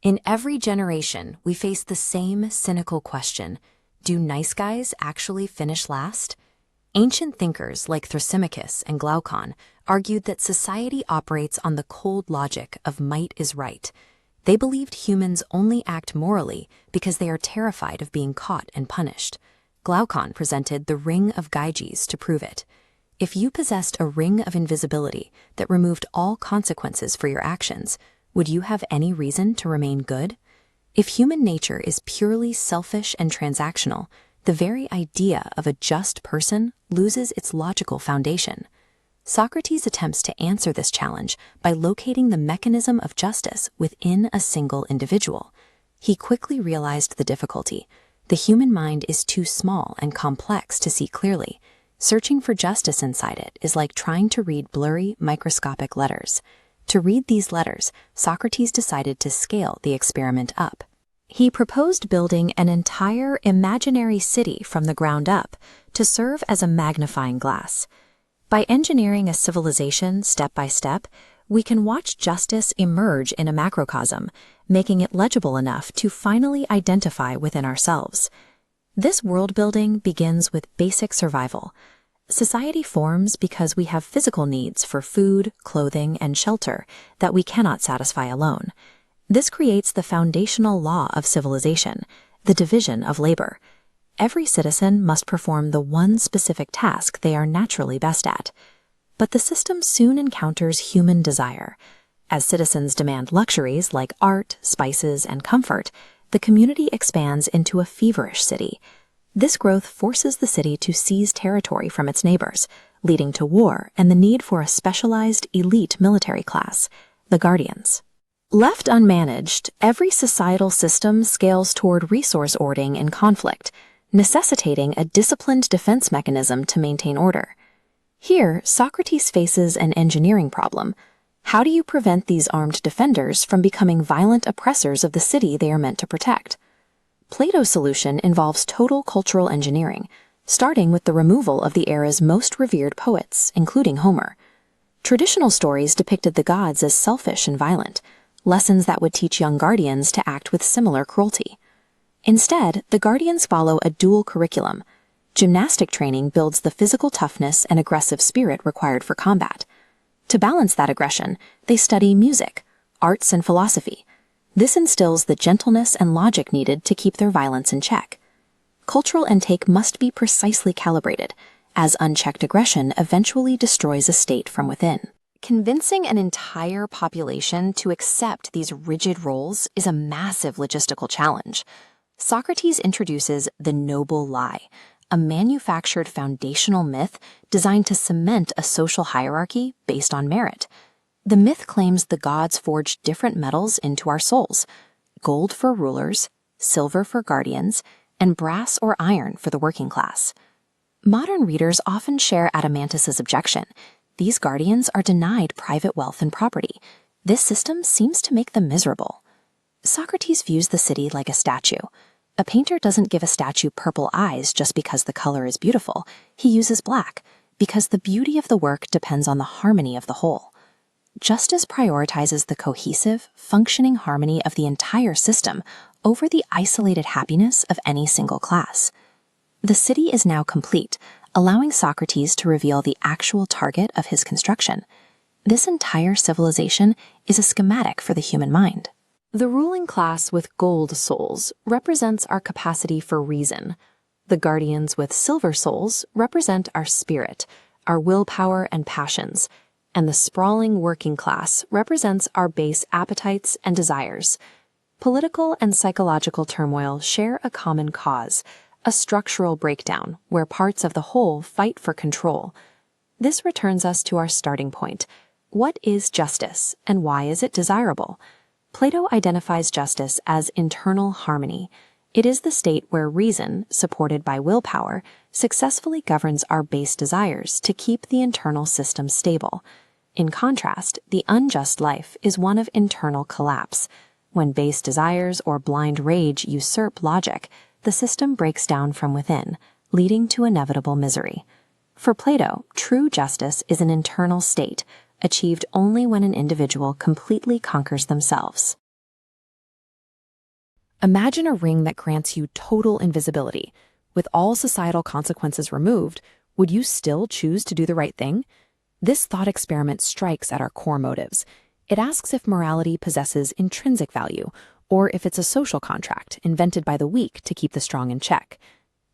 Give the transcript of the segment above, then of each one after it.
In every generation, we face the same cynical question: do nice guys actually finish last? Ancient thinkers like Thrasymachus and Glaucon argued that society operates on the cold logic of might is right. They believed humans only act morally because they are terrified of being caught and punished. Glaucon presented the ring of Gyges to prove it. If you possessed a ring of invisibility that removed all consequences for your actions, would you have any reason to remain good? If human nature is purely selfish and transactional, the very idea of a just person loses its logical foundation. Socrates attempts to answer this challenge by locating the mechanism of justice within a single individual. He quickly realized the difficulty. The human mind is too small and complex to see clearly. Searching for justice inside it is like trying to read blurry, microscopic letters. To read these letters, Socrates decided to scale the experiment up. He proposed building an entire imaginary city from the ground up to serve as a magnifying glass. By engineering a civilization step by step, we can watch justice emerge in a macrocosm, making it legible enough to finally identify within ourselves. This world building begins with basic survival. Society forms because we have physical needs for food, clothing, and shelter that we cannot satisfy alone. This creates the foundational law of civilization, the division of labor. Every citizen must perform the one specific task they are naturally best at. But the system soon encounters human desire. As citizens demand luxuries like art, spices, and comfort, the community expands into a feverish city. This growth forces the city to seize territory from its neighbors, leading to war and the need for a specialized elite military class, the guardians. Left unmanaged, every societal system scales toward resource hoarding and conflict, necessitating a disciplined defense mechanism to maintain order. Here, Socrates faces an engineering problem. How do you prevent these armed defenders from becoming violent oppressors of the city they are meant to protect? Plato's solution involves total cultural engineering, starting with the removal of the era's most revered poets, including Homer. Traditional stories depicted the gods as selfish and violent, lessons that would teach young guardians to act with similar cruelty. Instead, the guardians follow a dual curriculum. Gymnastic training builds the physical toughness and aggressive spirit required for combat. To balance that aggression, they study music, arts, and philosophy. This instills the gentleness and logic needed to keep their violence in check. Cultural intake must be precisely calibrated, as unchecked aggression eventually destroys a state from within. Convincing an entire population to accept these rigid roles is a massive logistical challenge. Socrates introduces the noble lie, a manufactured foundational myth designed to cement a social hierarchy based on merit. The myth claims the gods forged different metals into our souls: gold for rulers, silver for guardians, and brass or iron for the working class. Modern readers often share Adeimantus's objection. These guardians are denied private wealth and property. This system seems to make them miserable. Socrates views the city like a statue. A painter doesn't give a statue purple eyes just because the color is beautiful. He uses black, because the beauty of the work depends on the harmony of the whole. Justice prioritizes the cohesive, functioning harmony of the entire system over the isolated happiness of any single class. The city is now complete, allowing Socrates to reveal the actual target of his construction. This entire civilization is a schematic for the human mind. The ruling class with gold souls represents our capacity for reason. The guardians with silver souls represent our spirit, our willpower and passions, and the sprawling working class represents our base appetites and desires. Political and psychological turmoil share a common cause, a structural breakdown where parts of the whole fight for control. This returns us to our starting point. What is justice, and why is it desirable? Plato identifies justice as internal harmony. It is the state where reason, supported by willpower, successfully governs our base desires to keep the internal system stable. In contrast, the unjust life is one of internal collapse. When base desires or blind rage usurp logic, the system breaks down from within, leading to inevitable misery. For Plato, true justice is an internal state, achieved only when an individual completely conquers themselves. Imagine a ring that grants you total invisibility. With all societal consequences removed, would you still choose to do the right thing? This thought experiment strikes at our core motives. It asks if morality possesses intrinsic value, or if it's a social contract invented by the weak to keep the strong in check.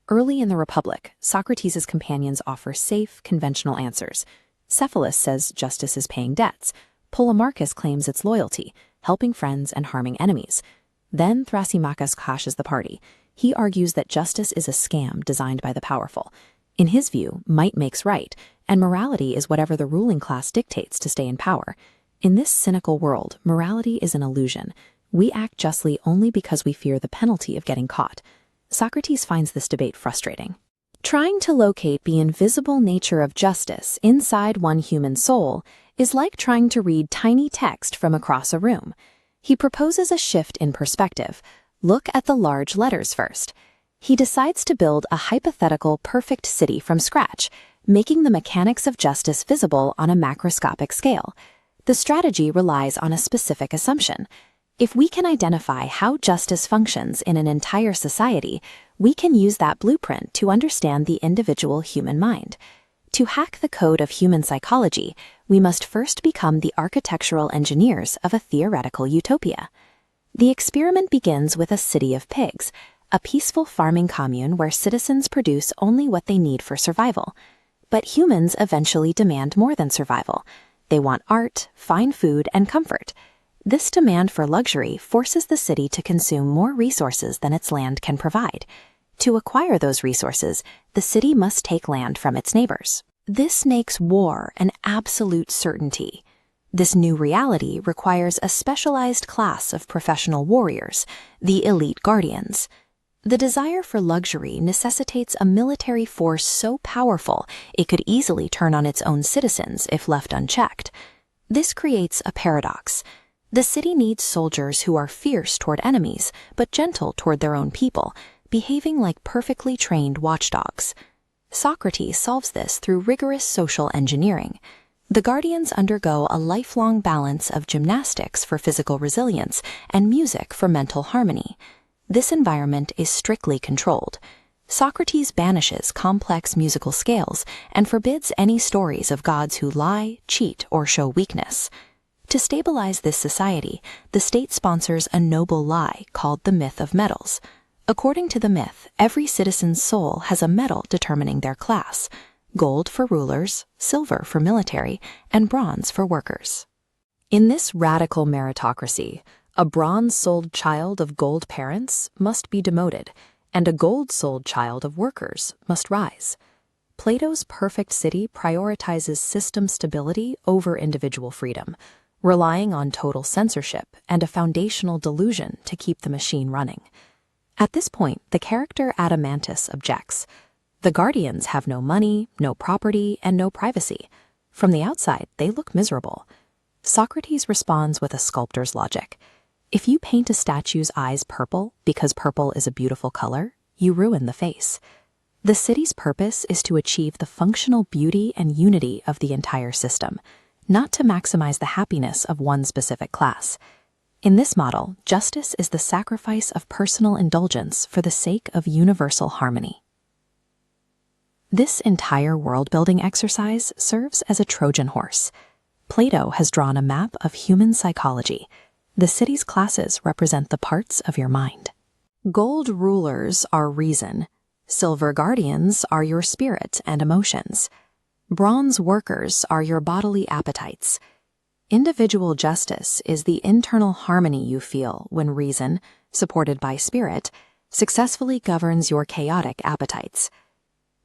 Early in the Republic, Socrates' companions offer safe, conventional answers. Cephalus says justice is paying debts. Polemarchus claims it's loyalty, helping friends and harming enemies. Then Thrasymachus crashes the party. He argues that justice is a scam designed by the powerful. In his view, might makes right, and morality is whatever the ruling class dictates to stay in power. In this cynical world, morality is an illusion. We act justly only because we fear the penalty of getting caught. Socrates finds this debate frustrating. Trying to locate the invisible nature of justice inside one human soul is like trying to read tiny text from across a room. He proposes a shift in perspective. Look at the large letters first. He decides to build a hypothetical perfect city from scratch, making the mechanics of justice visible on a macroscopic scale. The strategy relies on a specific assumption. If we can identify how justice functions in an entire society, we can use that blueprint to understand the individual human mind. To hack the code of human psychology, we must first become the architectural engineers of a theoretical utopia. The experiment begins with a city of pigs, a peaceful farming commune where citizens produce only what they need for survival. But humans eventually demand more than survival. They want art, fine food, and comfort. This demand for luxury forces the city to consume more resources than its land can provide. To acquire those resources, the city must take land from its neighbors. This makes war an absolute certainty. This new reality requires a specialized class of professional warriors, the elite guardians. The desire for luxury necessitates a military force so powerful it could easily turn on its own citizens if left unchecked. This creates a paradox. The city needs soldiers who are fierce toward enemies, but gentle toward their own people, behaving like perfectly trained watchdogs. Socrates solves this through rigorous social engineering. The guardians undergo a lifelong balance of gymnastics for physical resilience and music for mental harmony. This environment is strictly controlled. Socrates banishes complex musical scales and forbids any stories of gods who lie, cheat, or show weakness. To stabilize this society, the state sponsors a noble lie called the myth of metals. According to the myth, every citizen's soul has a metal determining their class: gold for rulers, silver for military, and bronze for workers. In this radical meritocracy, a bronze-souled child of gold parents must be demoted, and a gold-souled child of workers must rise. Plato's perfect city prioritizes system stability over individual freedom, relying on total censorship and a foundational delusion to keep the machine running. At this point, the character Adamantus objects. The guardians have no money, no property, and no privacy. From the outside, they look miserable. Socrates responds with a sculptor's logic. If you paint a statue's eyes purple because purple is a beautiful color, you ruin the face. The city's purpose is to achieve the functional beauty and unity of the entire system, not to maximize the happiness of one specific class. In this model, justice is the sacrifice of personal indulgence for the sake of universal harmony. This entire world-building exercise serves as a Trojan horse. Plato has drawn a map of human psychology. The city's classes represent the parts of your mind. Gold rulers are reason. Silver guardians are your spirit and emotions. Bronze workers are your bodily appetites. Individual justice is the internal harmony you feel when reason, supported by spirit, successfully governs your chaotic appetites.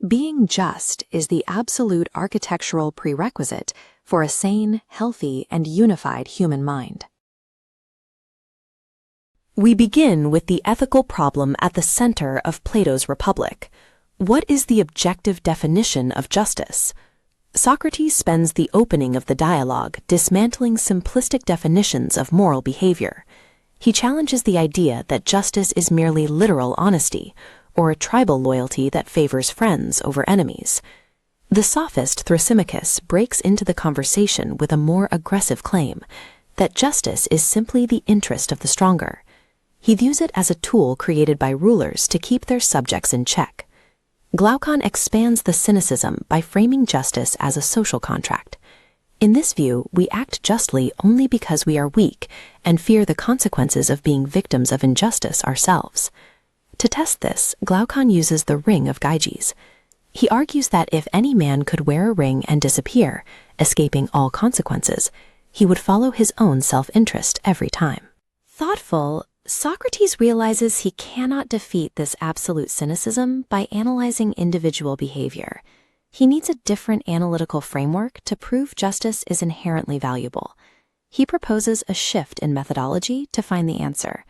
Being just is the absolute architectural prerequisite for a sane, healthy, and unified human mind. We begin with the ethical problem at the center of Plato's Republic. What is the objective definition of justice? Socrates spends the opening of the dialogue dismantling simplistic definitions of moral behavior. He challenges the idea that justice is merely literal honesty, or a tribal loyalty that favors friends over enemies. The sophist Thrasymachus breaks into the conversation with a more aggressive claim, that justice is simply the interest of the stronger. He views it as a tool created by rulers to keep their subjects in check. Glaucon expands the cynicism by framing justice as a social contract. In this view, we act justly only because we are weak and fear the consequences of being victims of injustice ourselves. To test this, Glaucon uses the ring of Gyges. He argues that if any man could wear a ring and disappear, escaping all consequences, he would follow his own self-interest every time. Thoughtful, Socrates realizes he cannot defeat this absolute cynicism by analyzing individual behavior. He needs a different analytical framework to prove justice is inherently valuable. He proposes a shift in methodology to find the answer.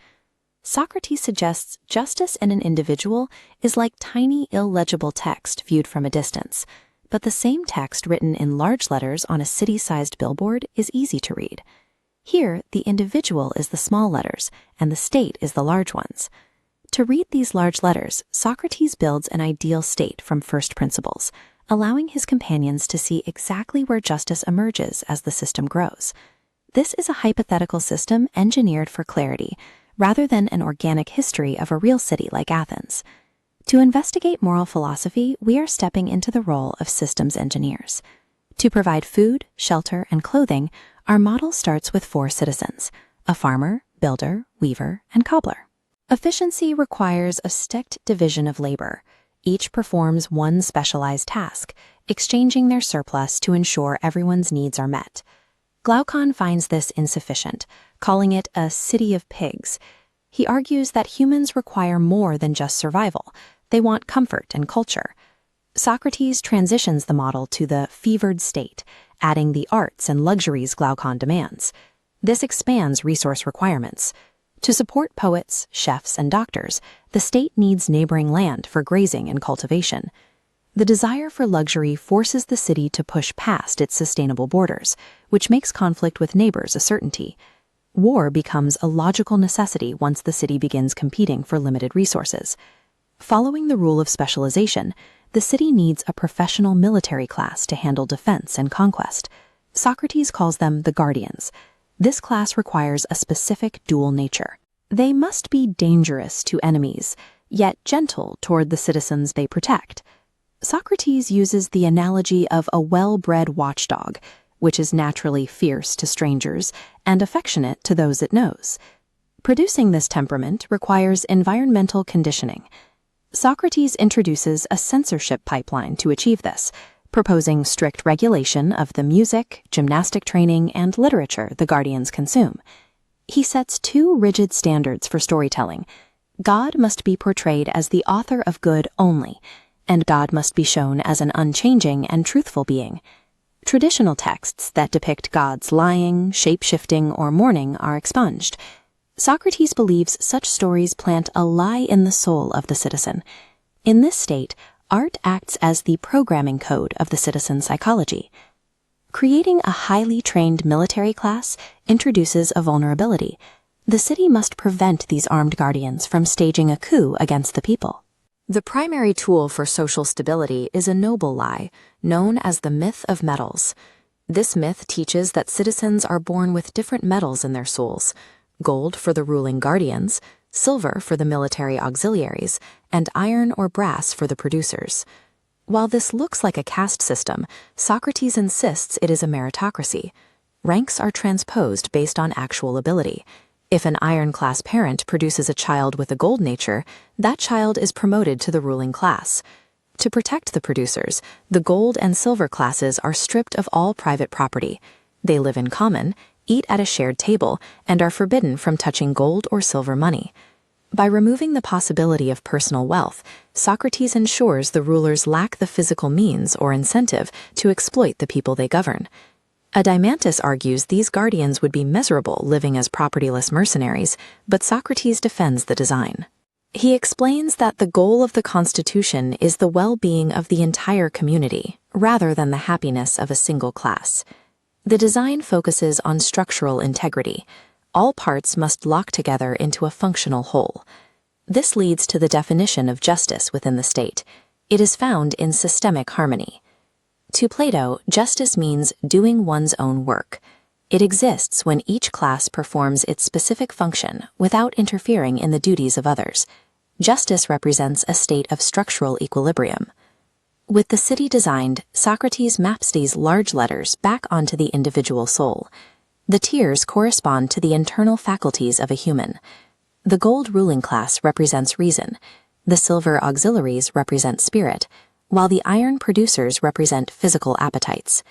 Socrates suggests justice in an individual is like tiny, illegible text viewed from a distance, but the same text written in large letters on a city-sized billboard is easy to read. Here, the individual is the small letters, and the state is the large ones. To read these large letters, Socrates builds an ideal state from first principles, allowing his companions to see exactly where justice emerges as the system grows. This is a hypothetical system engineered for clarity, rather than an organic history of a real city like Athens. To investigate moral philosophy, we are stepping into the role of systems engineers. To provide food, shelter, and clothing, our model starts with 4 citizens: a farmer, builder, weaver, and cobbler. Efficiency requires a strict division of labor. Each performs one specialized task, exchanging their surplus to ensure everyone's needs are met. Glaucon finds this insufficient, calling it a city of pigs. He argues that humans require more than just survival. They want comfort and culture. Socrates transitions the model to the fevered state, adding the arts and luxuries Glaucon demands. This expands resource requirements. To support poets, chefs, and doctors, the state needs neighboring land for grazing and cultivation. The desire for luxury forces the city to push past its sustainable borders, which makes conflict with neighbors a certainty. War becomes a logical necessity once the city begins competing for limited resources. Following the rule of specialization, the city needs a professional military class to handle defense and conquest. Socrates calls them the guardians. This class requires a specific dual nature. They must be dangerous to enemies, yet gentle toward the citizens they protect. Socrates uses the analogy of a well-bred watchdog, which is naturally fierce to strangers and affectionate to those it knows. Producing this temperament requires environmental conditioning. Socrates introduces a censorship pipeline to achieve this, proposing strict regulation of the music, gymnastic training, and literature the guardians consume. He sets 2 rigid standards for storytelling. God must be portrayed as the author of good only, and God must be shown as an unchanging and truthful being. Traditional texts that depict gods lying, shape-shifting, or mourning are expunged. Socrates believes such stories plant a lie in the soul of the citizen. In this state, art acts as the programming code of the citizen's psychology. Creating a highly trained military class introduces a vulnerability. The city must prevent these armed guardians from staging a coup against the people. The primary tool for social stability is a noble lie, known as the myth of metals. This myth teaches that citizens are born with different metals in their souls: gold for the ruling guardians, silver for the military auxiliaries, and iron or brass for the producers. While this looks like a caste system, Socrates insists it is a meritocracy. Ranks are transposed based on actual ability. If an iron-class parent produces a child with a gold nature, that child is promoted to the ruling class. To protect the producers, the gold and silver classes are stripped of all private property. They live in common, eat at a shared table, and are forbidden from touching gold or silver money. By removing the possibility of personal wealth, Socrates ensures the rulers lack the physical means or incentive to exploit the people they govern. Adimantus argues these guardians would be miserable living as propertyless mercenaries, but Socrates defends the design. He explains that the goal of the constitution is the well-being of the entire community, rather than the happiness of a single class. The design focuses on structural integrity. All parts must lock together into a functional whole. This leads to the definition of justice within the state. It is found in systemic harmony. To Plato, justice means doing one's own work. It exists when each class performs its specific function without interfering in the duties of others. Justice represents a state of structural equilibrium. With the city designed, Socrates maps these large letters back onto the individual soul. The tiers correspond to the internal faculties of a human. The gold ruling class represents reason. The silver auxiliaries represent spirit, while the iron producers represent physical appetites.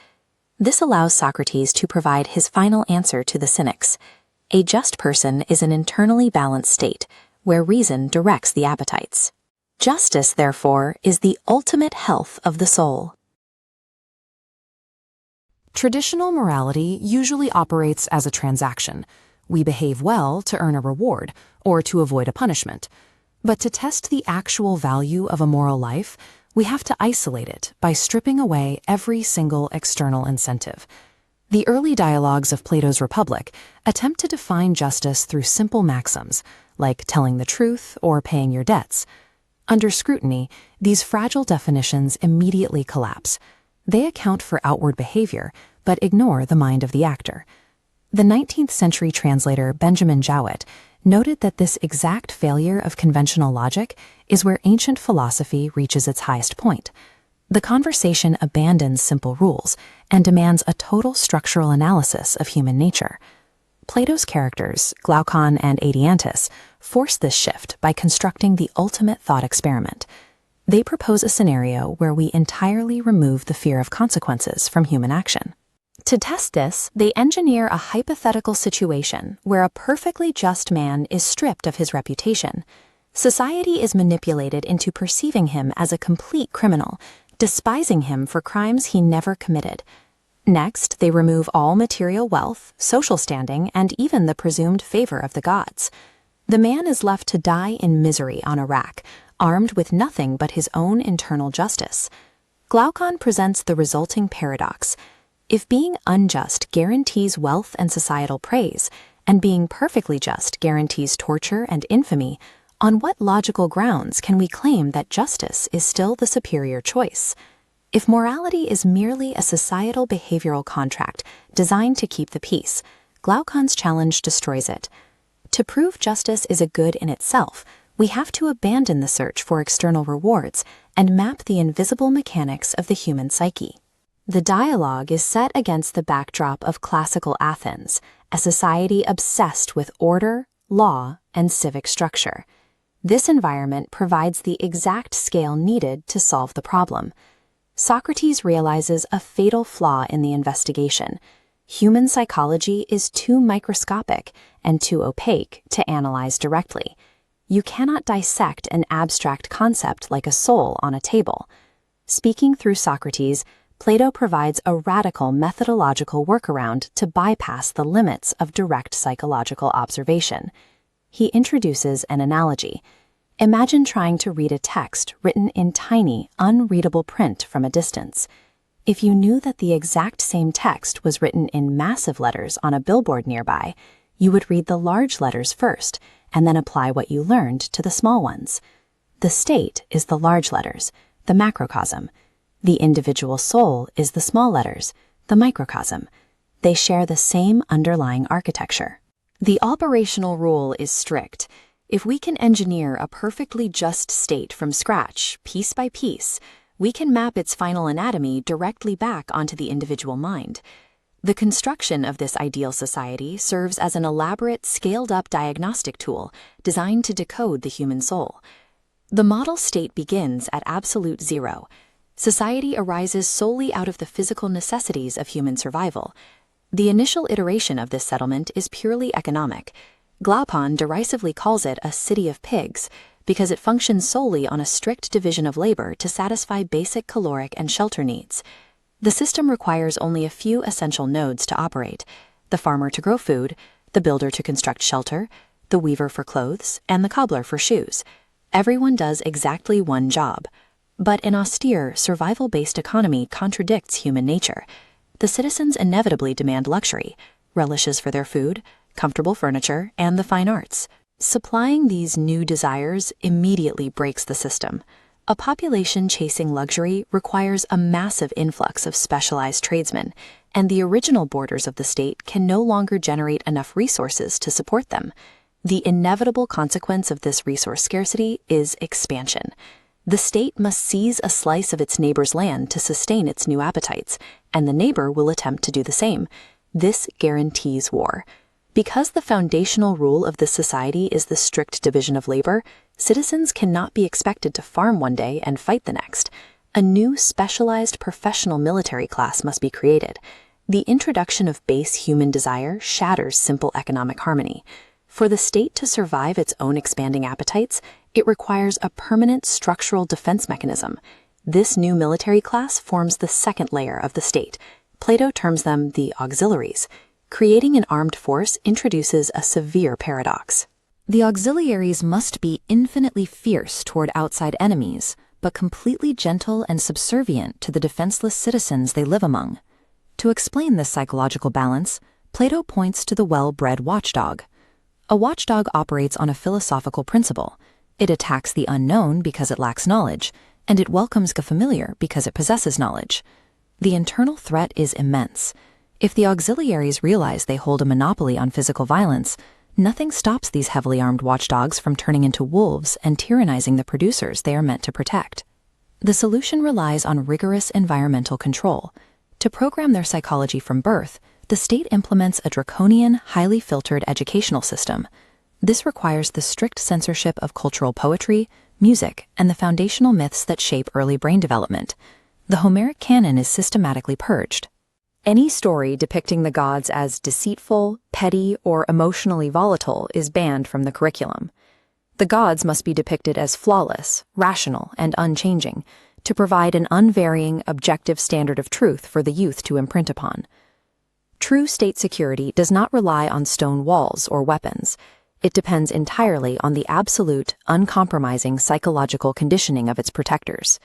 This allows Socrates to provide his final answer to the cynics. A just person is an internally balanced state, where reason directs the appetites. Justice, therefore, is the ultimate health of the soul. Traditional morality usually operates as a transaction. We behave well to earn a reward or to avoid a punishment. But to test the actual value of a moral life, we have to isolate it by stripping away every single external incentive. The early dialogues of Plato's Republic attempt to define justice through simple maxims, like telling the truth or paying your debts. Under scrutiny, these fragile definitions immediately collapse. They account for outward behavior, but ignore the mind of the actor. The 19th century translator Benjamin Jowett noted that this exact failure of conventional logic is where ancient philosophy reaches its highest point. The conversation abandons simple rules and demands a total structural analysis of human nature. Plato's characters, Glaucon and Adiantus, force this shift by constructing the ultimate thought experiment. They propose a scenario where we entirely remove the fear of consequences from human action. To test this, they engineer a hypothetical situation where a perfectly just man is stripped of his reputation. Society is manipulated into perceiving him as a complete criminal, despising him for crimes he never committed. Next, they remove all material wealth, social standing, and even the presumed favor of the gods. The man is left to die in misery on a rack, armed with nothing but his own internal justice. Glaucon presents the resulting paradox. If being unjust guarantees wealth and societal praise, and being perfectly just guarantees torture and infamy, on what logical grounds can we claim that justice is still the superior choice? If morality is merely a societal behavioral contract designed to keep the peace, Glaucon's challenge destroys it. To prove justice is a good in itself, we have to abandon the search for external rewards and map the invisible mechanics of the human psyche. The dialogue is set against the backdrop of classical Athens, a society obsessed with order, law, and civic structure. This environment provides the exact scale needed to solve the problem. Socrates realizes a fatal flaw in the investigation. Human psychology is too microscopic and too opaque to analyze directly. You cannot dissect an abstract concept like a soul on a table. Speaking through Socrates, Plato provides a radical methodological workaround to bypass the limits of direct psychological observation. He introduces an analogy. Imagine trying to read a text written in tiny, unreadable print from a distance. If you knew that the exact same text was written in massive letters on a billboard nearby, you would read the large letters first and then apply what you learned to the small ones. The state is the large letters, the macrocosm. The individual soul is the small letters, the microcosm. They share the same underlying architecture. The operational rule is strict. If we can engineer a perfectly just state from scratch, piece by piece, we can map its final anatomy directly back onto the individual mind. The construction of this ideal society serves as an elaborate, scaled-up diagnostic tool designed to decode the human soul. The model state begins at absolute zero. Society arises solely out of the physical necessities of human survival. The initial iteration of this settlement is purely economic. Glaucon derisively calls it a city of pigs because it functions solely on a strict division of labor to satisfy basic caloric and shelter needs. The system requires only a few essential nodes to operate: the farmer to grow food, the builder to construct shelter, the weaver for clothes, and the cobbler for shoes. Everyone does exactly one job. But an austere, survival-based economy contradicts human nature. The citizens inevitably demand luxury, relishes for their food, comfortable furniture, and the fine arts. Supplying these new desires immediately breaks the system. A population chasing luxury requires a massive influx of specialized tradesmen, and the original borders of the state can no longer generate enough resources to support them. The inevitable consequence of this resource scarcity is expansion. The state must seize a slice of its neighbor's land to sustain its new appetites, and the neighbor will attempt to do the same. This guarantees war. Because the foundational rule of this society is the strict division of labor, citizens cannot be expected to farm one day and fight the next. A new specialized professional military class must be created. The introduction of base human desire shatters simple economic harmony. For the state to survive its own expanding appetites, it requires a permanent structural defense mechanism. This new military class forms the second layer of the state. Plato terms them the auxiliaries. Creating an armed force introduces a severe paradox. The auxiliaries must be infinitely fierce toward outside enemies, but completely gentle and subservient to the defenseless citizens they live among. To explain this psychological balance, Plato points to the well-bred watchdog. A watchdog operates on a philosophical principle. It attacks the unknown because it lacks knowledge, and it welcomes the familiar because it possesses knowledge. The internal threat is immense. If the auxiliaries realize they hold a monopoly on physical violence, nothing stops these heavily armed watchdogs from turning into wolves and tyrannizing the producers they are meant to protect. The solution relies on rigorous environmental control. To program their psychology from birth, the state implements a draconian, highly filtered educational system. This requires the strict censorship of cultural poetry, music, and the foundational myths that shape early brain development. The Homeric canon is systematically purged. Any story depicting the gods as deceitful, petty, or emotionally volatile is banned from the curriculum. The gods must be depicted as flawless, rational, and unchanging, to provide an unvarying, objective standard of truth for the youth to imprint upon. True state security does not rely on stone walls or weapons. It depends entirely on the absolute, uncompromising psychological conditioning of its protectors.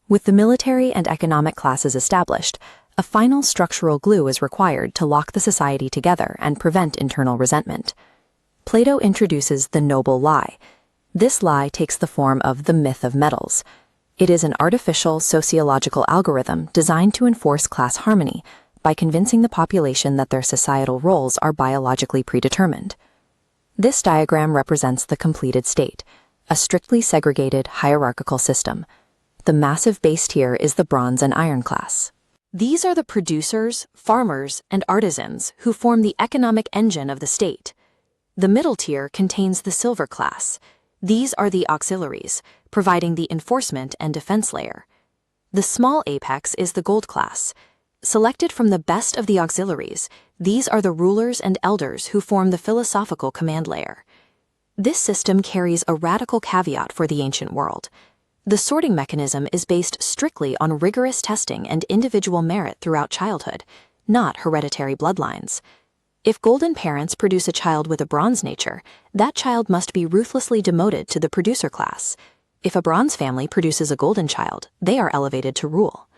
With the military and economic classes established, a final structural glue is required to lock the society together and prevent internal resentment. Plato introduces the noble lie. This lie takes the form of the myth of metals. It is an artificial sociological algorithm designed to enforce class harmony by convincing the population that their societal roles are biologically predetermined. This diagram represents the completed state, a strictly segregated hierarchical system. The massive base tier is the bronze and iron class. These are the producers, farmers, and artisans who form the economic engine of the state. The middle tier contains the silver class. These are the auxiliaries, providing the enforcement and defense layer. The small apex is the gold class. Selected from the best of the auxiliaries, these are the rulers and elders who form the philosophical command layer. This system carries a radical caveat for the ancient world. The sorting mechanism is based strictly on rigorous testing and individual merit throughout childhood, not hereditary bloodlines. If golden parents produce a child with a bronze nature, that child must be ruthlessly demoted to the producer class. If a bronze family produces a golden child, they are elevated to rule.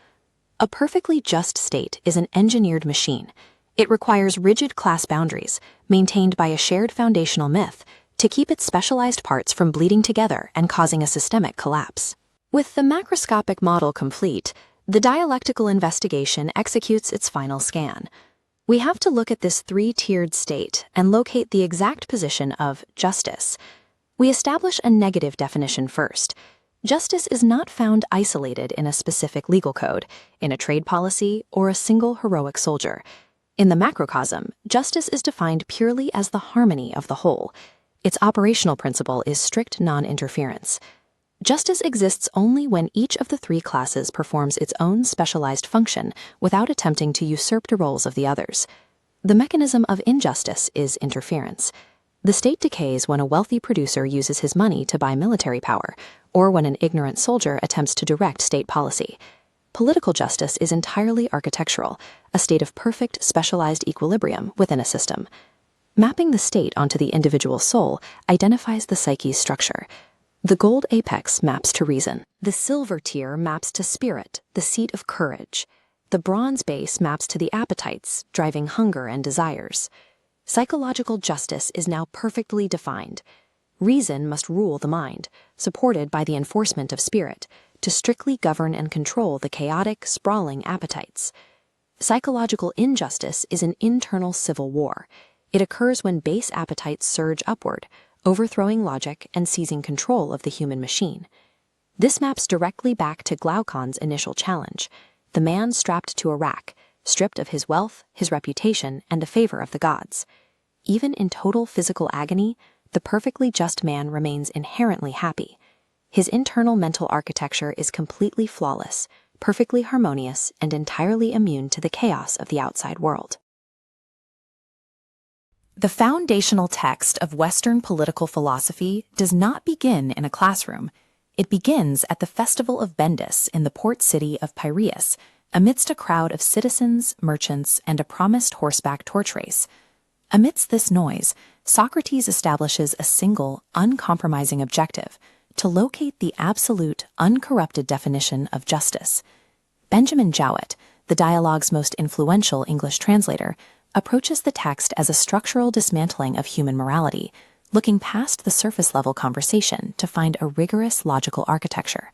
A perfectly just state is an engineered machine. It requires rigid class boundaries, maintained by a shared foundational myth, to keep its specialized parts from bleeding together and causing a systemic collapse. With the macroscopic model complete, the dialectical investigation executes its final scan. We have to look at this three-tiered state and locate the exact position of justice. We establish a negative definition first. Justice is not found isolated in a specific legal code, in a trade policy, or a single heroic soldier. In the macrocosm, justice is defined purely as the harmony of the whole. Its operational principle is strict non-interference. Justice exists only when each of the three classes performs its own specialized function without attempting to usurp the roles of the others. The mechanism of injustice is interference. The state decays when a wealthy producer uses his money to buy military power, or when an ignorant soldier attempts to direct state policy. Political justice is entirely architectural, a state of perfect specialized equilibrium within a system. Mapping the state onto the individual soul identifies the psyche's structure. The gold apex maps to reason. The silver tier maps to spirit, the seat of courage. The bronze base maps to the appetites, driving hunger and desires. Psychological justice is now perfectly defined. Reason must rule the mind, supported by the enforcement of spirit, to strictly govern and control the chaotic, sprawling appetites. Psychological injustice is an internal civil war. It occurs when base appetites surge upward, overthrowing logic and seizing control of the human machine. This maps directly back to Glaucon's initial challenge, the man strapped to a rack, stripped of his wealth, his reputation, and the favor of the gods. Even in total physical agony, the perfectly just man remains inherently happy. His internal mental architecture is completely flawless, perfectly harmonious, and entirely immune to the chaos of the outside world. The foundational text of Western political philosophy does not begin in a classroom. It begins at the festival of Bendis in the port city of Piraeus, amidst a crowd of citizens, merchants, and a promised horseback torch race. Amidst this noise, Socrates establishes a single, uncompromising objective: to locate the absolute, uncorrupted definition of justice. Benjamin Jowett, the dialogue's most influential English translator, approaches the text as a structural dismantling of human morality, looking past the surface-level conversation to find a rigorous logical architecture.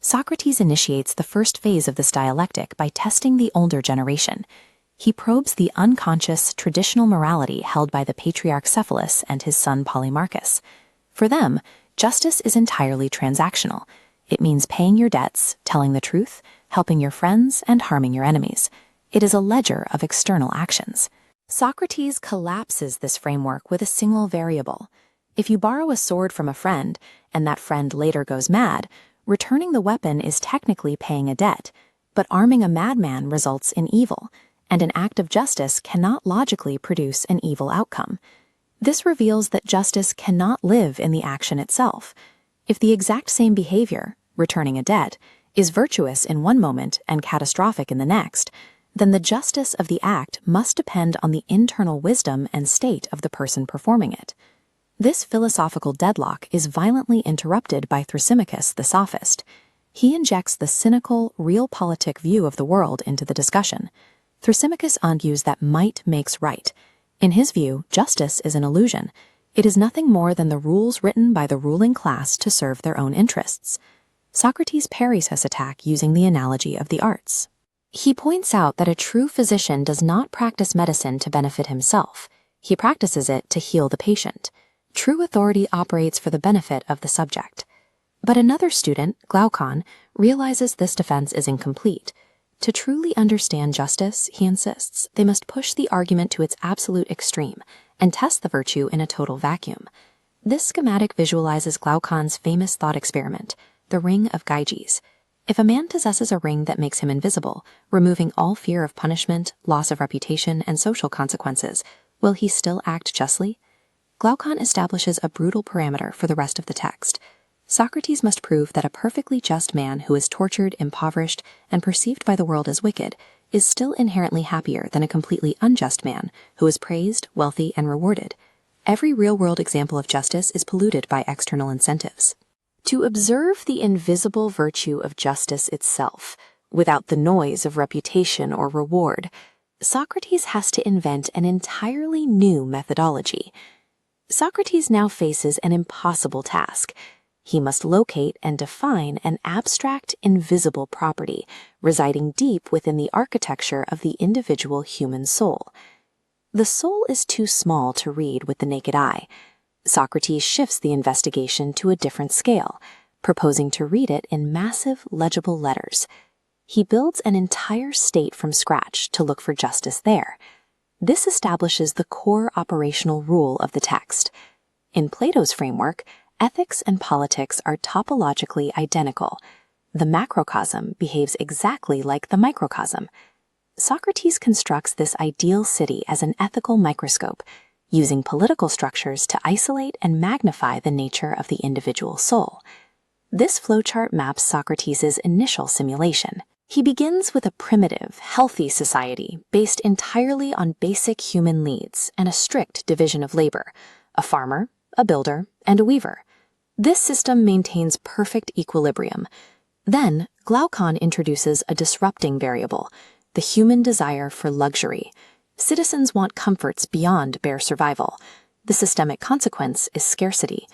Socrates initiates the first phase of this dialectic by testing the older generation. He probes the unconscious, traditional morality held by the patriarch Cephalus and his son Polemarchus. For them, justice is entirely transactional. It means paying your debts, telling the truth, helping your friends, and harming your enemies. It is a ledger of external actions. Socrates collapses this framework with a single variable. If you borrow a sword from a friend, and that friend later goes mad, returning the weapon is technically paying a debt, but arming a madman results in evil, and an act of justice cannot logically produce an evil outcome. This reveals that justice cannot live in the action itself. If the exact same behavior, returning a debt, is virtuous in one moment and catastrophic in the next, then the justice of the act must depend on the internal wisdom and state of the person performing it. This philosophical deadlock is violently interrupted by Thrasymachus the sophist. He injects the cynical, realpolitik view of the world into the discussion. Thrasymachus argues that might makes right. In his view, justice is an illusion. It is nothing more than the rules written by the ruling class to serve their own interests. Socrates parries his attack using the analogy of the arts. He points out that a true physician does not practice medicine to benefit himself. He practices it to heal the patient. True authority operates for the benefit of the subject. But another student, Glaucon, realizes this defense is incomplete. To truly understand justice, he insists, they must push the argument to its absolute extreme and test the virtue in a total vacuum. This schematic visualizes Glaucon's famous thought experiment, the ring of Gyges. If a man possesses a ring that makes him invisible, removing all fear of punishment, loss of reputation, and social consequences, will he still act justly? Glaucon establishes a brutal parameter for the rest of the text. Socrates must prove that a perfectly just man who is tortured, impoverished, and perceived by the world as wicked is still inherently happier than a completely unjust man who is praised, wealthy, and rewarded. Every real-world example of justice is polluted by external incentives. To observe the invisible virtue of justice itself, without the noise of reputation or reward, Socrates has to invent an entirely new methodology. Socrates now faces an impossible task. He must locate and define an abstract, invisible property residing deep within the architecture of the individual human soul. The soul is too small to read with the naked eye. Socrates shifts the investigation to a different scale, proposing to read it in massive, legible letters. He builds an entire state from scratch to look for justice there. This establishes the core operational rule of the text. In Plato's framework, ethics and politics are topologically identical. The macrocosm behaves exactly like the microcosm. Socrates constructs this ideal city as an ethical microscope, using political structures to isolate and magnify the nature of the individual soul. This flowchart maps Socrates' initial simulation. He begins with a primitive, healthy society based entirely on basic human needs and a strict division of labor: a farmer, a builder, and a weaver. This system maintains perfect equilibrium. Then, Glaucon introduces a disrupting variable: the human desire for luxury. Citizens want comforts beyond bare survival. The systemic consequence is scarcity.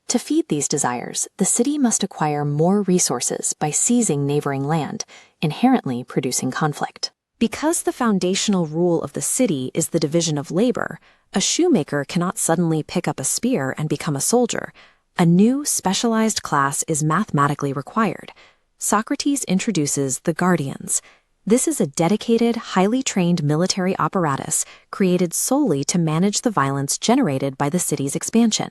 To feed these desires, the city must acquire more resources by seizing neighboring land, inherently producing conflict. Because the foundational rule of the city is the division of labor, a shoemaker cannot suddenly pick up a spear and become a soldier. A new, specialized class is mathematically required. Socrates introduces the guardians. This is a dedicated, highly trained military apparatus created solely to manage the violence generated by the city's expansion.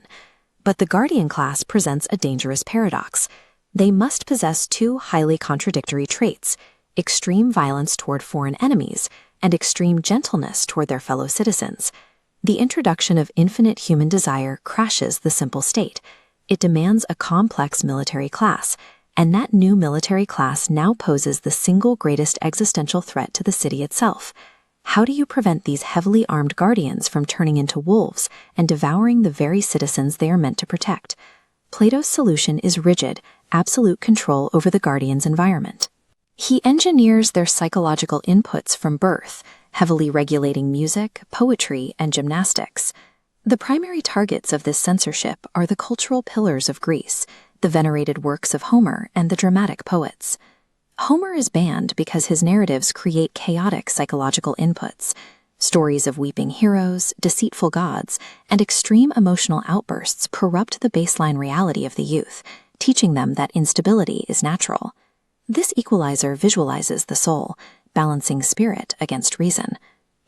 But the guardian class presents a dangerous paradox. They must possess two highly contradictory traits: extreme violence toward foreign enemies and extreme gentleness toward their fellow citizens. The introduction of infinite human desire crashes the simple state. It demands a complex military class, and that new military class now poses the single greatest existential threat to the city itself. How do you prevent these heavily armed guardians from turning into wolves and devouring the very citizens they are meant to protect? Plato's solution is rigid, absolute control over the guardians' environment. He engineers their psychological inputs from birth, heavily regulating music, poetry, and gymnastics. The primary targets of this censorship are the cultural pillars of Greece, the venerated works of Homer, and the dramatic poets. Homer is banned because his narratives create chaotic psychological inputs. Stories of weeping heroes, deceitful gods, and extreme emotional outbursts corrupt the baseline reality of the youth, teaching them that instability is natural. This equalizer visualizes the soul, balancing spirit against reason.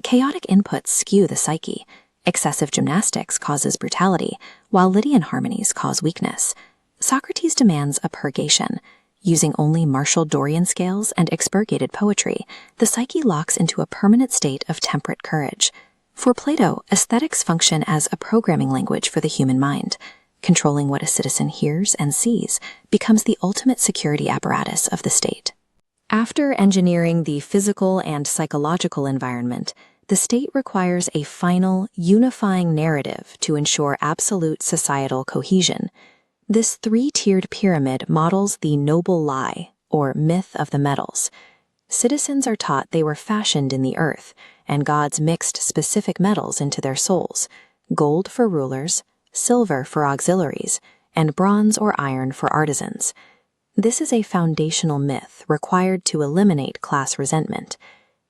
Chaotic inputs skew the psyche. Excessive gymnastics causes brutality, while Lydian harmonies cause weakness. Socrates demands a purgation. Using only martial Dorian scales and expurgated poetry, the psyche locks into a permanent state of temperate courage. For Plato, aesthetics function as a programming language for the human mind. Controlling what a citizen hears and sees becomes the ultimate security apparatus of the state. After engineering the physical and psychological environment, the state requires a final, unifying narrative to ensure absolute societal cohesion. This three-tiered pyramid models the noble lie, or myth of the metals. Citizens are taught they were fashioned in the earth, and gods mixed specific metals into their souls: gold for rulers, silver for auxiliaries, and bronze or iron for artisans. This is a foundational myth required to eliminate class resentment.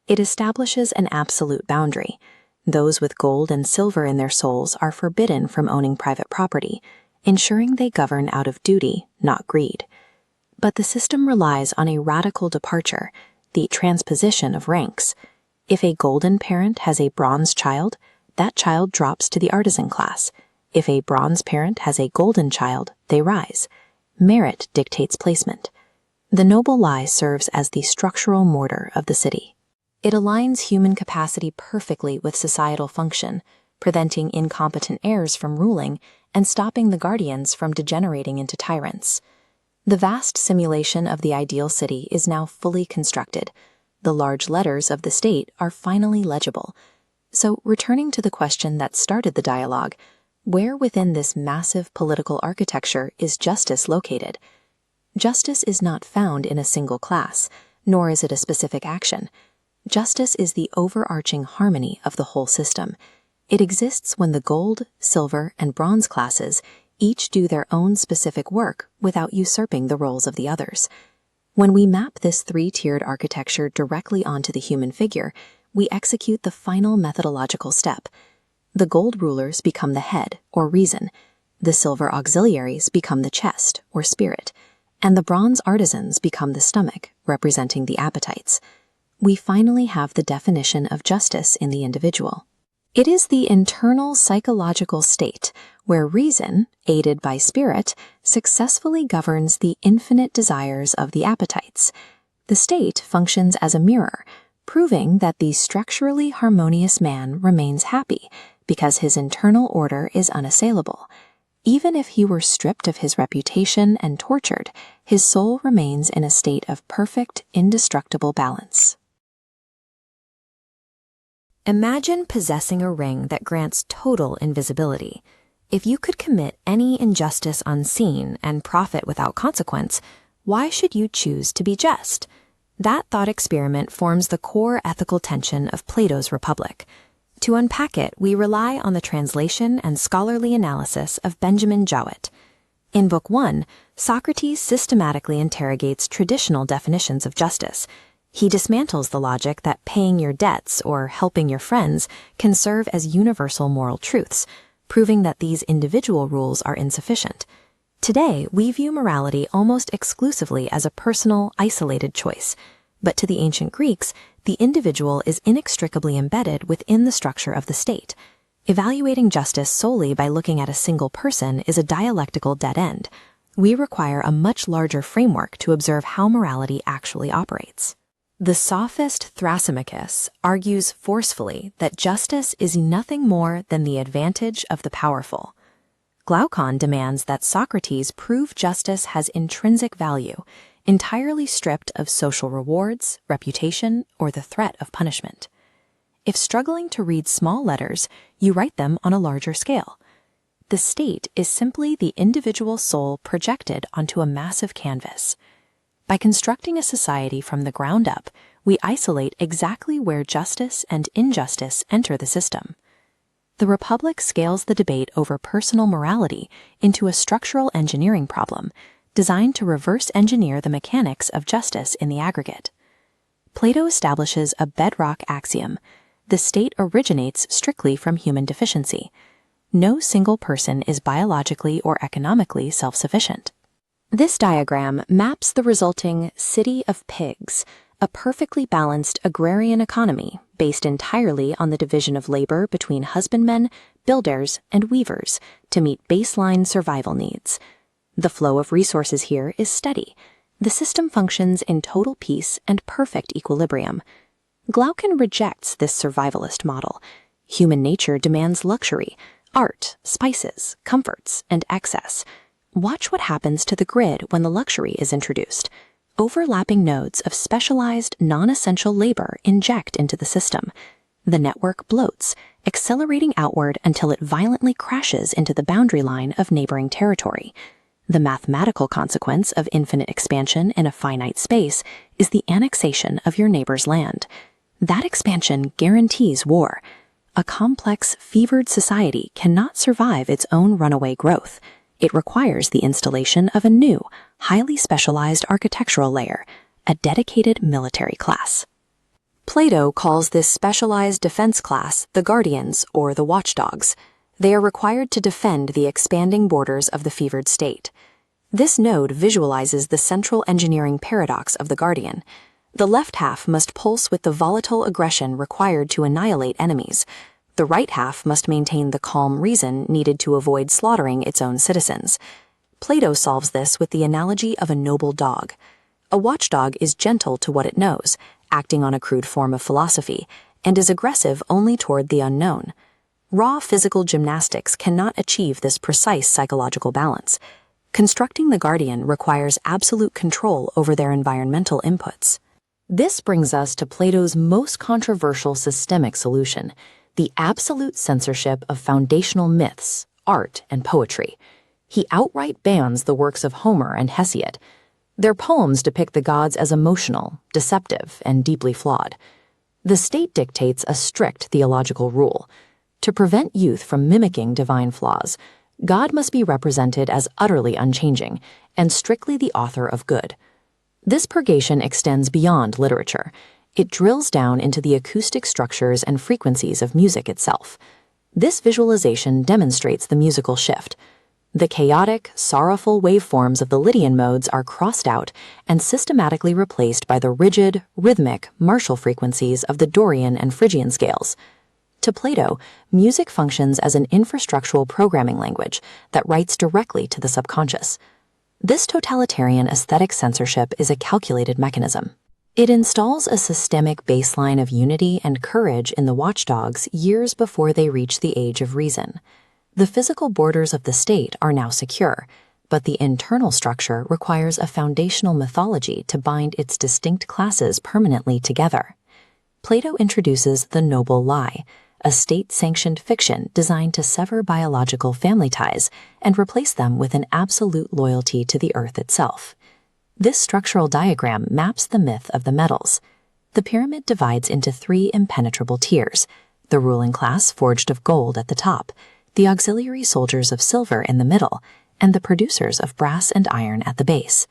It establishes an absolute boundary. Those with gold and silver in their souls are forbidden from owning private property, ensuring they govern out of duty, not greed. But the system relies on a radical departure, the transposition of ranks. If a golden parent has a bronze child, that child drops to the artisan class. If a bronze parent has a golden child, they rise. Merit dictates placement. The noble lie serves as the structural mortar of the city. It aligns human capacity perfectly with societal function, preventing incompetent heirs from ruling and stopping the guardians from degenerating into tyrants. The vast simulation of the ideal city is now fully constructed. The large letters of the state are finally legible. So, returning to the question that started the dialogue, where within this massive political architecture is justice located? Justice is not found in a single class, nor is it a specific action. Justice is the overarching harmony of the whole system. It exists when the gold, silver, and bronze classes each do their own specific work without usurping the roles of the others. When we map this three-tiered architecture directly onto the human figure, we execute the final methodological step. The gold rulers become the head, or reason. The silver auxiliaries become the chest, or spirit. And the bronze artisans become the stomach, representing the appetites. We finally have the definition of justice in the individual. It is the internal psychological state where reason, aided by spirit, successfully governs the infinite desires of the appetites. The state functions as a mirror, proving that the structurally harmonious man remains happy because his internal order is unassailable. Even if he were stripped of his reputation and tortured, his soul remains in a state of perfect, indestructible balance. Imagine possessing a ring that grants total invisibility. If you could commit any injustice unseen and profit without consequence, why should you choose to be just? That thought experiment forms the core ethical tension of Plato's Republic. To unpack it, we rely on the translation and scholarly analysis of Benjamin Jowett. In Book 1, Socrates systematically interrogates traditional definitions of justice. He dismantles the logic that paying your debts or helping your friends can serve as universal moral truths, proving that these individual rules are insufficient. Today, we view morality almost exclusively as a personal, isolated choice. But to the ancient Greeks, the individual is inextricably embedded within the structure of the state. Evaluating justice solely by looking at a single person is a dialectical dead end. We require a much larger framework to observe how morality actually operates. The sophist Thrasymachus argues forcefully that justice is nothing more than the advantage of the powerful. Glaucon demands that Socrates prove justice has intrinsic value, entirely stripped of social rewards, reputation, or the threat of punishment. If struggling to read small letters, you write them on a larger scale. The state is simply the individual soul projected onto a massive canvas. By constructing a society from the ground up, we isolate exactly where justice and injustice enter the system. The Republic scales the debate over personal morality into a structural engineering problem designed to reverse engineer the mechanics of justice in the aggregate. Plato establishes a bedrock axiom: the state originates strictly from human deficiency. No single person is biologically or economically self-sufficient. This diagram maps the resulting city of pigs, a perfectly balanced agrarian economy based entirely on the division of labor between husbandmen, builders, and weavers to meet baseline survival needs. The flow of resources here is steady. The system functions in total peace and perfect equilibrium. Glaucon rejects this survivalist model. Human nature demands luxury, art, spices, comforts, and excess. Watch what happens to the grid when the luxury is introduced. Overlapping nodes of specialized, non-essential labor inject into the system. The network bloats, accelerating outward until it violently crashes into the boundary line of neighboring territory. The mathematical consequence of infinite expansion in a finite space is the annexation of your neighbor's land. That expansion guarantees war. A complex, fevered society cannot survive its own runaway growth. It requires the installation of a new, highly specialized architectural layer, a dedicated military class. Plato calls this specialized defense class the guardians or the watchdogs. They are required to defend the expanding borders of the fevered state. This node visualizes the central engineering paradox of the guardian. The left half must pulse with the volatile aggression required to annihilate enemies. The right half must maintain the calm reason needed to avoid slaughtering its own citizens. Plato solves this with the analogy of a noble dog. A watchdog is gentle to what it knows, acting on a crude form of philosophy, and is aggressive only toward the unknown. Raw physical gymnastics cannot achieve this precise psychological balance. Constructing the guardian requires absolute control over their environmental inputs. This brings us to Plato's most controversial systemic solution: the absolute censorship of foundational myths, art, and poetry. He outright bans the works of Homer and Hesiod. Their poems depict the gods as emotional, deceptive, and deeply flawed. The state dictates a strict theological rule. To prevent youth from mimicking divine flaws, God must be represented as utterly unchanging and strictly the author of good. This purgation extends beyond literature. It drills down into the acoustic structures and frequencies of music itself. This visualization demonstrates the musical shift. The chaotic, sorrowful waveforms of the Lydian modes are crossed out and systematically replaced by the rigid, rhythmic, martial frequencies of the Dorian and Phrygian scales. To Plato, music functions as an infrastructural programming language that writes directly to the subconscious. This totalitarian aesthetic censorship is a calculated mechanism. It installs a systemic baseline of unity and courage in the watchdogs years before they reach the age of reason. The physical borders of the state are now secure, but the internal structure requires a foundational mythology to bind its distinct classes permanently together. Plato introduces the noble lie, a state-sanctioned fiction designed to sever biological family ties and replace them with an absolute loyalty to the earth itself. This structural diagram maps the myth of the metals. The pyramid divides into 3 impenetrable tiers: the ruling class forged of gold at the top, the auxiliary soldiers of silver in the middle, and the producers of brass and iron at the base.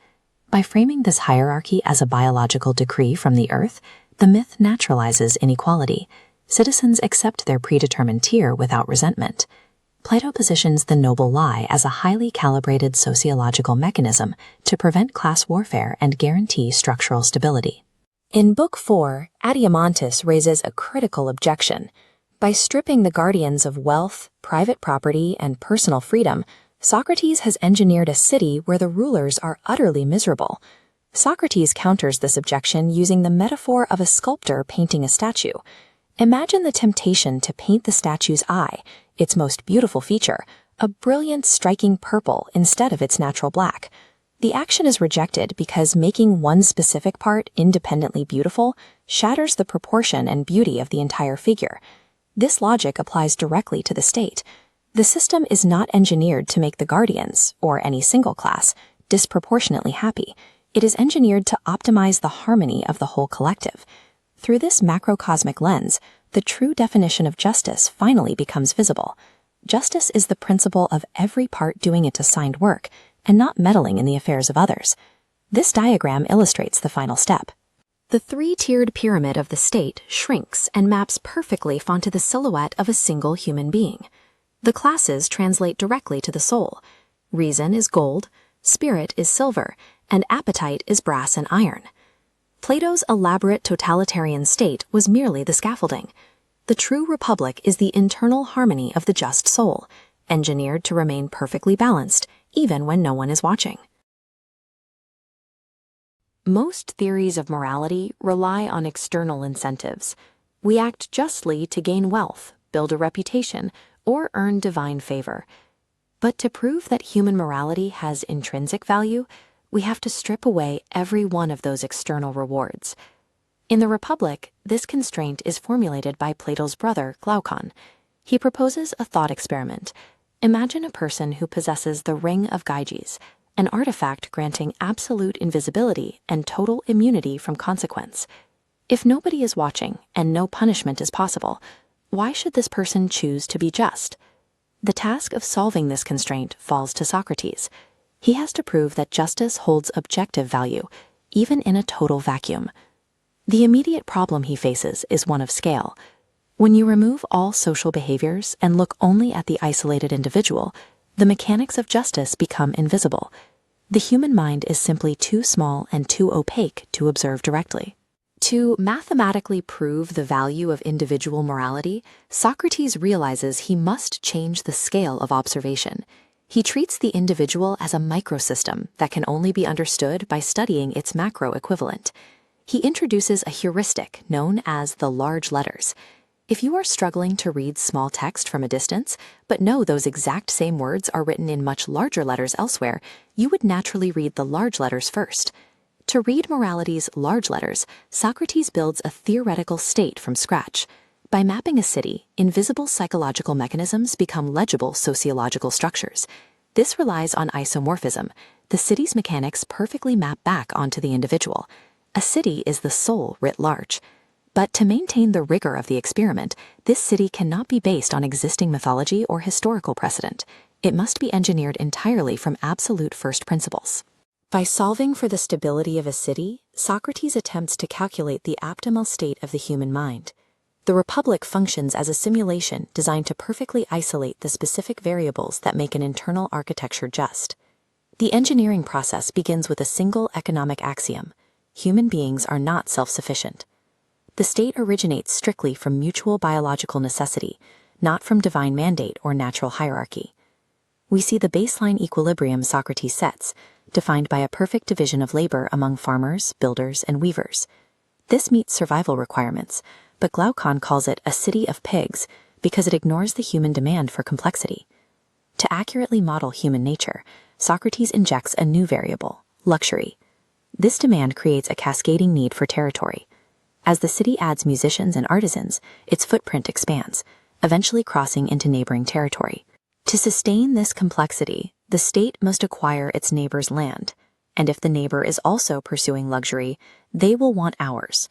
By framing this hierarchy as a biological decree from the earth, the myth naturalizes inequality. Citizens accept their predetermined tier without resentment. Plato positions the noble lie as a highly calibrated sociological mechanism to prevent class warfare and guarantee structural stability. In Book 4, Adeimantus raises a critical objection. By stripping the guardians of wealth, private property, and personal freedom, Socrates has engineered a city where the rulers are utterly miserable. Socrates counters this objection using the metaphor of a sculptor painting a statue. Imagine the temptation to paint the statue's eye, its most beautiful feature, a brilliant, striking purple instead of its natural black. The action is rejected because making one specific part independently beautiful shatters the proportion and beauty of the entire figure. This logic applies directly to the state. The system is not engineered to make the guardians, or any single class, disproportionately happy. It is engineered to optimize the harmony of the whole collective. Through this macrocosmic lens, the true definition of justice finally becomes visible. Justice is the principle of every part doing its assigned work, and not meddling in the affairs of others. This diagram illustrates the final step. The three-tiered pyramid of the state shrinks and maps perfectly onto the silhouette of a single human being. The classes translate directly to the soul. Reason is gold, spirit is silver, and appetite is brass and iron. Plato's elaborate totalitarian state was merely the scaffolding. The true republic is the internal harmony of the just soul, engineered to remain perfectly balanced, even when no one is watching. Most theories of morality rely on external incentives. We act justly to gain wealth, build a reputation, or earn divine favor. But to prove that human morality has intrinsic value, we have to strip away every one of those external rewards. In the Republic, this constraint is formulated by Plato's brother, Glaucon. He proposes a thought experiment. Imagine a person who possesses the Ring of Gyges, an artifact granting absolute invisibility and total immunity from consequence. If nobody is watching and no punishment is possible, why should this person choose to be just? The task of solving this constraint falls to Socrates. He has to prove that justice holds objective value, even in a total vacuum. The immediate problem he faces is one of scale. When you remove all social behaviors and look only at the isolated individual, the mechanics of justice become invisible. The human mind is simply too small and too opaque to observe directly. To mathematically prove the value of individual morality, Socrates realizes he must change the scale of observation. He treats the individual as a microsystem that can only be understood by studying its macro equivalent. He introduces a heuristic known as the large letters. If you are struggling to read small text from a distance, but know those exact same words are written in much larger letters elsewhere, you would naturally read the large letters first. To read morality's large letters, Socrates builds a theoretical state from scratch. By mapping a city, invisible psychological mechanisms become legible sociological structures. This relies on isomorphism. The city's mechanics perfectly map back onto the individual. A city is the soul writ large. But to maintain the rigor of the experiment, this city cannot be based on existing mythology or historical precedent. It must be engineered entirely from absolute first principles. By solving for the stability of a city, Socrates attempts to calculate the optimal state of the human mind. The Republic functions as a simulation designed to perfectly isolate the specific variables that make an internal architecture just. The engineering process begins with a single economic axiom: human beings are not self-sufficient. The state originates strictly from mutual biological necessity, not from divine mandate or natural hierarchy. We see the baseline equilibrium Socrates sets, defined by a perfect division of labor among farmers, builders, and weavers. This meets survival requirements, but Glaucon calls it a city of pigs because it ignores the human demand for complexity. To accurately model human nature, Socrates injects a new variable, luxury. This demand creates a cascading need for territory. As the city adds musicians and artisans, its footprint expands, eventually crossing into neighboring territory. To sustain this complexity, the state must acquire its neighbor's land, and if the neighbor is also pursuing luxury, they will want ours.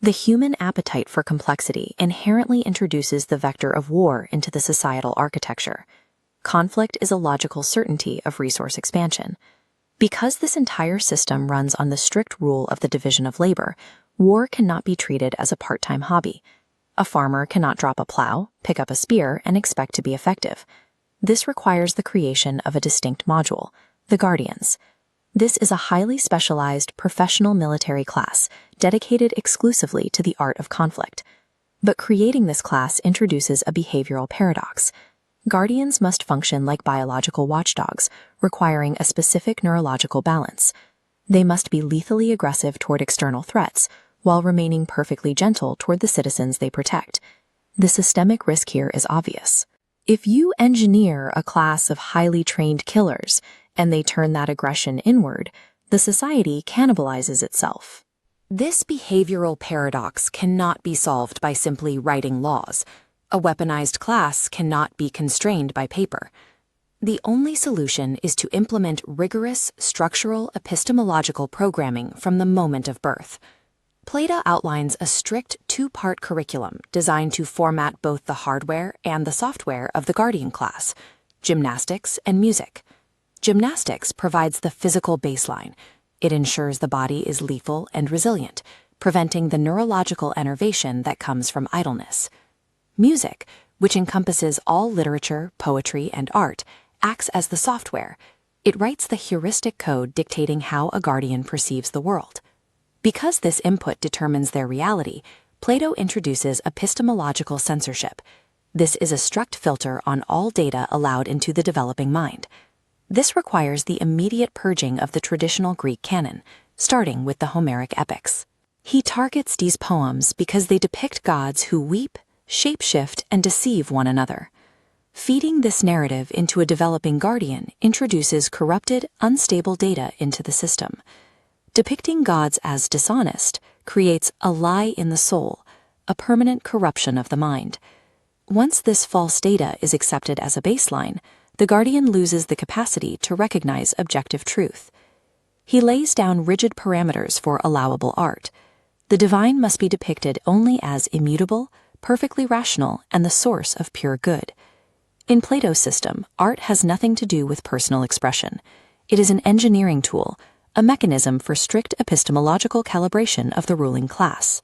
The human appetite for complexity inherently introduces the vector of war into the societal architecture. Conflict is a logical certainty of resource expansion. Because this entire system runs on the strict rule of the division of labor, war cannot be treated as a part-time hobby. A farmer cannot drop a plow, pick up a spear, and expect to be effective. This requires the creation of a distinct module, the Guardians. This is a highly specialized professional military class dedicated exclusively to the art of conflict. But creating this class introduces a behavioral paradox. Guardians must function like biological watchdogs, requiring a specific neurological balance. They must be lethally aggressive toward external threats, while remaining perfectly gentle toward the citizens they protect. The systemic risk here is obvious. If you engineer a class of highly trained killers, and they turn that aggression inward, the society cannibalizes itself. This behavioral paradox cannot be solved by simply writing laws. A weaponized class cannot be constrained by paper. The only solution is to implement rigorous, structural, epistemological programming from the moment of birth. Plato outlines a strict two-part curriculum designed to format both the hardware and the software of the Guardian class, gymnastics and music. Gymnastics provides the physical baseline. It ensures the body is lethal and resilient, preventing the neurological enervation that comes from idleness. Music, which encompasses all literature, poetry, and art, acts as the software. It writes the heuristic code dictating how a guardian perceives the world. Because this input determines their reality, Plato introduces epistemological censorship. This is a strict filter on all data allowed into the developing mind. This requires the immediate purging of the traditional Greek canon, starting with the Homeric epics. He targets these poems because they depict gods who weep, shapeshift, and deceive one another. Feeding this narrative into a developing guardian introduces corrupted, unstable data into the system. Depicting gods as dishonest creates a lie in the soul, a permanent corruption of the mind. Once this false data is accepted as a baseline, the guardian loses the capacity to recognize objective truth. He lays down rigid parameters for allowable art. The divine must be depicted only as immutable, perfectly rational, and the source of pure good. In Plato's system, art has nothing to do with personal expression. It is an engineering tool, a mechanism for strict epistemological calibration of the ruling class.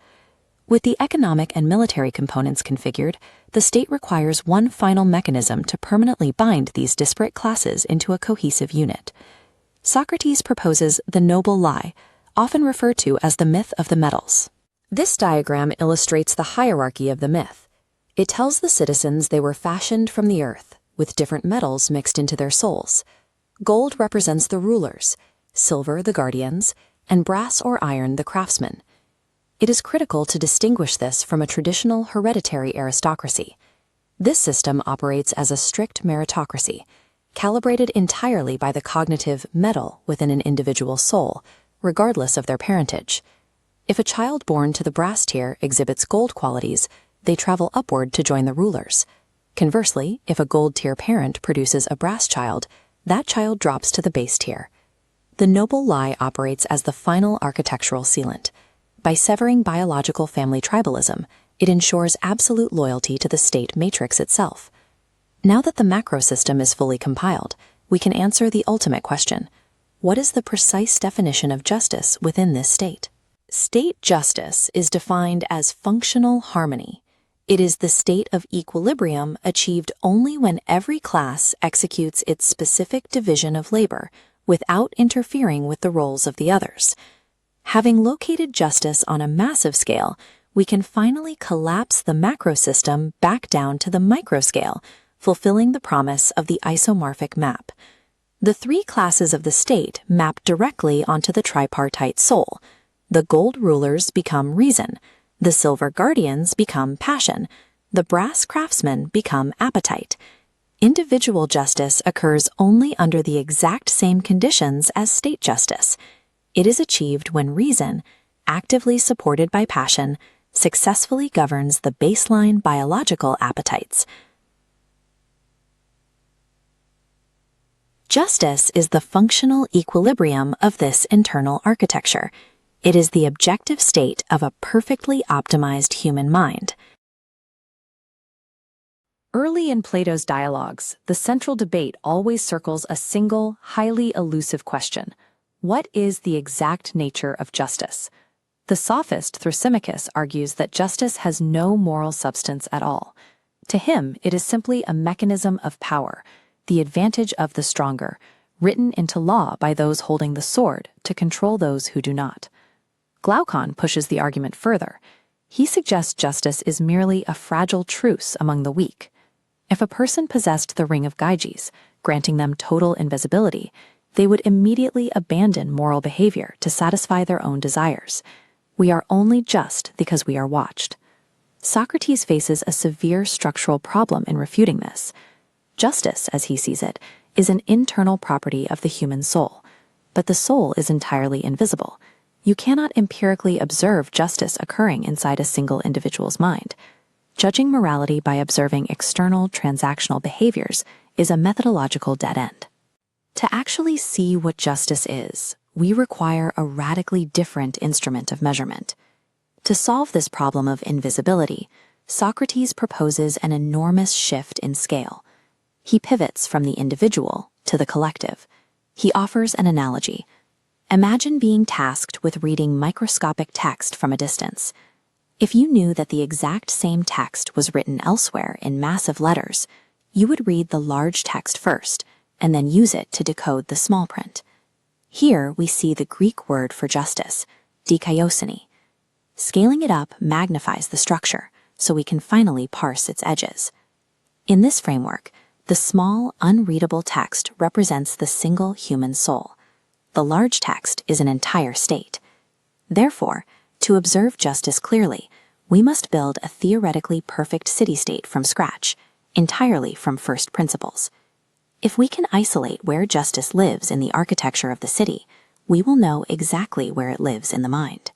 With the economic and military components configured, the state requires one final mechanism to permanently bind these disparate classes into a cohesive unit. Socrates proposes the noble lie, often referred to as the myth of the metals. This diagram illustrates the hierarchy of the myth. It tells the citizens they were fashioned from the earth, with different metals mixed into their souls. Gold represents the rulers, silver the guardians, and brass or iron the craftsmen. It is critical to distinguish this from a traditional hereditary aristocracy. This system operates as a strict meritocracy, calibrated entirely by the cognitive metal within an individual's soul, regardless of their parentage. If a child born to the brass tier exhibits gold qualities, they travel upward to join the rulers. Conversely, if a gold tier parent produces a brass child, that child drops to the base tier. The noble lie operates as the final architectural sealant. By severing biological family tribalism, it ensures absolute loyalty to the state matrix itself. Now that the macro system is fully compiled, we can answer the ultimate question: what is the precise definition of justice within this state? State justice is defined as functional harmony. It is the state of equilibrium achieved only when every class executes its specific division of labor without interfering with the roles of the others. Having located justice on a massive scale, we can finally collapse the macro system back down to the micro scale, fulfilling the promise of the isomorphic map. The three classes of the state map directly onto the tripartite soul. The gold rulers become reason, the silver guardians become passion, the brass craftsmen become appetite. Individual justice occurs only under the exact same conditions as state justice. It is achieved when reason, actively supported by passion, successfully governs the baseline biological appetites. Justice is the functional equilibrium of this internal architecture. It is the objective state of a perfectly optimized human mind. Early in Plato's dialogues, the central debate always circles a single, highly elusive question. What is the exact nature of justice? The sophist Thrasymachus argues that justice has no moral substance at all. To him, it is simply a mechanism of power, the advantage of the stronger, written into law by those holding the sword to control those who do not. Glaucon pushes the argument further. He suggests justice is merely a fragile truce among the weak. If a person possessed the ring of Gyges, granting them total invisibility, they would immediately abandon moral behavior to satisfy their own desires. We are only just because we are watched. Socrates faces a severe structural problem in refuting this. Justice, as he sees it, is an internal property of the human soul, but the soul is entirely invisible. You cannot empirically observe justice occurring inside a single individual's mind. Judging morality by observing external transactional behaviors is a methodological dead end. To actually see what justice is, we require a radically different instrument of measurement. To solve this problem of invisibility, Socrates proposes an enormous shift in scale. He pivots from the individual to the collective. He offers an analogy. Imagine being tasked with reading microscopic text from a distance. If you knew that the exact same text was written elsewhere in massive letters, you would read the large text first, and then use it to decode the small print. Here we see the Greek word for justice, dikaiosune. Scaling it up magnifies the structure, so we can finally parse its edges. In this framework, the small, unreadable text represents the single human soul. The large text is an entire state. Therefore, to observe justice clearly, we must build a theoretically perfect city-state from scratch, entirely from first principles. If we can isolate where justice lives in the architecture of the city, we will know exactly where it lives in the mind.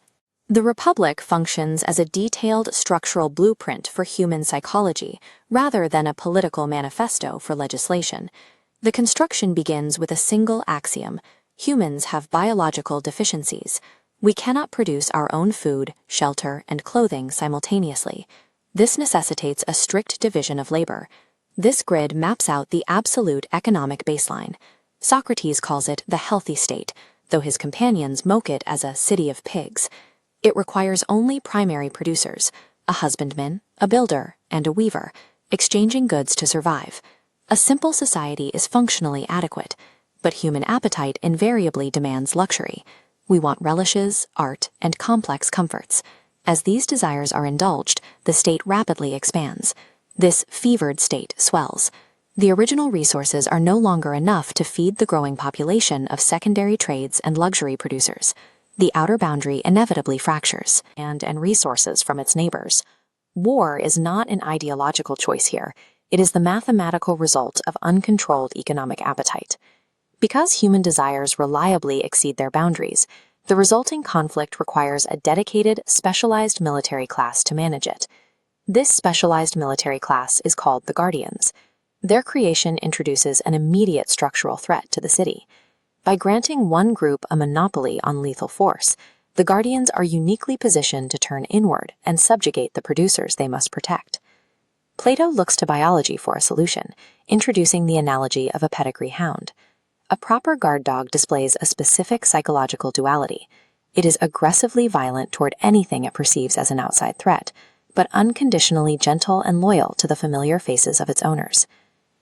The Republic functions as a detailed structural blueprint for human psychology, rather than a political manifesto for legislation. The construction begins with a single axiom: humans have biological deficiencies. We cannot produce our own food, shelter, and clothing simultaneously. This necessitates a strict division of labor. This grid maps out the absolute economic baseline. Socrates calls it the healthy state, though his companions mock it as a city of pigs. It requires only primary producers, a husbandman, a builder, and a weaver, exchanging goods to survive. A simple society is functionally adequate, but human appetite invariably demands luxury. We want relishes, art, and complex comforts. As these desires are indulged, the state rapidly expands. This fevered state swells. The original resources are no longer enough to feed the growing population of secondary trades and luxury producers. The outer boundary inevitably fractures, and resources from its neighbors. War is not an ideological choice here. It is the mathematical result of uncontrolled economic appetite. Because human desires reliably exceed their boundaries, the resulting conflict requires a dedicated, specialized military class to manage it. This specialized military class is called the Guardians. Their creation introduces an immediate structural threat to the city. By granting one group a monopoly on lethal force, the Guardians are uniquely positioned to turn inward and subjugate the producers they must protect. Plato looks to biology for a solution, introducing the analogy of a pedigree hound. A proper guard dog displays a specific psychological duality. It is aggressively violent toward anything it perceives as an outside threat, but unconditionally gentle and loyal to the familiar faces of its owners.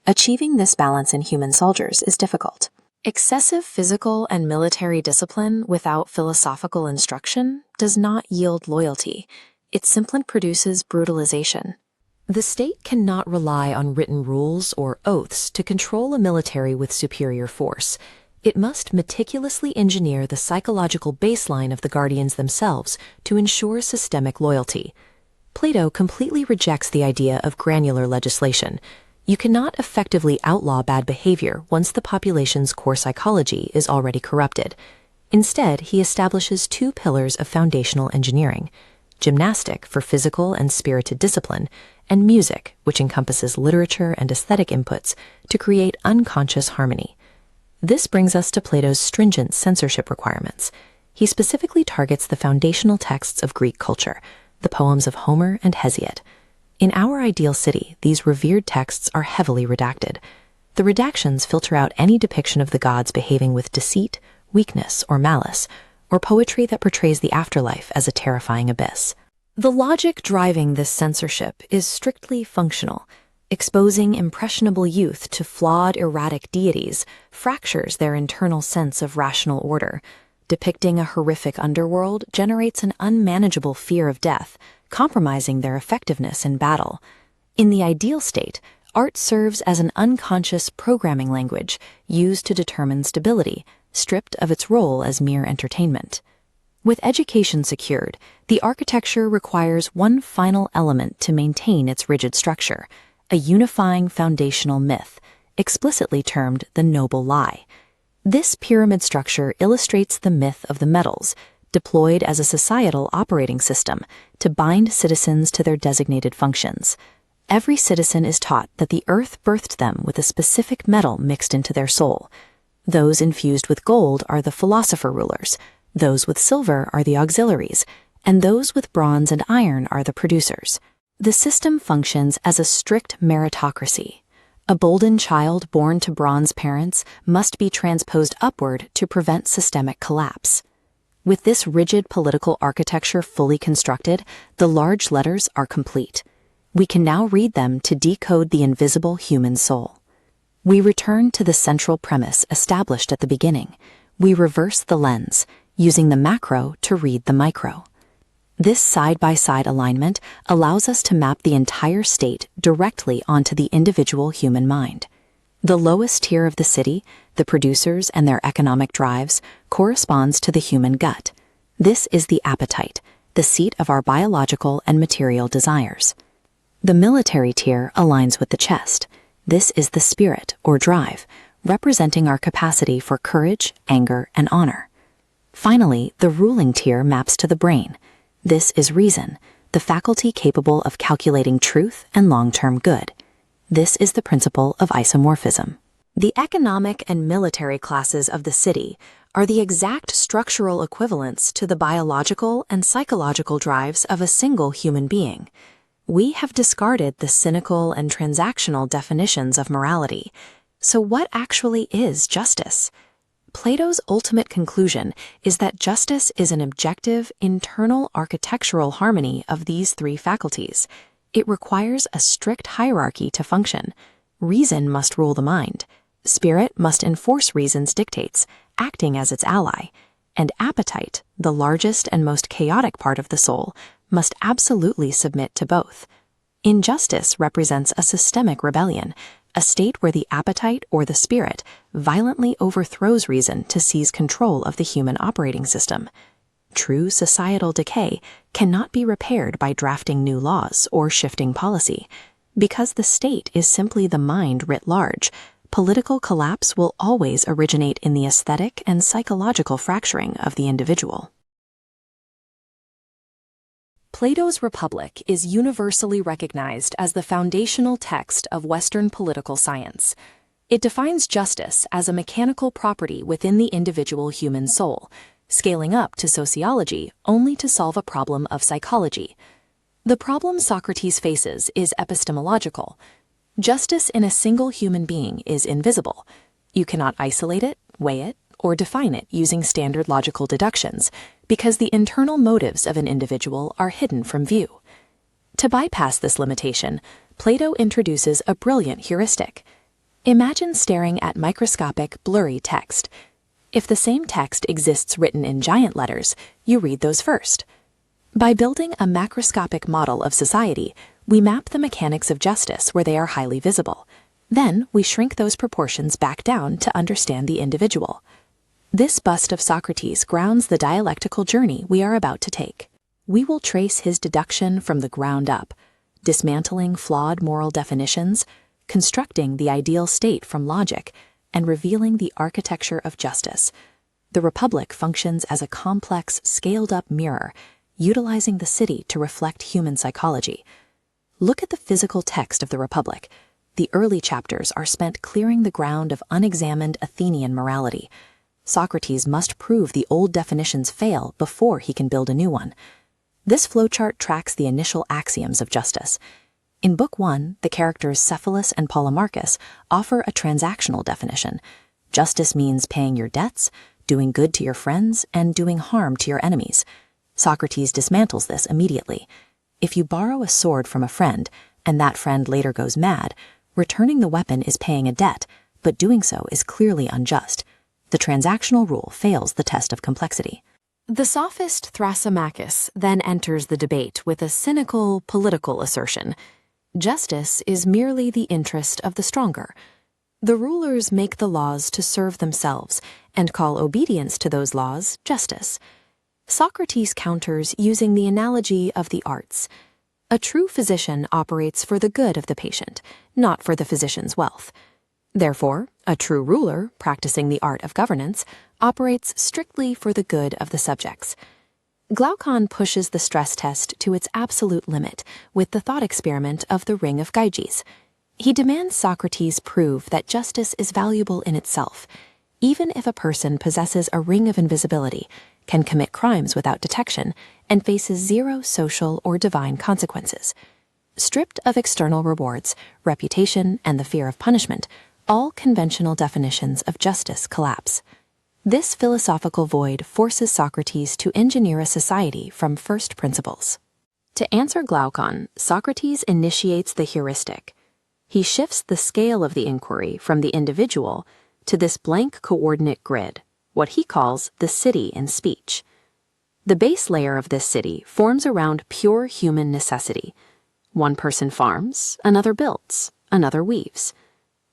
Achieving this balance in human soldiers is difficult. Excessive physical and military discipline without philosophical instruction does not yield loyalty. It simply produces brutalization. The state cannot rely on written rules or oaths to control a military with superior force. It must meticulously engineer the psychological baseline of the Guardians themselves to ensure systemic loyalty. Plato completely rejects the idea of granular legislation. You cannot effectively outlaw bad behavior once the population's core psychology is already corrupted. Instead, he establishes two pillars of foundational engineering: gymnastic for physical and spirited discipline, and music, which encompasses literature and aesthetic inputs to create unconscious harmony. This brings us to Plato's stringent censorship requirements. He specifically targets the foundational texts of Greek culture, the poems of Homer and Hesiod. In our ideal city, these revered texts are heavily redacted. The redactions filter out any depiction of the gods behaving with deceit, weakness, or malice, or poetry that portrays the afterlife as a terrifying abyss. The logic driving this censorship is strictly functional. Exposing impressionable youth to flawed, erratic deities fractures their internal sense of rational order. Depicting a horrific underworld generates an unmanageable fear of death, compromising their effectiveness in battle. In the ideal state, art serves as an unconscious programming language used to determine stability, stripped of its role as mere entertainment. With education secured, the architecture requires one final element to maintain its rigid structure, a unifying foundational myth, explicitly termed the noble lie. This pyramid structure illustrates the myth of the metals, deployed as a societal operating system to bind citizens to their designated functions. Every citizen is taught that the earth birthed them with a specific metal mixed into their soul. Those infused with gold are the philosopher rulers, those with silver are the auxiliaries, and those with bronze and iron are the producers. The system functions as a strict meritocracy. A bolden child born to bronze parents must be transposed upward to prevent systemic collapse. With this rigid political architecture fully constructed, the large letters are complete. We can now read them to decode the invisible human soul. We return to the central premise established at the beginning. We reverse the lens, using the macro to read the micro. This side-by-side alignment allows us to map the entire state directly onto the individual human mind. The lowest tier of the city, the producers and their economic drives, corresponds to the human gut. This is the appetite, the seat of our biological and material desires. The military tier aligns with the chest. This is the spirit, or drive, representing our capacity for courage, anger, and honor. Finally, the ruling tier maps to the brain. This is reason, the faculty capable of calculating truth and long-term good. This is the principle of isomorphism. The economic and military classes of the city are the exact structural equivalents to the biological and psychological drives of a single human being. We have discarded the cynical and transactional definitions of morality. So what actually is justice? Plato's ultimate conclusion is that justice is an objective, internal architectural harmony of these three faculties. It requires a strict hierarchy to function. Reason must rule the mind. Spirit must enforce reason's dictates, acting as its ally. And appetite, the largest and most chaotic part of the soul, must absolutely submit to both. Injustice represents a systemic rebellion, a state where the appetite or the spirit violently overthrows reason to seize control of the human operating system. True societal decay cannot be repaired by drafting new laws or shifting policy. Because the state is simply the mind writ large, political collapse will always originate in the aesthetic and psychological fracturing of the individual. Plato's Republic is universally recognized as the foundational text of Western political science. It defines justice as a mechanical property within the individual human soul, scaling up to sociology only to solve a problem of psychology. The problem Socrates faces is epistemological. Justice in a single human being is invisible. You cannot isolate it, weigh it, or define it using standard logical deductions, because the internal motives of an individual are hidden from view. To bypass this limitation, Plato introduces a brilliant heuristic. Imagine staring at microscopic, blurry text. If the same text exists written in giant letters, you read those first. By building a macroscopic model of society, we map the mechanics of justice where they are highly visible. Then we shrink those proportions back down to understand the individual. This bust of Socrates grounds the dialectical journey we are about to take. We will trace his deduction from the ground up, dismantling flawed moral definitions, constructing the ideal state from logic, and revealing the architecture of justice. The Republic functions as a complex, scaled-up mirror, utilizing the city to reflect human psychology. Look at the physical text of the Republic. The early chapters are spent clearing the ground of unexamined Athenian morality. Socrates must prove the old definitions fail before he can build a new one. This flowchart tracks the initial axioms of justice. In Book 1, the characters Cephalus and Polemarchus offer a transactional definition. Justice means paying your debts, doing good to your friends, and doing harm to your enemies. Socrates dismantles this immediately. If you borrow a sword from a friend, and that friend later goes mad, returning the weapon is paying a debt, but doing so is clearly unjust. The transactional rule fails the test of complexity. The sophist Thrasymachus then enters the debate with a cynical political assertion. Justice is merely the interest of the stronger. The rulers make the laws to serve themselves and call obedience to those laws justice. Socrates counters using the analogy of the arts. A true physician operates for the good of the patient, not for the physician's wealth. Therefore, a true ruler, practicing the art of governance, operates strictly for the good of the subjects. Glaucon pushes the stress test to its absolute limit with the thought experiment of the ring of Gyges. He demands Socrates prove that justice is valuable in itself, even if a person possesses a ring of invisibility, can commit crimes without detection, and faces zero social or divine consequences. Stripped of external rewards, reputation, and the fear of punishment, all conventional definitions of justice collapse. This philosophical void forces Socrates to engineer a society from first principles. To answer Glaucon, Socrates initiates the heuristic. He shifts the scale of the inquiry from the individual to this blank coordinate grid, what he calls the city in speech. The base layer of this city forms around pure human necessity. One person farms, another builds, another weaves.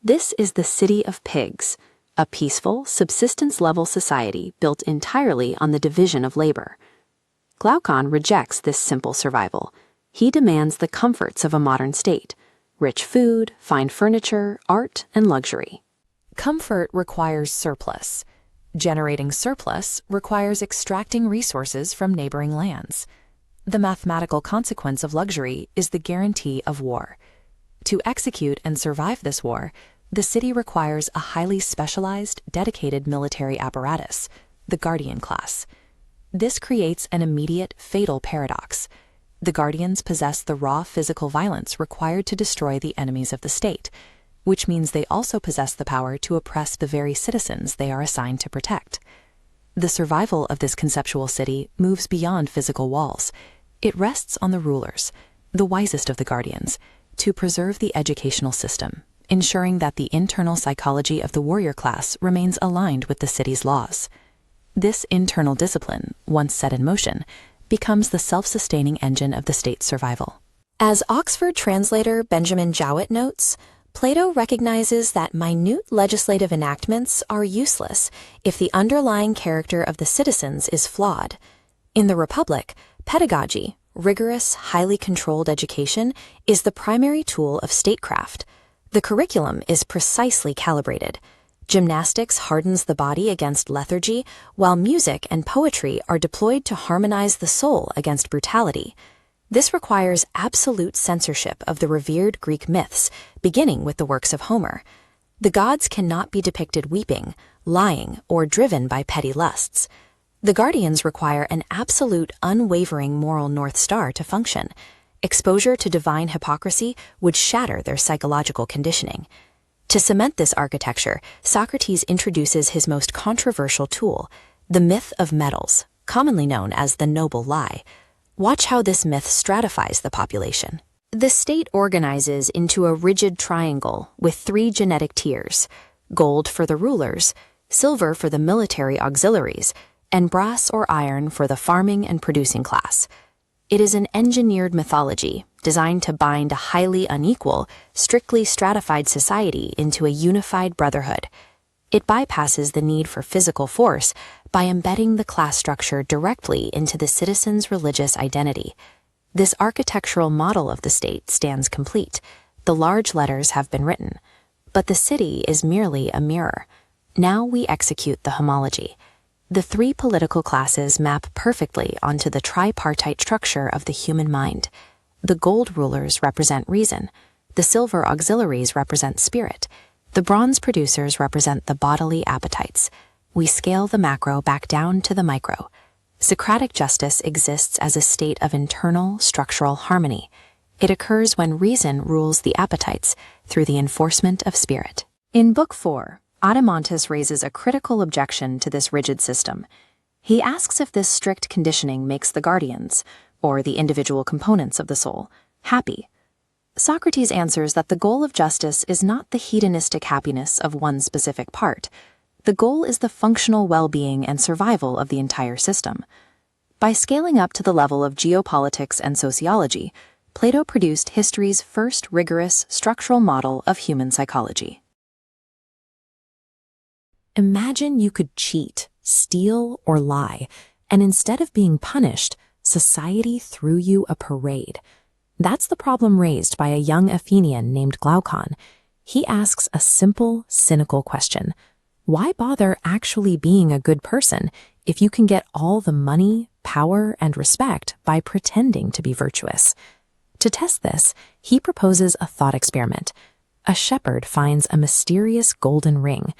This is the city of pigs, a peaceful, subsistence-level society built entirely on the division of labor. Glaucon rejects this simple survival. He demands the comforts of a modern state: rich food, fine furniture, art, and luxury. Comfort requires surplus. Generating surplus requires extracting resources from neighboring lands. The mathematical consequence of luxury is the guarantee of war. To execute and survive this war, the city requires a highly specialized, dedicated military apparatus, the guardian class. This creates an immediate, fatal paradox. The guardians possess the raw physical violence required to destroy the enemies of the state, which means they also possess the power to oppress the very citizens they are assigned to protect. The survival of this conceptual city moves beyond physical walls. It rests on the rulers, the wisest of the guardians, to preserve the educational system, ensuring that the internal psychology of the warrior class remains aligned with the city's laws. This internal discipline, once set in motion, becomes the self-sustaining engine of the state's survival. As Oxford translator Benjamin Jowett notes, Plato recognizes that minute legislative enactments are useless if the underlying character of the citizens is flawed. In the Republic, pedagogy, rigorous, highly controlled education, is the primary tool of statecraft. The curriculum is precisely calibrated. Gymnastics hardens the body against lethargy, while music and poetry are deployed to harmonize the soul against brutality. This requires absolute censorship of the revered Greek myths, beginning with the works of Homer. The gods cannot be depicted weeping, lying, or driven by petty lusts. The guardians require an absolute, unwavering moral North Star to function. Exposure to divine hypocrisy would shatter their psychological conditioning. To cement this architecture, Socrates introduces his most controversial tool, the myth of metals, commonly known as the noble lie. Watch how this myth stratifies the population. The state organizes into a rigid triangle with 3 genetic tiers: gold for the rulers, silver for the military auxiliaries, and brass or iron for the farming and producing class. It is an engineered mythology designed to bind a highly unequal, strictly stratified society into a unified brotherhood. It bypasses the need for physical force by embedding the class structure directly into the citizen's religious identity. This architectural model of the state stands complete. The large letters have been written, but the city is merely a mirror. Now we execute the homology. The 3 political classes map perfectly onto the tripartite structure of the human mind. The gold rulers represent reason. The silver auxiliaries represent spirit. The bronze producers represent the bodily appetites. We scale the macro back down to the micro. Socratic justice exists as a state of internal, structural harmony. It occurs when reason rules the appetites through the enforcement of spirit. In Book 4, Adeimantus raises a critical objection to this rigid system. He asks if this strict conditioning makes the guardians, or the individual components of the soul, happy. Socrates answers that the goal of justice is not the hedonistic happiness of one specific part. The goal is the functional well-being and survival of the entire system. By scaling up to the level of geopolitics and sociology, Plato produced history's first rigorous structural model of human psychology. Imagine you could cheat, steal, or lie, and instead of being punished, society threw you a parade. That's the problem raised by a young Athenian named Glaucon. He asks a simple, cynical question. Why bother actually being a good person if you can get all the money, power, and respect by pretending to be virtuous? To test this, he proposes a thought experiment. A shepherd finds a mysterious golden ring.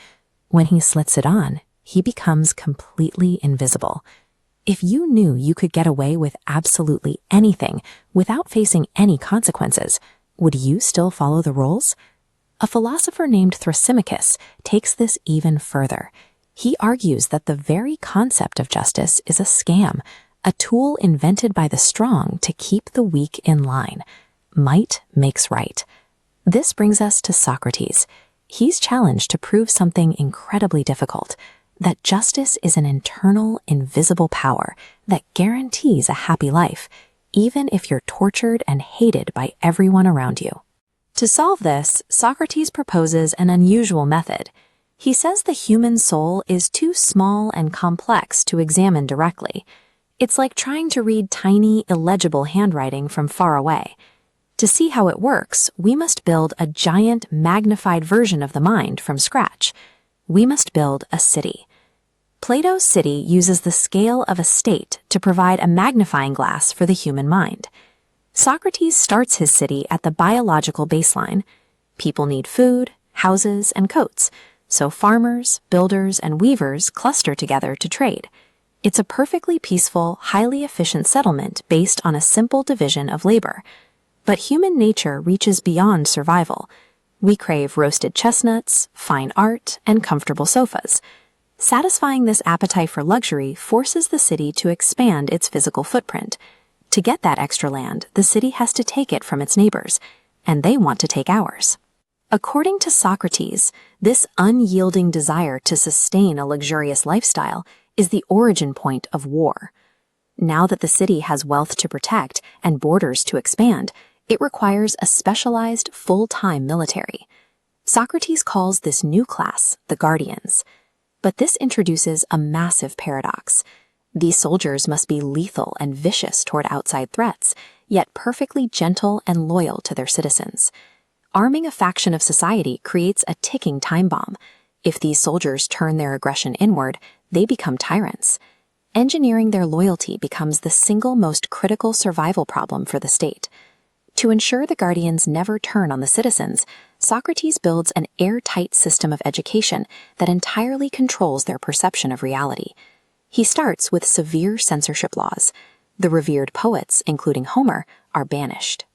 When he slits it on, he becomes completely invisible. If you knew you could get away with absolutely anything without facing any consequences, would you still follow the rules? A philosopher named Thrasymachus takes this even further. He argues that the very concept of justice is a scam, a tool invented by the strong to keep the weak in line. Might makes right. This brings us to Socrates. He's challenged to prove something incredibly difficult, that justice is an internal, invisible power that guarantees a happy life, even if you're tortured and hated by everyone around you. To solve this, Socrates proposes an unusual method. He says the human soul is too small and complex to examine directly. It's like trying to read tiny, illegible handwriting from far away. To see how it works, we must build a giant, magnified version of the mind from scratch. We must build a city. Plato's city uses the scale of a state to provide a magnifying glass for the human mind. Socrates starts his city at the biological baseline. People need food, houses, and coats, so farmers, builders, and weavers cluster together to trade. It's a perfectly peaceful, highly efficient settlement based on a simple division of labor. But human nature reaches beyond survival. We crave roasted chestnuts, fine art, and comfortable sofas. Satisfying this appetite for luxury forces the city to expand its physical footprint. To get that extra land, the city has to take it from its neighbors, and they want to take ours. According to Socrates, this unyielding desire to sustain a luxurious lifestyle is the origin point of war. Now that the city has wealth to protect and borders to expand, it requires a specialized, full-time military. Socrates calls this new class the guardians. But this introduces a massive paradox. These soldiers must be lethal and vicious toward outside threats, yet perfectly gentle and loyal to their citizens. Arming a faction of society creates a ticking time bomb. If these soldiers turn their aggression inward, they become tyrants. Engineering their loyalty becomes the single most critical survival problem for the state. To ensure the guardians never turn on the citizens, Socrates builds an airtight system of education that entirely controls their perception of reality. He starts with severe censorship laws. The revered poets, including Homer, are banished.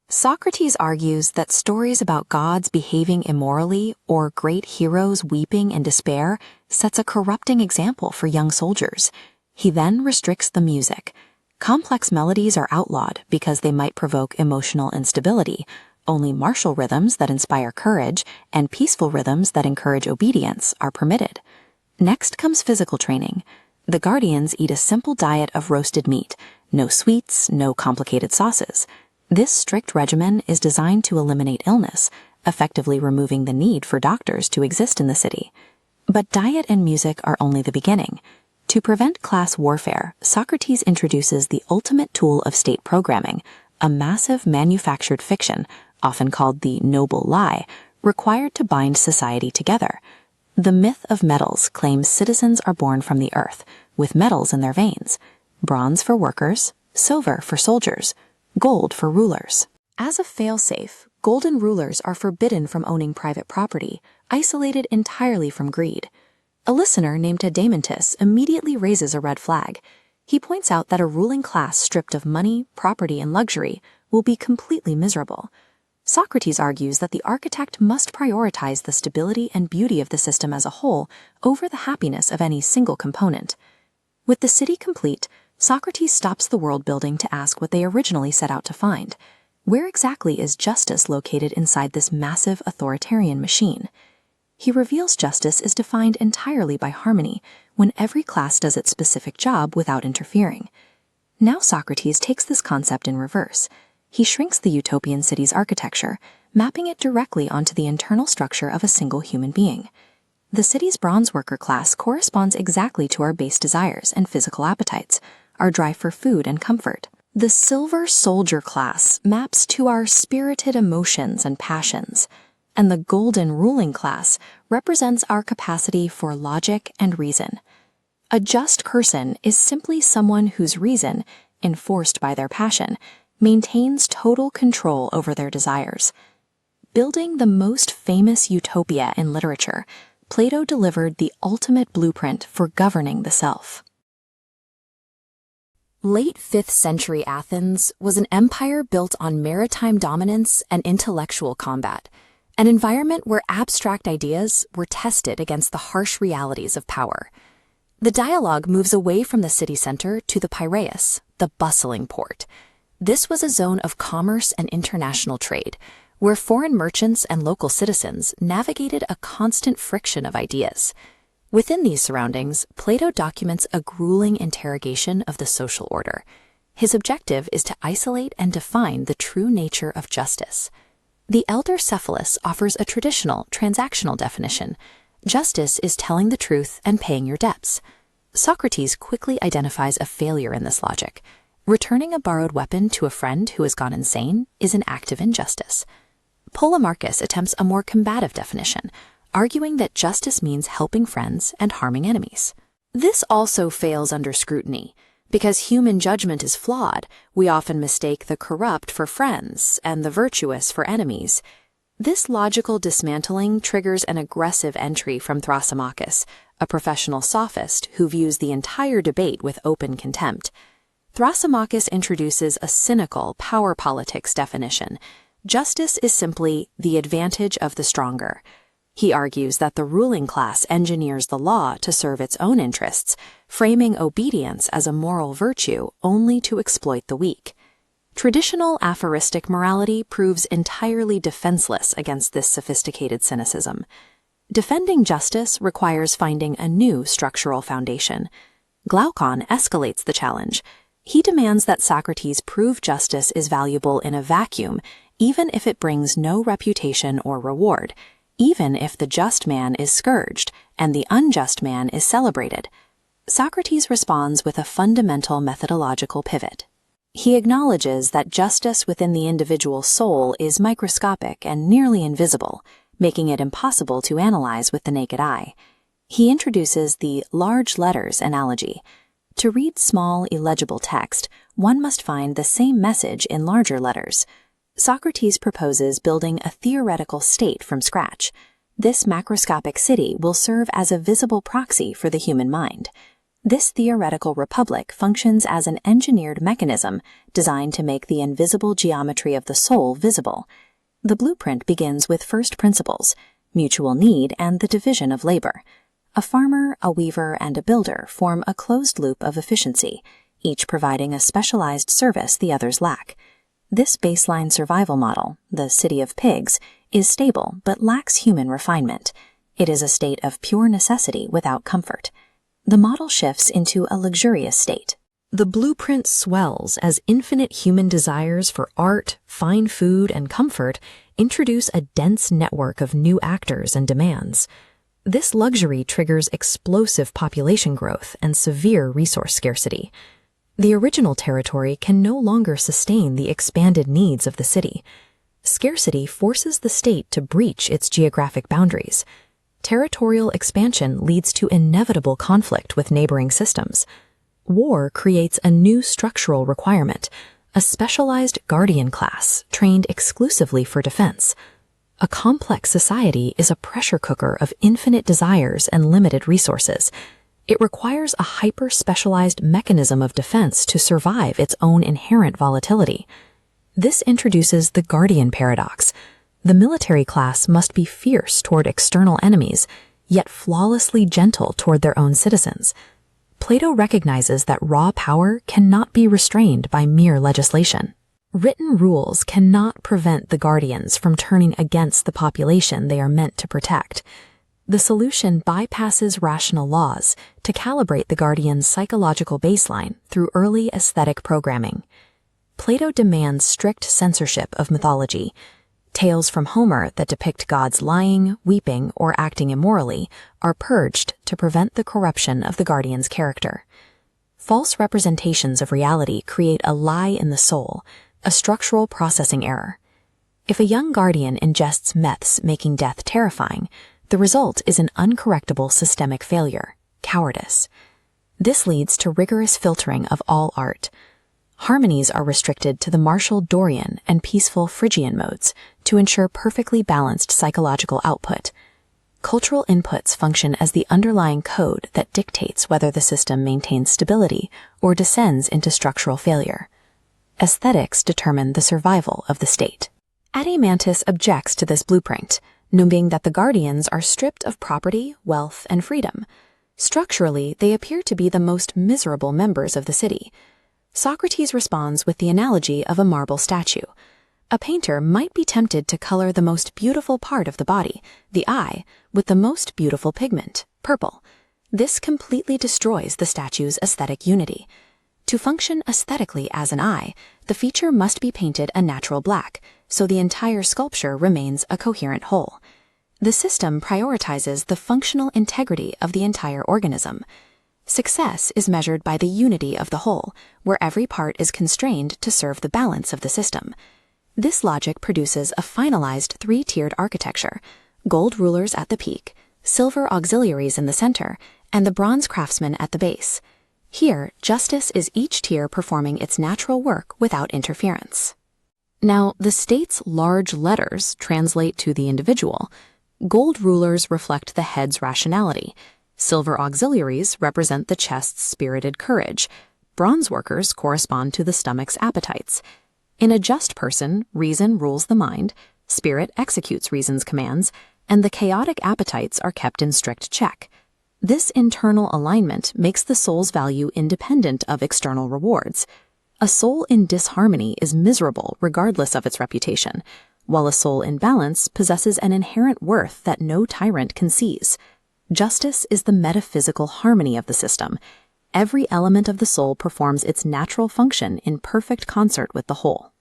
Socrates argues that stories about gods behaving immorally or great heroes weeping in despair sets a corrupting example for young soldiers. He then restricts the music. Complex melodies are outlawed because they might provoke emotional instability. Only martial rhythms that inspire courage and peaceful rhythms that encourage obedience are permitted. Next comes physical training. The guardians eat a simple diet of roasted meat, no sweets, no complicated sauces. This strict regimen is designed to eliminate illness, effectively removing the need for doctors to exist in the city. But diet and music are only the beginning. To prevent class warfare, Socrates introduces the ultimate tool of state programming, a massive manufactured fiction, often called the noble lie, required to bind society together. The myth of metals claims citizens are born from the earth, with metals in their veins: bronze for workers, silver for soldiers, gold for rulers. As a failsafe, golden rulers are forbidden from owning private property, isolated entirely from greed. A listener named Adeimantus immediately raises a red flag. He points out that a ruling class stripped of money, property, and luxury will be completely miserable. Socrates argues that the architect must prioritize the stability and beauty of the system as a whole over the happiness of any single component. With the city complete, Socrates stops the world building to ask what they originally set out to find. Where exactly is justice located inside this massive authoritarian machine? He reveals justice is defined entirely by harmony, when every class does its specific job without interfering. Now Socrates takes this concept in reverse. He shrinks the utopian city's architecture, mapping it directly onto the internal structure of a single human being. The city's bronze worker class corresponds exactly to our base desires and physical appetites, our drive for food and comfort. The silver soldier class maps to our spirited emotions and passions, and the golden ruling class represents our capacity for logic and reason. A just person is simply someone whose reason, enforced by their passion, maintains total control over their desires. Building the most famous utopia in literature, Plato delivered the ultimate blueprint for governing the self. Late 5th century Athens was an empire built on maritime dominance and intellectual combat, an environment where abstract ideas were tested against the harsh realities of power. The dialogue moves away from the city center to the Piraeus, the bustling port. This was a zone of commerce and international trade, where foreign merchants and local citizens navigated a constant friction of ideas. Within these surroundings, Plato documents a grueling interrogation of the social order. His objective is to isolate and define the true nature of justice. The elder Cephalus offers a traditional, transactional definition. Justice is telling the truth and paying your debts. Socrates quickly identifies a failure in this logic. Returning a borrowed weapon to a friend who has gone insane is an act of injustice. Polemarchus attempts a more combative definition, arguing that justice means helping friends and harming enemies. This also fails under scrutiny. Because human judgment is flawed, we often mistake the corrupt for friends and the virtuous for enemies. This logical dismantling triggers an aggressive entry from Thrasymachus, a professional sophist who views the entire debate with open contempt. Thrasymachus introduces a cynical power politics definition. Justice is simply the advantage of the stronger. He argues that the ruling class engineers the law to serve its own interests, framing obedience as a moral virtue only to exploit the weak. Traditional aphoristic morality proves entirely defenseless against this sophisticated cynicism. Defending justice requires finding a new structural foundation. Glaucon escalates the challenge. He demands that Socrates prove justice is valuable in a vacuum, even if it brings no reputation or reward, even if the just man is scourged and the unjust man is celebrated. Socrates responds with a fundamental methodological pivot. He acknowledges that justice within the individual soul is microscopic and nearly invisible, making it impossible to analyze with the naked eye. He introduces the large letters analogy. To read small, illegible text, one must find the same message in larger letters. Socrates proposes building a theoretical state from scratch. This macroscopic city will serve as a visible proxy for the human mind. This theoretical republic functions as an engineered mechanism designed to make the invisible geometry of the soul visible. The blueprint begins with first principles, mutual need, and the division of labor. A farmer, a weaver, and a builder form a closed loop of efficiency, each providing a specialized service the others lack. This baseline survival model, the city of pigs, is stable but lacks human refinement. It is a state of pure necessity without comfort. The model shifts into a luxurious state. The blueprint swells as infinite human desires for art, fine food, and comfort introduce a dense network of new actors and demands. This luxury triggers explosive population growth and severe resource scarcity. The original territory can no longer sustain the expanded needs of the city. Scarcity forces the state to breach its geographic boundaries. Territorial expansion leads to inevitable conflict with neighboring systems. War creates a new structural requirement, a specialized guardian class trained exclusively for defense. A complex society is a pressure cooker of infinite desires and limited resources. It requires a hyper-specialized mechanism of defense to survive its own inherent volatility. This introduces the guardian paradox. The military class must be fierce toward external enemies, yet flawlessly gentle toward their own citizens. Plato recognizes that raw power cannot be restrained by mere legislation. Written rules cannot prevent the guardians from turning against the population they are meant to protect. The solution bypasses rational laws to calibrate the guardian's psychological baseline through early aesthetic programming. Plato demands strict censorship of mythology. Tales from Homer that depict gods lying, weeping, or acting immorally are purged to prevent the corruption of the guardian's character. False representations of reality create a lie in the soul, a structural processing error. If a young guardian ingests meths making death terrifying, the result is an uncorrectable systemic failure, cowardice. This leads to rigorous filtering of all art. Harmonies are restricted to the martial Dorian and peaceful Phrygian modes to ensure perfectly balanced psychological output. Cultural inputs function as the underlying code that dictates whether the system maintains stability or descends into structural failure. Aesthetics determine the survival of the state. Adeimantus objects to this blueprint, noting that the guardians are stripped of property, wealth, and freedom. Structurally, they appear to be the most miserable members of the city. Socrates responds with the analogy of a marble statue. A painter might be tempted to color the most beautiful part of the body, the eye, with the most beautiful pigment, purple. This completely destroys the statue's aesthetic unity. To function aesthetically as an eye, the feature must be painted a natural black, so the entire sculpture remains a coherent whole. The system prioritizes the functional integrity of the entire organism. Success is measured by the unity of the whole, where every part is constrained to serve the balance of the system. This logic produces a finalized three-tiered architecture: gold rulers at the peak, silver auxiliaries in the center, and the bronze craftsman at the base. Here, justice is each tier performing its natural work without interference. Now, the state's large letters translate to the individual. Gold rulers reflect the head's rationality. Silver auxiliaries represent the chest's spirited courage. Bronze workers correspond to the stomach's appetites. In a just person, reason rules the mind, spirit executes reason's commands, and the chaotic appetites are kept in strict check. This internal alignment makes the soul's value independent of external rewards. A soul in disharmony is miserable regardless of its reputation, while a soul in balance possesses an inherent worth that no tyrant can seize. Justice is the metaphysical harmony of the system. Every element of the soul performs its natural function in perfect concert with the whole.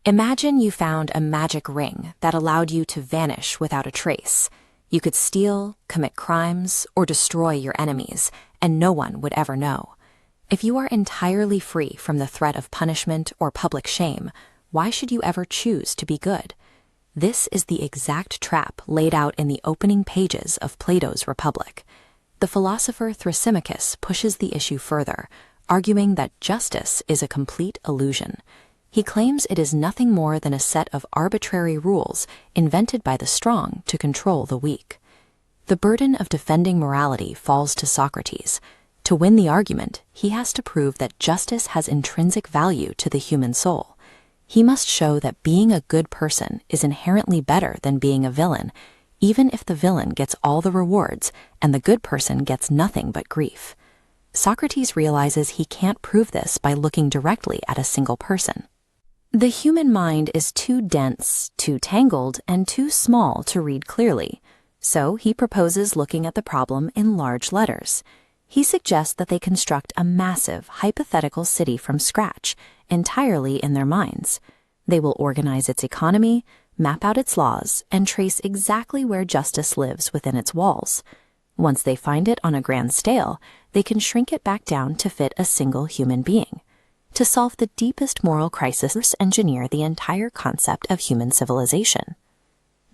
Imagine you found a magic ring that allowed you to vanish without a trace. You could steal, commit crimes, or destroy your enemies, and no one would ever know. If you are entirely free from the threat of punishment or public shame, why should you ever choose to be good? This is the exact trap laid out in the opening pages of Plato's Republic. The philosopher Thrasymachus pushes the issue further, arguing that justice is a complete illusion. He claims it is nothing more than a set of arbitrary rules invented by the strong to control the weak. The burden of defending morality falls to Socrates. To win the argument, he has to prove that justice has intrinsic value to the human soul. He must show that being a good person is inherently better than being a villain, even if the villain gets all the rewards and the good person gets nothing but grief. Socrates realizes he can't prove this by looking directly at a single person. The human mind is too dense, too tangled, and too small to read clearly, so he proposes looking at the problem in large letters. He suggests that they construct a massive, hypothetical city from scratch, entirely in their minds. They will organize its economy, map out its laws, and trace exactly where justice lives within its walls. Once they find it on a grand scale, they can shrink it back down to fit a single human being. To solve the deepest moral crisis, engineer the entire concept of human civilization.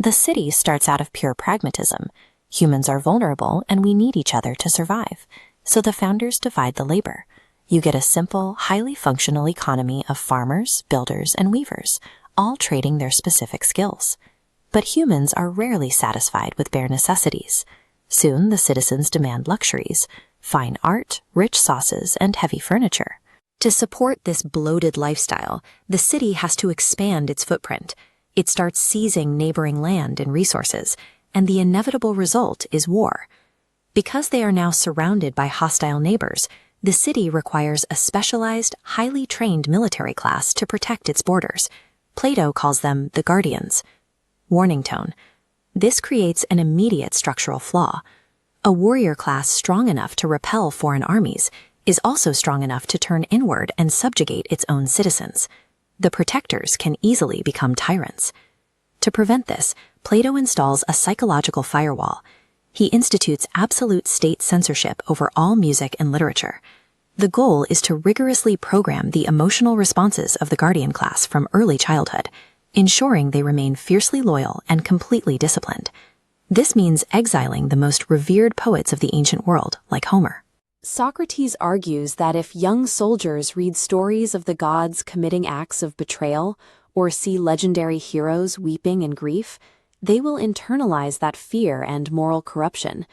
The city starts out of pure pragmatism. Humans are vulnerable and we need each other to survive, so the founders divide the labor. You get a simple, highly functional economy of farmers, builders, and weavers, all trading their specific skills. But humans are rarely satisfied with bare necessities. Soon the citizens demand luxuries, fine art, rich sauces, and heavy furniture. To support this bloated lifestyle, the city has to expand its footprint. It starts seizing neighboring land and resources, and the inevitable result is war. Because they are now surrounded by hostile neighbors, the city requires a specialized, highly trained military class to protect its borders. Plato calls them the guardians. Warning tone. This creates an immediate structural flaw. A warrior class strong enough to repel foreign armies is also strong enough to turn inward and subjugate its own citizens. The protectors can easily become tyrants. To prevent this, Plato installs a psychological firewall. He institutes absolute state censorship over all music and literature. The goal is to rigorously program the emotional responses of the guardian class from early childhood, ensuring they remain fiercely loyal and completely disciplined. This means exiling the most revered poets of the ancient world, like Homer. Socrates argues that if young soldiers read stories of the gods committing acts of betrayal or see legendary heroes weeping in grief, they will internalize that fear and moral corruption.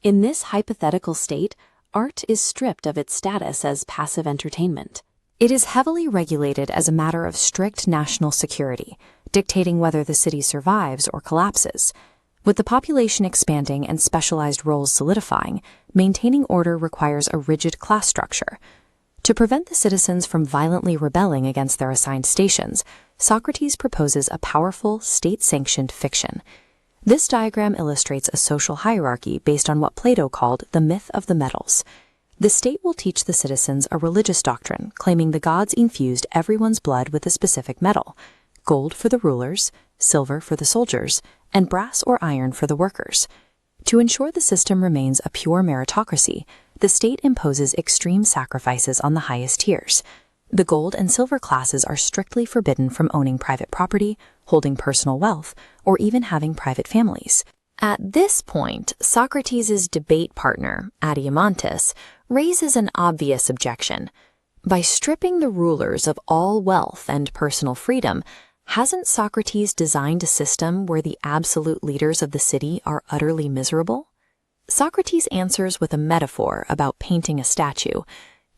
In this hypothetical state, art is stripped of its status as passive entertainment. It is heavily regulated as a matter of strict national security, dictating whether the city survives or collapses. With the population expanding and specialized roles solidifying, maintaining order requires a rigid class structure. To prevent the citizens from violently rebelling against their assigned stations, Socrates proposes a powerful, state-sanctioned fiction. This diagram illustrates a social hierarchy based on what Plato called the myth of the metals. The state will teach the citizens a religious doctrine claiming the gods infused everyone's blood with a specific metal: gold for the rulers, silver for the soldiers, and brass or iron for the workers. To ensure the system remains a pure meritocracy, the state imposes extreme sacrifices on the highest tiers. The gold and silver classes are strictly forbidden from owning private property, holding personal wealth, or even having private families. At this point, Socrates' debate partner, Adeimantus, raises an obvious objection. By stripping the rulers of all wealth and personal freedom, hasn't Socrates designed a system where the absolute leaders of the city are utterly miserable? Socrates answers with a metaphor about painting a statue.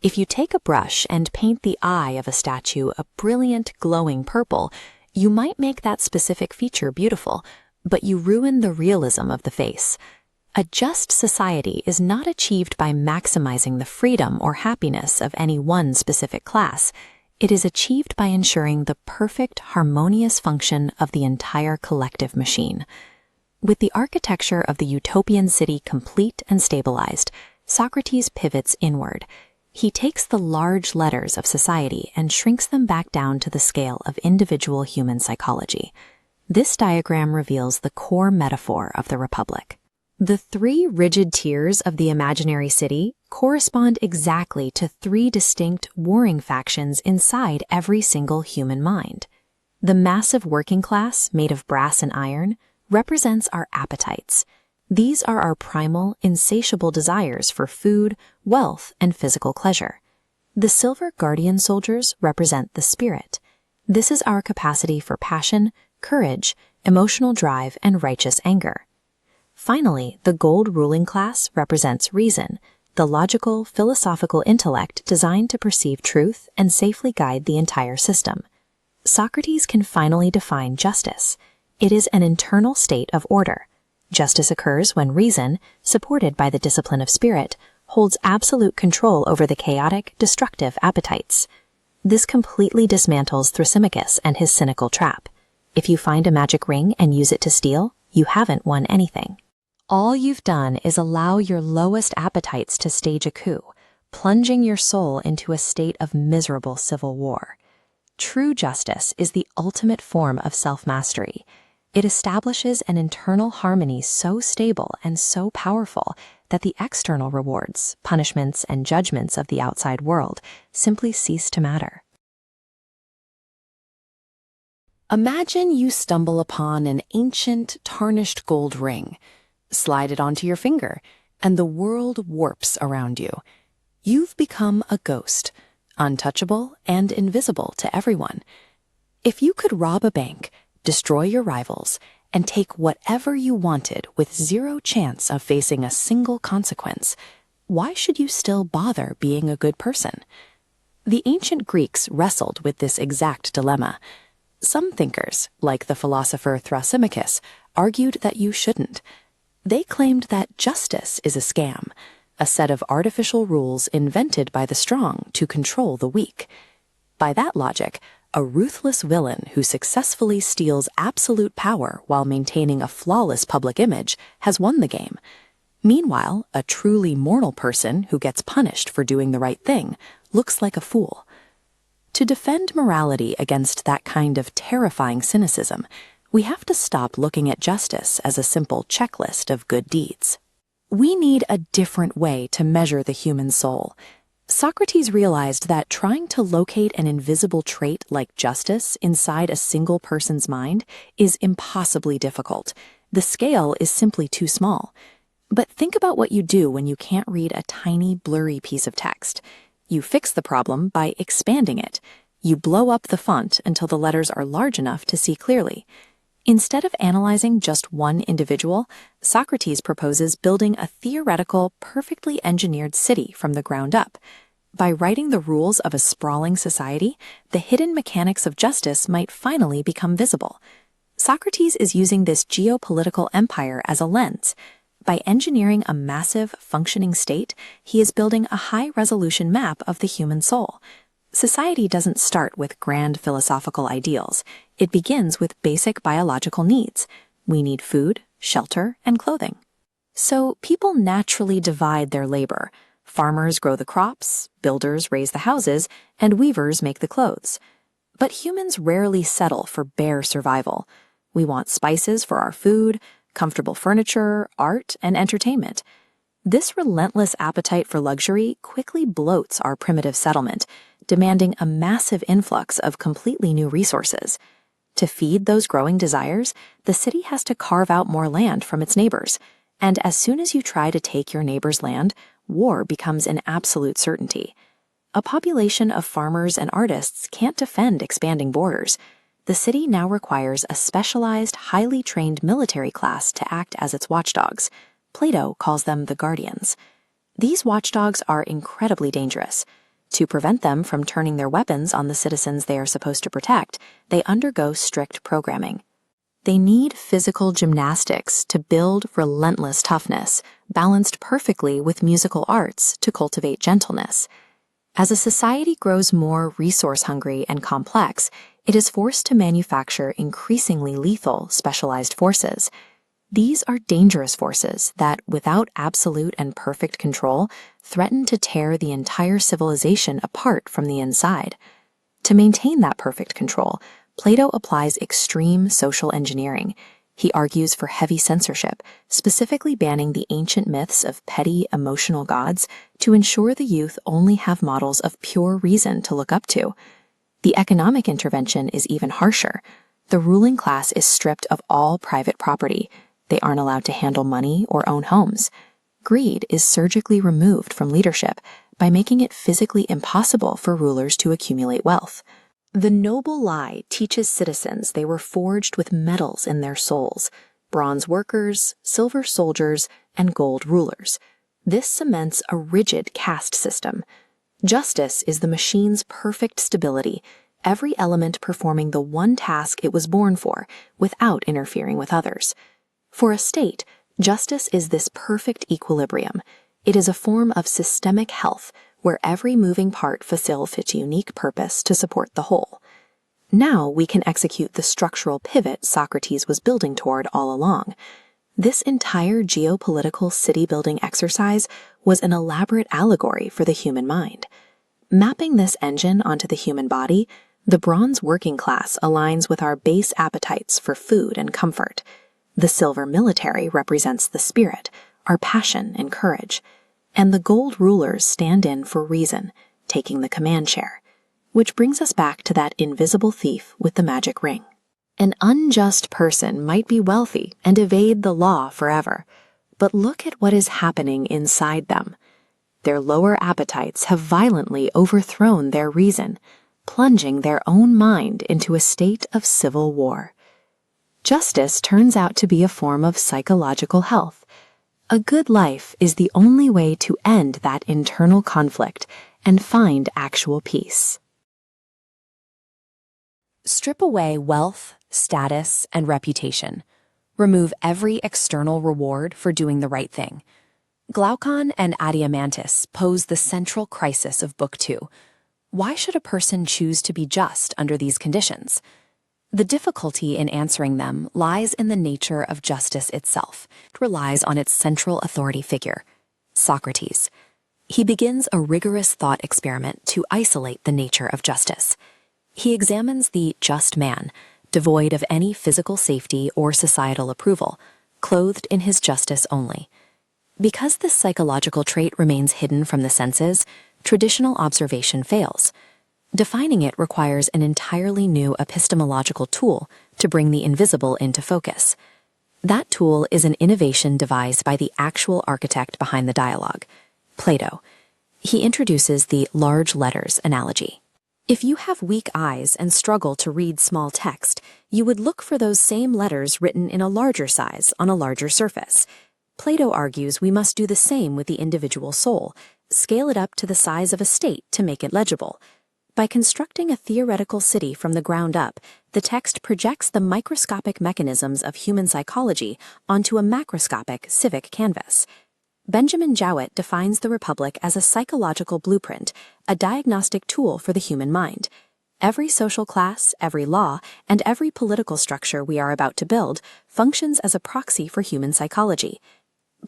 If you take a brush and paint the eye of a statue a brilliant, glowing purple, you might make that specific feature beautiful, but you ruin the realism of the face. A just society is not achieved by maximizing the freedom or happiness of any one specific class. It is achieved by ensuring the perfect, harmonious function of the entire collective machine. With the architecture of the utopian city complete and stabilized, Socrates pivots inward. He takes the large letters of society and shrinks them back down to the scale of individual human psychology. This diagram reveals the core metaphor of the Republic. The three rigid tiers of the imaginary city correspond exactly to three distinct warring factions inside every single human mind. The massive working class, made of brass and iron, represents our appetites. These are our primal, insatiable desires for food, wealth, and physical pleasure. The silver guardian soldiers represent the spirit. This is our capacity for passion, courage, emotional drive, and righteous anger. Finally, the gold ruling class represents reason, the logical, philosophical intellect designed to perceive truth and safely guide the entire system. Socrates can finally define justice. It is an internal state of order. Justice occurs when reason, supported by the discipline of spirit, holds absolute control over the chaotic, destructive appetites. This completely dismantles Thrasymachus and his cynical trap. If you find a magic ring and use it to steal, you haven't won anything. All you've done is allow your lowest appetites to stage a coup, plunging your soul into a state of miserable civil war. True justice is the ultimate form of self-mastery. It establishes an internal harmony so stable and so powerful that the external rewards, punishments, and judgments of the outside world simply cease to matter. Imagine you stumble upon an ancient, tarnished gold ring. Slide it onto your finger, and the world warps around you. You've become a ghost, untouchable and invisible to everyone. If you could rob a bank, destroy your rivals, and take whatever you wanted with zero chance of facing a single consequence, why should you still bother being a good person? The ancient Greeks wrestled with this exact dilemma. Some thinkers, like the philosopher Thrasymachus, argued that you shouldn't. They claimed that justice is a scam, a set of artificial rules invented by the strong to control the weak. By that logic, a ruthless villain who successfully steals absolute power while maintaining a flawless public image has won the game. Meanwhile, a truly moral person who gets punished for doing the right thing looks like a fool. To defend morality against that kind of terrifying cynicism, we have to stop looking at justice as a simple checklist of good deeds. We need a different way to measure the human soul. Socrates realized that trying to locate an invisible trait like justice inside a single person's mind is impossibly difficult. The scale is simply too small. But think about what you do when you can't read a tiny, blurry piece of text. You fix the problem by expanding it. You blow up the font until the letters are large enough to see clearly. Instead of analyzing just one individual, Socrates proposes building a theoretical, perfectly engineered city from the ground up. By writing the rules of a sprawling society, the hidden mechanics of justice might finally become visible. Socrates is using this geopolitical empire as a lens. By engineering a massive, functioning state, he is building a high-resolution map of the human soul. Society doesn't start with grand philosophical ideals. It begins with basic biological needs. We need food, shelter, and clothing. So people naturally divide their labor. Farmers grow the crops, builders raise the houses, and weavers make the clothes. But humans rarely settle for bare survival. We want spices for our food, comfortable furniture, art, and entertainment. This relentless appetite for luxury quickly bloats our primitive settlement, demanding a massive influx of completely new resources. To feed those growing desires, the city has to carve out more land from its neighbors, and as soon as you try to take your neighbor's land, war becomes an absolute certainty. A population of farmers and artists can't defend expanding borders. The city now requires a specialized, highly trained military class to act as its watchdogs. Plato calls them the guardians. These watchdogs are incredibly dangerous. To prevent them from turning their weapons on the citizens they are supposed to protect, they undergo strict programming. They need physical gymnastics to build relentless toughness, balanced perfectly with musical arts to cultivate gentleness. As a society grows more resource-hungry and complex, it is forced to manufacture increasingly lethal, specialized forces. These are dangerous forces that, without absolute and perfect control, threaten to tear the entire civilization apart from the inside. To maintain that perfect control, Plato applies extreme social engineering. He argues for heavy censorship, specifically banning the ancient myths of petty, emotional gods to ensure the youth only have models of pure reason to look up to. The economic intervention is even harsher. The ruling class is stripped of all private property. They aren't allowed to handle money or own homes. Greed is surgically removed from leadership by making it physically impossible for rulers to accumulate wealth. The noble lie teaches citizens they were forged with metals in their souls: bronze workers, silver soldiers, and gold rulers. This cements a rigid caste system. Justice is the machine's perfect stability, every element performing the one task it was born for without interfering with others. For a state, justice is this perfect equilibrium. It is a form of systemic health where every moving part fulfills its unique purpose to support the whole. Now we can execute the structural pivot Socrates was building toward all along. This entire geopolitical city-building exercise was an elaborate allegory for the human mind. Mapping this engine onto the human body, the bronze working class aligns with our base appetites for food and comfort. The silver military represents the spirit, our passion and courage. And the gold rulers stand in for reason, taking the command chair. Which brings us back to that invisible thief with the magic ring. An unjust person might be wealthy and evade the law forever, but look at what is happening inside them. Their lower appetites have violently overthrown their reason, plunging their own mind into a state of civil war. Justice turns out to be a form of psychological health. A good life is the only way to end that internal conflict and find actual peace. Strip away wealth, status, and reputation. Remove every external reward for doing the right thing. Glaucon and Adeimantus pose the central crisis of Book 2. Why should a person choose to be just under these conditions? The difficulty in answering them lies in the nature of justice itself. It relies on its central authority figure, Socrates. He begins a rigorous thought experiment to isolate the nature of justice. He examines the just man, devoid of any physical safety or societal approval, clothed in his justice only. Because this psychological trait remains hidden from the senses, traditional observation fails. Defining it requires an entirely new epistemological tool to bring the invisible into focus. That tool is an innovation devised by the actual architect behind the dialogue, Plato. He introduces the large letters analogy. If you have weak eyes and struggle to read small text, you would look for those same letters written in a larger size on a larger surface. Plato argues we must do the same with the individual soul, scale it up to the size of a state to make it legible. By constructing a theoretical city from the ground up, the text projects the microscopic mechanisms of human psychology onto a macroscopic civic canvas. Benjamin Jowett defines the Republic as a psychological blueprint, a diagnostic tool for the human mind. Every social class, every law, and every political structure we are about to build functions as a proxy for human psychology.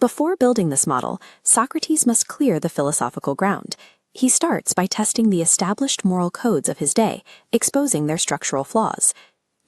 Before building this model, Socrates must clear the philosophical ground. He starts by testing the established moral codes of his day, exposing their structural flaws.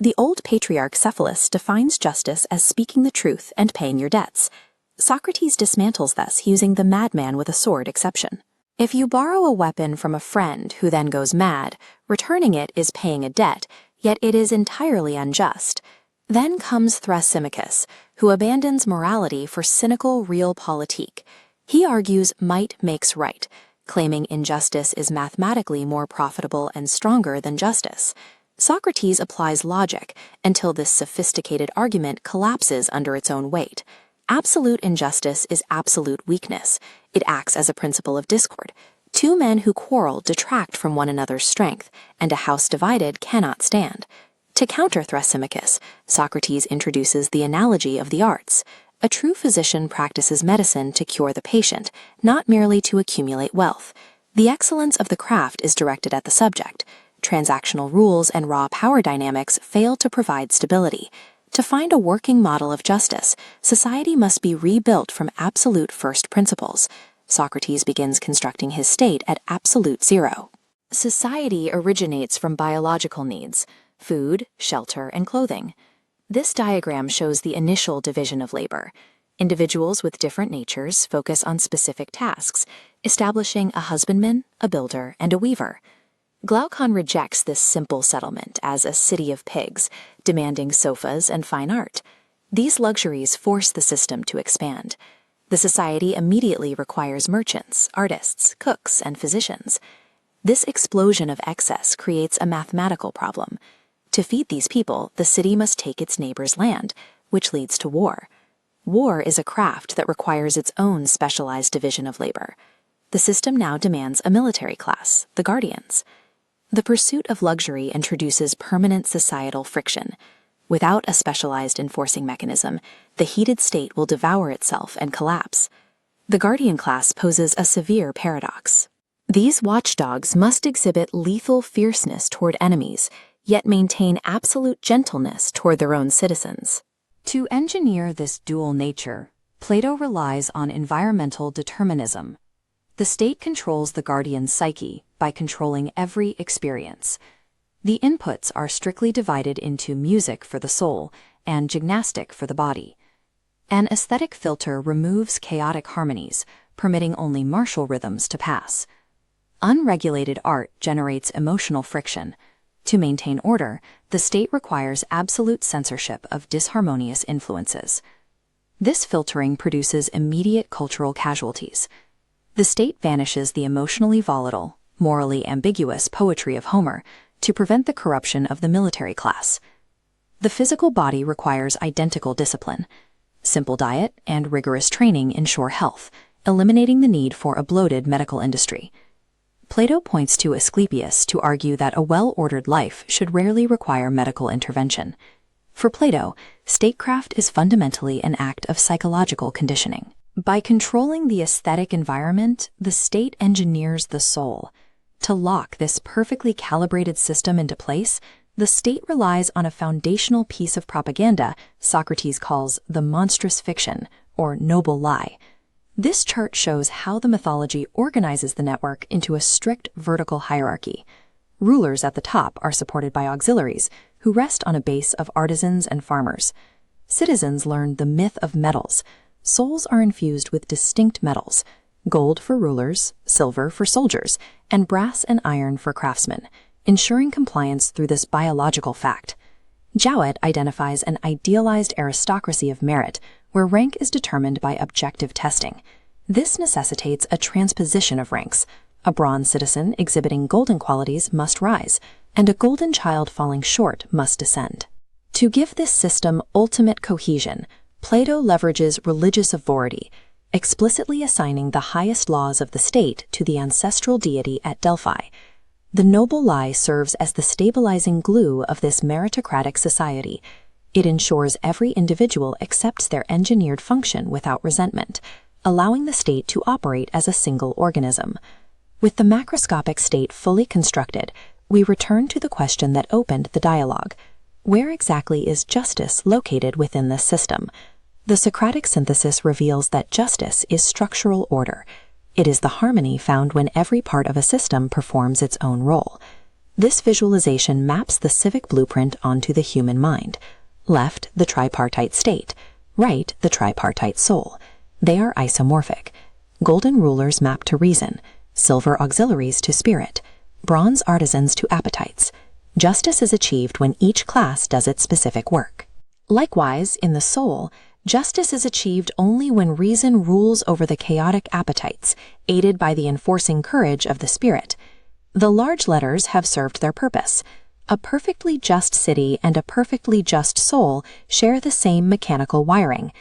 The old patriarch Cephalus defines justice as speaking the truth and paying your debts. Socrates dismantles this using the madman with a sword exception. If you borrow a weapon from a friend who then goes mad, returning it is paying a debt, yet it is entirely unjust. Then comes Thrasymachus, who abandons morality for cynical realpolitik. He argues might makes right, claiming injustice is mathematically more profitable and stronger than justice. Socrates applies logic until this sophisticated argument collapses under its own weight. Absolute injustice is absolute weakness. It acts as a principle of discord. Two men who quarrel detract from one another's strength, and a house divided cannot stand. To counter Thrasymachus, Socrates introduces the analogy of the arts. A true physician practices medicine to cure the patient, not merely to accumulate wealth. The excellence of the craft is directed at the subject. Transactional rules and raw power dynamics fail to provide stability. To find a working model of justice, society must be rebuilt from absolute first principles. Socrates begins constructing his state at absolute zero. Society originates from biological needs: food, shelter, and clothing. This diagram shows the initial division of labor. Individuals with different natures focus on specific tasks, establishing a husbandman, a builder, and a weaver. Glaucon rejects this simple settlement as a city of pigs, demanding sofas and fine art. These luxuries force the system to expand. The society immediately requires merchants, artists, cooks, and physicians. This explosion of excess creates a mathematical problem. To feed these people, the city must take its neighbor's land, which leads to war. War is a craft that requires its own specialized division of labor. The system now demands a military class, the guardians. The pursuit of luxury introduces permanent societal friction. Without a specialized enforcing mechanism, the heated state will devour itself and collapse. The guardian class poses a severe paradox. These watchdogs must exhibit lethal fierceness toward enemies, yet maintain absolute gentleness toward their own citizens. To engineer this dual nature, Plato relies on environmental determinism. The state controls the guardian's psyche by controlling every experience. The inputs are strictly divided into music for the soul and gymnastic for the body. An aesthetic filter removes chaotic harmonies, permitting only martial rhythms to pass. Unregulated art generates emotional friction. To maintain order, the state requires absolute censorship of disharmonious influences. This filtering produces immediate cultural casualties. The state vanishes the emotionally volatile, morally ambiguous poetry of Homer to prevent the corruption of the military class. The physical body requires identical discipline. Simple diet and rigorous training ensure health, eliminating the need for a bloated medical industry. Plato points to Asclepius to argue that a well-ordered life should rarely require medical intervention. For Plato, statecraft is fundamentally an act of psychological conditioning. By controlling the aesthetic environment, the state engineers the soul. To lock this perfectly calibrated system into place, the state relies on a foundational piece of propaganda Socrates calls the monstrous fiction, or noble lie. This chart shows how the mythology organizes the network into a strict vertical hierarchy. Rulers at the top are supported by auxiliaries, who rest on a base of artisans and farmers. Citizens learn the myth of metals. Souls are infused with distinct metals: gold for rulers, silver for soldiers, and brass and iron for craftsmen, ensuring compliance through this biological fact. Jowett identifies an idealized aristocracy of merit, where rank is determined by objective testing. This necessitates a transposition of ranks. A bronze citizen exhibiting golden qualities must rise, and a golden child falling short must descend. To give this system ultimate cohesion, Plato leverages religious authority, explicitly assigning the highest laws of the state to the ancestral deity at Delphi. The noble lie serves as the stabilizing glue of this meritocratic society. It ensures every individual accepts their engineered function without resentment, allowing the state to operate as a single organism. With the macroscopic state fully constructed, we return to the question that opened the dialogue. Where exactly is justice located within this system? The Socratic synthesis reveals that justice is structural order. It is the harmony found when every part of a system performs its own role. This visualization maps the civic blueprint onto the human mind. Left, the tripartite state; right, the tripartite soul. They are isomorphic. Golden rulers map to reason, silver auxiliaries to spirit, bronze artisans to appetites. Justice is achieved when each class does its specific work. Likewise, in the soul, justice is achieved only when reason rules over the chaotic appetites, aided by the enforcing courage of the spirit. The large letters have served their purpose. A perfectly just city and a perfectly just soul share the same mechanical wiring.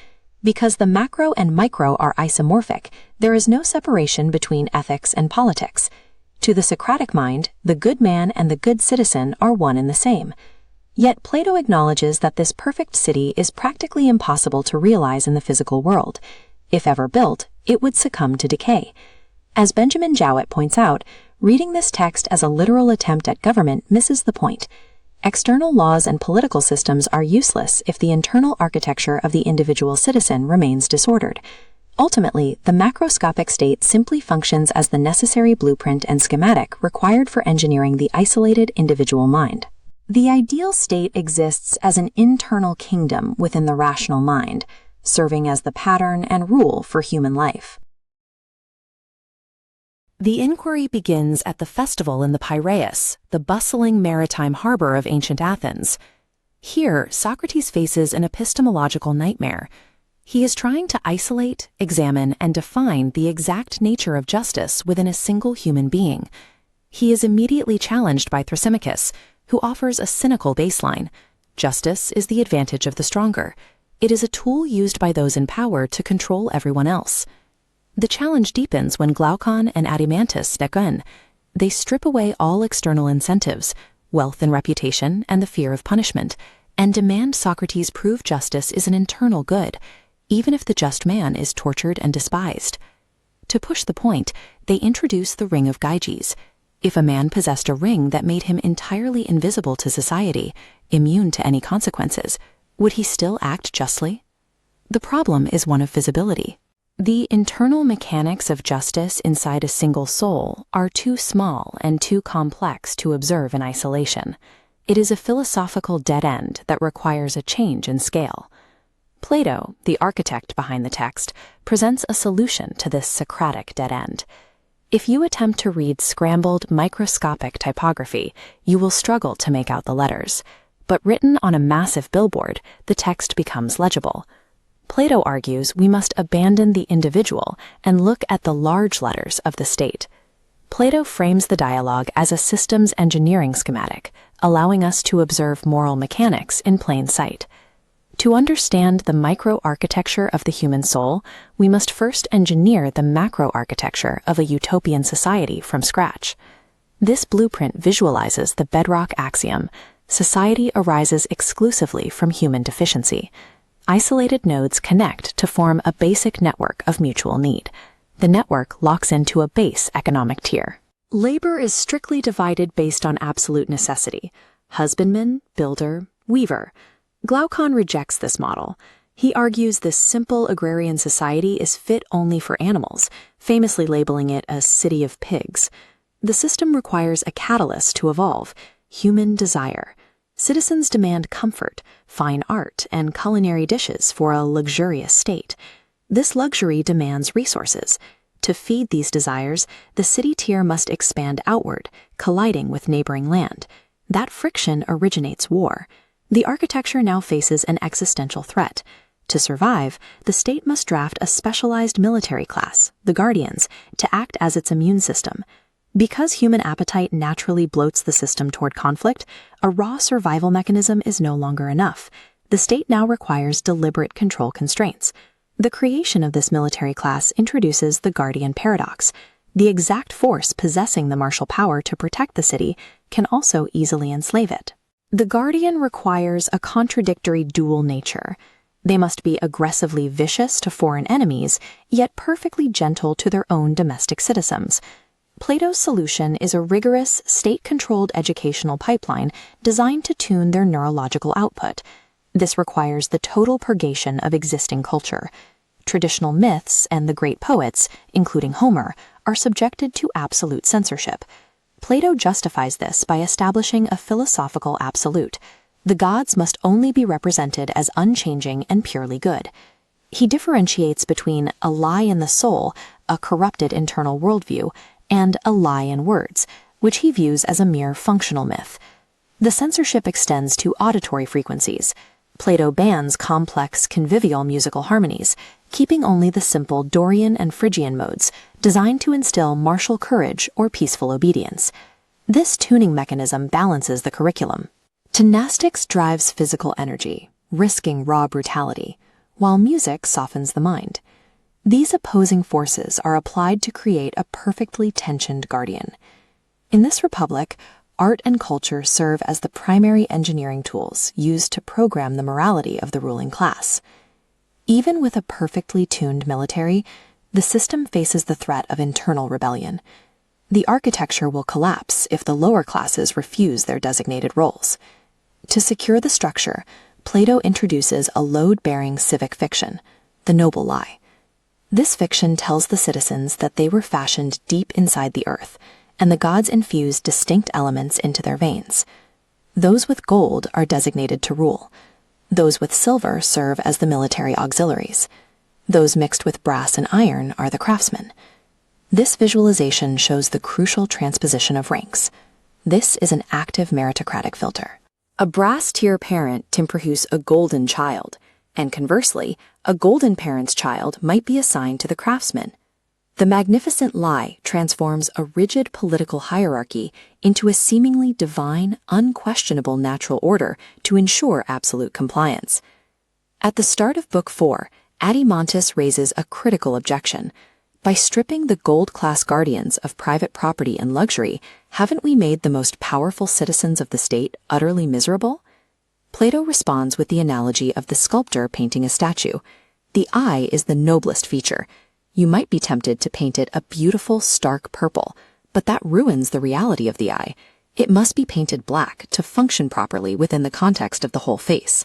Because the macro and micro are isomorphic, there is no separation between ethics and politics. To the Socratic mind, the good man and the good citizen are one and the same. Yet Plato acknowledges that this perfect city is practically impossible to realize in the physical world. If ever built, it would succumb to decay. As Benjamin Jowett points out, reading this text as a literal attempt at government misses the point. External laws and political systems are useless if the internal architecture of the individual citizen remains disordered. Ultimately, the macroscopic state simply functions as the necessary blueprint and schematic required for engineering the isolated individual mind. The ideal state exists as an internal kingdom within the rational mind, serving as the pattern and rule for human life. The inquiry begins at the festival in the Piraeus, the bustling maritime harbor of ancient Athens. Here, Socrates faces an epistemological nightmare. He is trying to isolate, examine, and define the exact nature of justice within a single human being. He is immediately challenged by Thrasymachus, who offers a cynical baseline. Justice is the advantage of the stronger. It is a tool used by those in power to control everyone else. The challenge deepens when Glaucon and Adeimantus step in. They strip away all external incentives, wealth and reputation, and the fear of punishment, and demand Socrates prove justice is an internal good, even if the just man is tortured and despised. To push the point, they introduce the ring of Gyges. If a man possessed a ring that made him entirely invisible to society, immune to any consequences, would he still act justly? The problem is one of visibility. The internal mechanics of justice inside a single soul are too small and too complex to observe in isolation. It is a philosophical dead end that requires a change in scale. Plato, the architect behind the text, presents a solution to this Socratic dead end. If you attempt to read scrambled, microscopic typography, you will struggle to make out the letters. But written on a massive billboard, the text becomes legible. Plato argues we must abandon the individual and look at the large letters of the state. Plato frames the dialogue as a systems engineering schematic, allowing us to observe moral mechanics in plain sight. To understand the micro-architecture of the human soul, we must first engineer the macro-architecture of a utopian society from scratch. This blueprint visualizes the bedrock axiom: society arises exclusively from human deficiency. Isolated nodes connect to form a basic network of mutual need. The network locks into a base economic tier. Labor is strictly divided based on absolute necessity: husbandman, builder, weaver. Glaucon rejects this model. He argues this simple agrarian society is fit only for animals, famously labeling it a city of pigs. The system requires a catalyst to evolve: human desire. Citizens demand comfort, fine art, and culinary dishes for a luxurious state. This luxury demands resources. To feed these desires, the city tier must expand outward, colliding with neighboring land. That friction originates war. The architecture now faces an existential threat. To survive, the state must draft a specialized military class, the Guardians, to act as its immune system. Because human appetite naturally bloats the system toward conflict, a raw survival mechanism is no longer enough. The state now requires deliberate control constraints. The creation of this military class introduces the Guardian paradox. The exact force possessing the martial power to protect the city can also easily enslave it. The Guardian requires a contradictory dual nature. They must be aggressively vicious to foreign enemies, yet perfectly gentle to their own domestic citizens. Plato's solution is a rigorous, state-controlled educational pipeline designed to tune their neurological output. This requires the total purgation of existing culture. Traditional myths and the great poets, including Homer, are subjected to absolute censorship. Plato justifies this by establishing a philosophical absolute. The gods must only be represented as unchanging and purely good. He differentiates between a lie in the soul, a corrupted internal worldview, and a lie in words, which he views as a mere functional myth. The censorship extends to auditory frequencies. Plato bans complex, convivial musical harmonies, keeping only the simple Dorian and Phrygian modes, designed to instill martial courage or peaceful obedience. This tuning mechanism balances the curriculum. Gymnastics drives physical energy, risking raw brutality, while music softens the mind. These opposing forces are applied to create a perfectly tensioned guardian. In this republic, art and culture serve as the primary engineering tools used to program the morality of the ruling class. Even with a perfectly tuned military, the system faces the threat of internal rebellion. The architecture will collapse if the lower classes refuse their designated roles. To secure the structure, Plato introduces a load-bearing civic fiction, the noble lie. This fiction tells the citizens that they were fashioned deep inside the earth, and the gods infuse distinct elements into their veins. Those with gold are designated to rule. Those with silver serve as the military auxiliaries. Those mixed with brass and iron are the craftsmen. This visualization shows the crucial transposition of ranks. This is an active meritocratic filter. A brass tier parent can produce a golden child, and conversely, a golden parent's child might be assigned to the craftsman. The magnificent lie transforms a rigid political hierarchy into a seemingly divine, unquestionable natural order to ensure absolute compliance. At the start of Book 4, Adeimantus raises a critical objection. By stripping the gold-class guardians of private property and luxury, haven't we made the most powerful citizens of the state utterly miserable? Plato responds with the analogy of the sculptor painting a statue. The eye is the noblest feature. You might be tempted to paint it a beautiful, stark purple, but that ruins the reality of the eye. It must be painted black to function properly within the context of the whole face.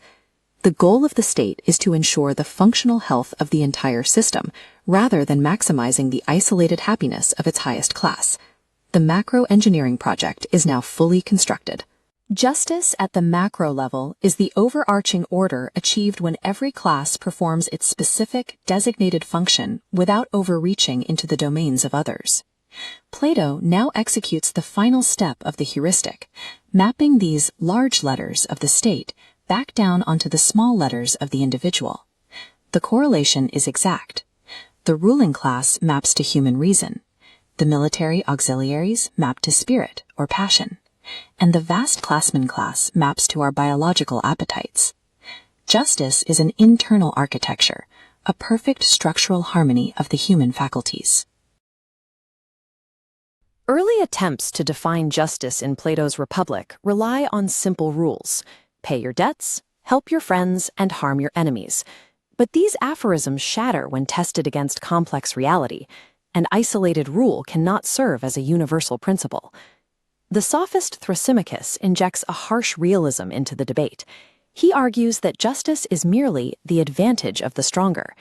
The goal of the state is to ensure the functional health of the entire system, rather than maximizing the isolated happiness of its highest class. The macro engineering project is now fully constructed. Justice at the macro level is the overarching order achieved when every class performs its specific, designated function without overreaching into the domains of others. Plato now executes the final step of the heuristic, mapping these large letters of the state back down onto the small letters of the individual. The correlation is exact. The ruling class maps to human reason. The military auxiliaries map to spirit or passion. And the vast classman class maps to our biological appetites. Justice is an internal architecture, a perfect structural harmony of the human faculties. Early attempts to define justice in Plato's Republic rely on simple rules: pay your debts, help your friends, and harm your enemies. But these aphorisms shatter when tested against complex reality. An isolated rule cannot serve as a universal principle. The sophist Thrasymachus injects a harsh realism into the debate. He argues that justice is merely the advantage of the stronger.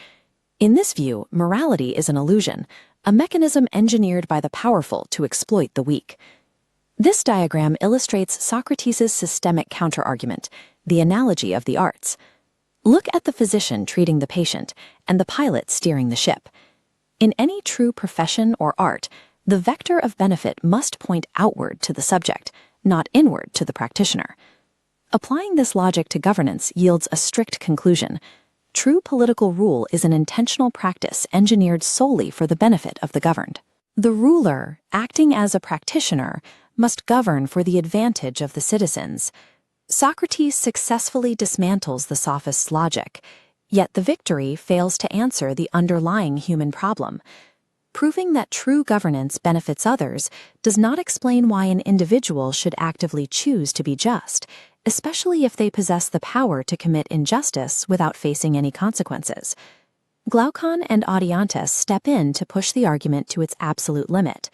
In this view, morality is an illusion, a mechanism engineered by the powerful to exploit the weak. This diagram illustrates Socrates' systemic counterargument, the analogy of the arts. Look at the physician treating the patient and the pilot steering the ship. In any true profession or art, the vector of benefit must point outward to the subject, not inward to the practitioner. Applying this logic to governance yields a strict conclusion. True political rule is an intentional practice engineered solely for the benefit of the governed. The ruler, acting as a practitioner, must govern for the advantage of the citizens. Socrates successfully dismantles the sophist's logic, yet the victory fails to answer the underlying human problem. Proving that true governance benefits others does not explain why an individual should actively choose to be just, especially if they possess the power to commit injustice without facing any consequences. Glaucon and Adiantus step in to push the argument to its absolute limit.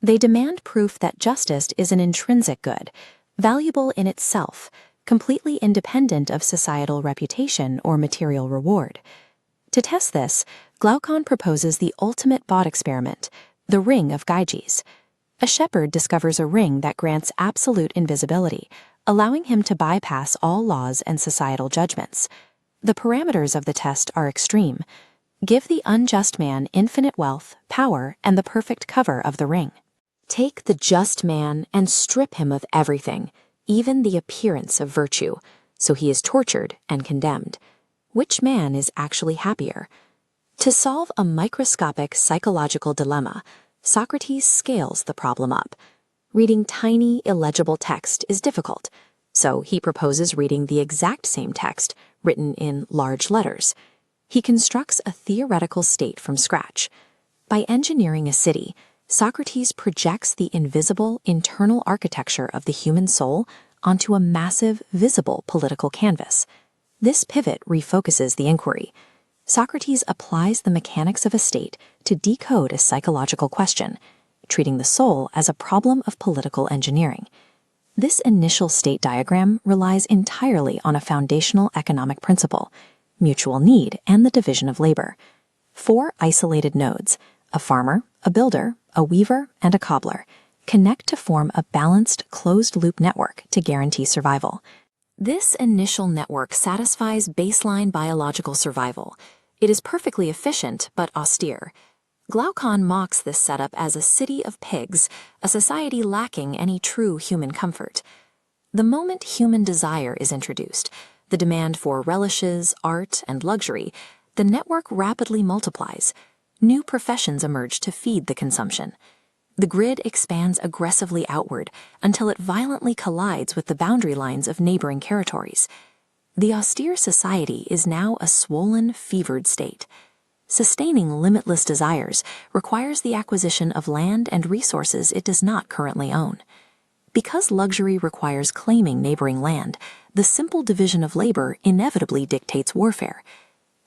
They demand proof that justice is an intrinsic good, valuable in itself, completely independent of societal reputation or material reward. To test this, Glaucon proposes the ultimate thought experiment, the ring of Gyges. A shepherd discovers a ring that grants absolute invisibility, allowing him to bypass all laws and societal judgments. The parameters of the test are extreme. Give the unjust man infinite wealth, power, and the perfect cover of the ring. Take the just man and strip him of everything, even the appearance of virtue, so he is tortured and condemned. Which man is actually happier? To solve a microscopic psychological dilemma, Socrates scales the problem up. Reading tiny, illegible text is difficult, so he proposes reading the exact same text, written in large letters. He constructs a theoretical state from scratch. By engineering a city, Socrates projects the invisible internal architecture of the human soul onto a massive, visible political canvas. This pivot refocuses the inquiry. Socrates applies the mechanics of a state to decode a psychological question, treating the soul as a problem of political engineering. This initial state diagram relies entirely on a foundational economic principle: mutual need and the division of labor. 4 isolated nodes, a farmer, a builder, a weaver, and a cobbler, connect to form a balanced, closed-loop network to guarantee survival. This initial network satisfies baseline biological survival. It is perfectly efficient but austere. Glaucon mocks this setup as a city of pigs, a society lacking any true human comfort. The moment human desire is introduced, the demand for relishes, art, and luxury, the network rapidly multiplies. New professions emerge to feed the consumption. The grid expands aggressively outward until it violently collides with the boundary lines of neighboring territories. The austere society is now a swollen, fevered state. Sustaining limitless desires requires the acquisition of land and resources it does not currently own. Because luxury requires claiming neighboring land, the simple division of labor inevitably dictates warfare.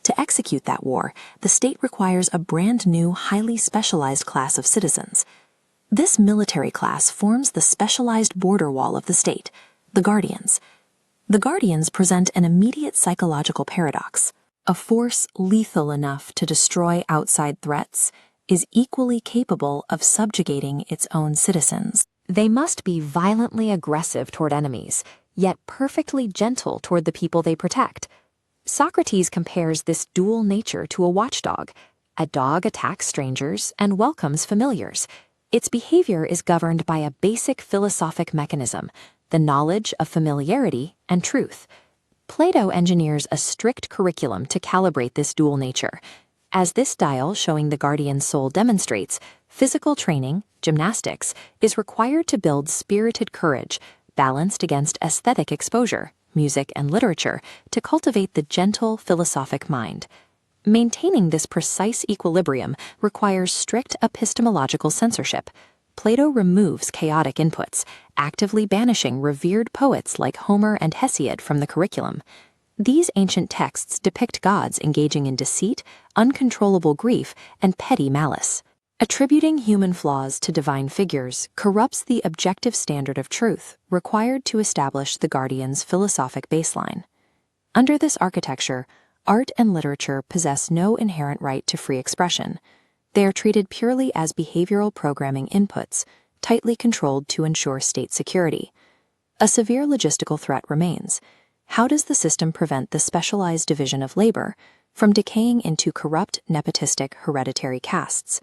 To execute that war, the state requires a brand new, highly specialized class of citizens. This military class forms the specialized border wall of the state, the guardians. The guardians present an immediate psychological paradox. A force lethal enough to destroy outside threats is equally capable of subjugating its own citizens. They must be violently aggressive toward enemies, yet perfectly gentle toward the people they protect. Socrates compares this dual nature to a watchdog. A dog attacks strangers and welcomes familiars. Its behavior is governed by a basic philosophic mechanism, the knowledge of familiarity and truth. Plato engineers a strict curriculum to calibrate this dual nature. As this dial showing the guardian's soul demonstrates, physical training, gymnastics, is required to build spirited courage, balanced against aesthetic exposure, music, and literature to cultivate the gentle philosophic mind. Maintaining this precise equilibrium requires strict epistemological censorship. Plato removes chaotic inputs, actively banishing revered poets like Homer and Hesiod from the curriculum. These ancient texts depict gods engaging in deceit, uncontrollable grief, and petty malice. Attributing human flaws to divine figures corrupts the objective standard of truth required to establish the guardian's philosophic baseline. Under this architecture, art and literature possess no inherent right to free expression. They are treated purely as behavioral programming inputs, tightly controlled to ensure state security. A severe logistical threat remains. How does the system prevent the specialized division of labor from decaying into corrupt, nepotistic, hereditary castes?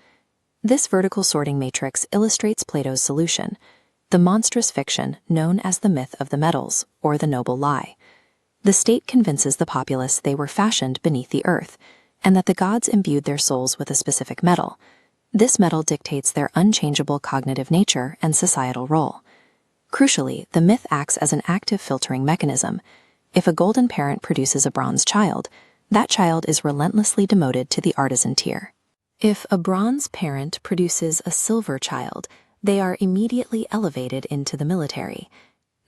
This vertical sorting matrix illustrates Plato's solution, the monstrous fiction known as the myth of the metals, or the noble lie. The state convinces the populace they were fashioned beneath the earth, and that the gods imbued their souls with a specific metal. This metal dictates their unchangeable cognitive nature and societal role. Crucially, the myth acts as an active filtering mechanism. If a golden parent produces a bronze child, that child is relentlessly demoted to the artisan tier. If a bronze parent produces a silver child, they are immediately elevated into the military.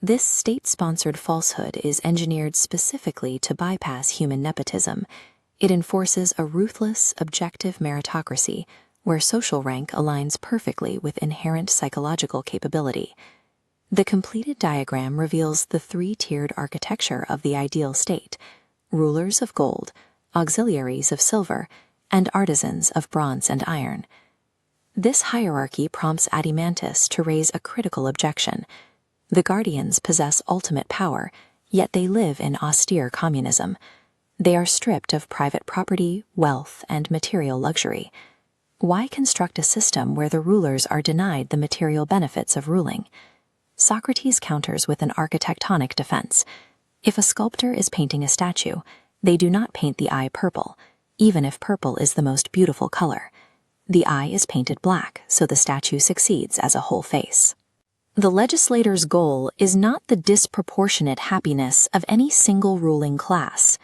This state-sponsored falsehood is engineered specifically to bypass human nepotism. It enforces a ruthless, objective meritocracy where social rank aligns perfectly with inherent psychological capability. The completed diagram reveals the three-tiered architecture of the ideal state: rulers of gold, auxiliaries of silver, and artisans of bronze and iron. This hierarchy prompts Adeimantus to raise a critical objection. The guardians possess ultimate power, yet they live in austere communism. They are stripped of private property, wealth, and material luxury. Why construct a system where the rulers are denied the material benefits of ruling? Socrates counters with an architectonic defense. If a sculptor is painting a statue, they do not paint the eye purple, even if purple is the most beautiful color. The eye is painted black, so the statue succeeds as a whole face. The legislator's goal is not the disproportionate happiness of any single ruling class.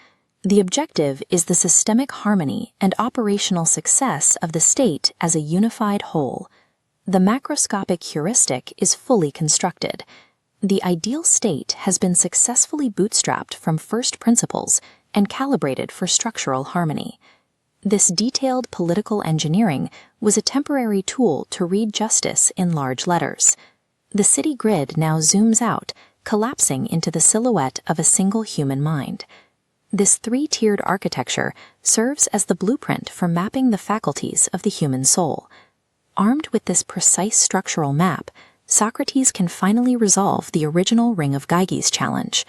The objective is the systemic harmony and operational success of the state as a unified whole. The macroscopic heuristic is fully constructed. The ideal state has been successfully bootstrapped from first principles and calibrated for structural harmony. This detailed political engineering was a temporary tool to read justice in large letters. The city grid now zooms out, collapsing into the silhouette of a single human mind. This three-tiered architecture serves as the blueprint for mapping the faculties of the human soul. Armed with this precise structural map, Socrates can finally resolve the original Ring of Gyges challenge.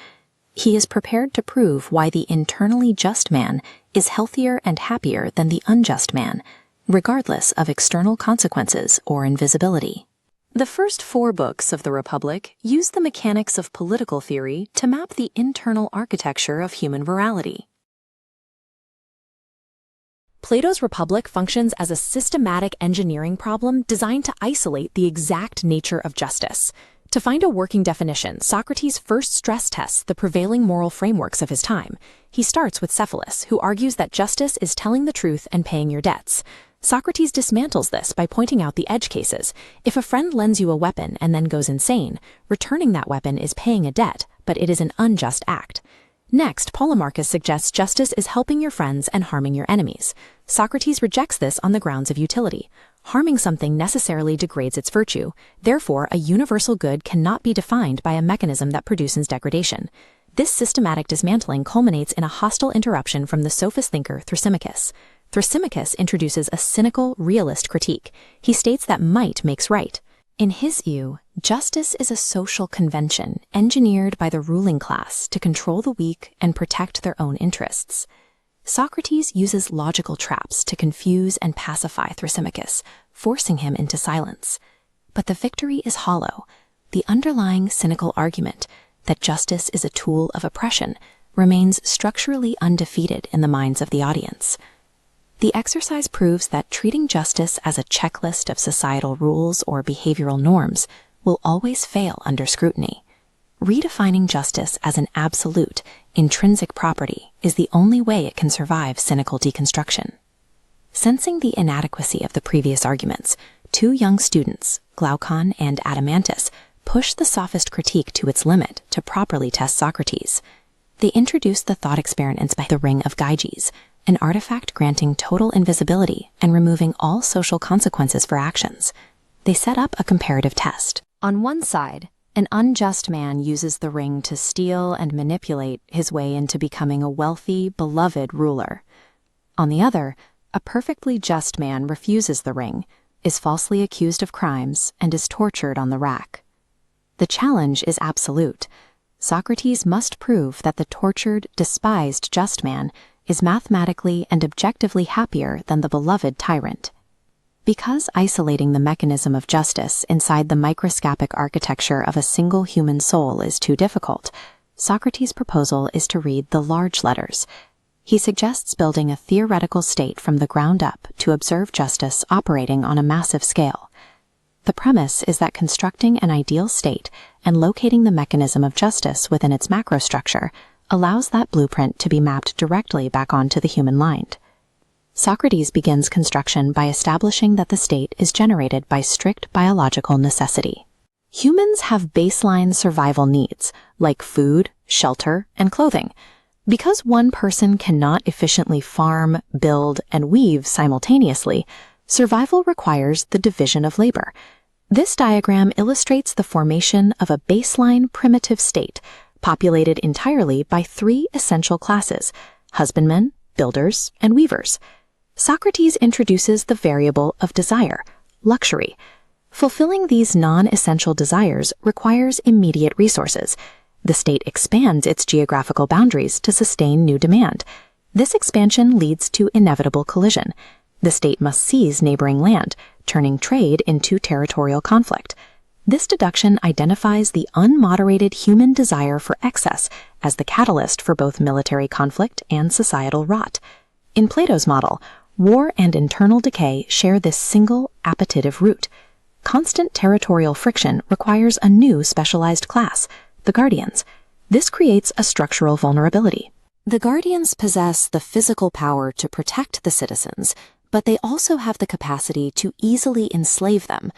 He is prepared to prove why the internally just man is healthier and happier than the unjust man, regardless of external consequences or invisibility. The first 4 books of the Republic use the mechanics of political theory to map the internal architecture of human morality. Plato's Republic functions as a systematic engineering problem designed to isolate the exact nature of justice. To find a working definition, Socrates first stress tests the prevailing moral frameworks of his time. He starts with Cephalus, who argues that justice is telling the truth and paying your debts. Socrates dismantles this by pointing out the edge cases. If a friend lends you a weapon and then goes insane, returning that weapon is paying a debt, but it is an unjust act. Next, Polemarchus suggests justice is helping your friends and harming your enemies. Socrates rejects this on the grounds of utility. Harming something necessarily degrades its virtue. Therefore, a universal good cannot be defined by a mechanism that produces degradation. This systematic dismantling culminates in a hostile interruption from the sophist thinker Thrasymachus. Thrasymachus introduces a cynical, realist critique. He states that might makes right. In his view, justice is a social convention engineered by the ruling class to control the weak and protect their own interests. Socrates uses logical traps to confuse and pacify Thrasymachus, forcing him into silence. But the victory is hollow. The underlying cynical argument that justice is a tool of oppression remains structurally undefeated in the minds of the audience. The exercise proves that treating justice as a checklist of societal rules or behavioral norms will always fail under scrutiny. Redefining justice as an absolute, intrinsic property is the only way it can survive cynical deconstruction. Sensing the inadequacy of the previous arguments, two young students, Glaucon and Adeimantus, push the sophist critique to its limit to properly test Socrates. They introduce the thought experiments by the ring of Gyges, an artifact granting total invisibility and removing all social consequences for actions. They set up a comparative test. On one side, an unjust man uses the ring to steal and manipulate his way into becoming a wealthy, beloved ruler. On the other, a perfectly just man refuses the ring, is falsely accused of crimes, and is tortured on the rack. The challenge is absolute. Socrates must prove that the tortured, despised just man is mathematically and objectively happier than the beloved tyrant. Because isolating the mechanism of justice inside the microscopic architecture of a single human soul is too difficult, Socrates' proposal is to read the large letters. He suggests building a theoretical state from the ground up to observe justice operating on a massive scale. The premise is that constructing an ideal state and locating the mechanism of justice within its macrostructure allows that blueprint to be mapped directly back onto the human mind. Socrates begins construction by establishing that the state is generated by strict biological necessity. Humans have baseline survival needs, like food, shelter, and clothing. Because one person cannot efficiently farm, build, and weave simultaneously, survival requires the division of labor. This diagram illustrates the formation of a baseline primitive state, populated entirely by three essential classes: husbandmen, builders, and weavers. Socrates introduces the variable of desire, luxury. Fulfilling these non-essential desires requires immediate resources. The state expands its geographical boundaries to sustain new demand. This expansion leads to inevitable collision. The state must seize neighboring land, turning trade into territorial conflict. This deduction identifies the unmoderated human desire for excess as the catalyst for both military conflict and societal rot. In Plato's model, war and internal decay share this single appetitive root. Constant territorial friction requires a new specialized class, the guardians. This creates a structural vulnerability. The guardians possess the physical power to protect the citizens, but they also have the capacity to easily enslave them.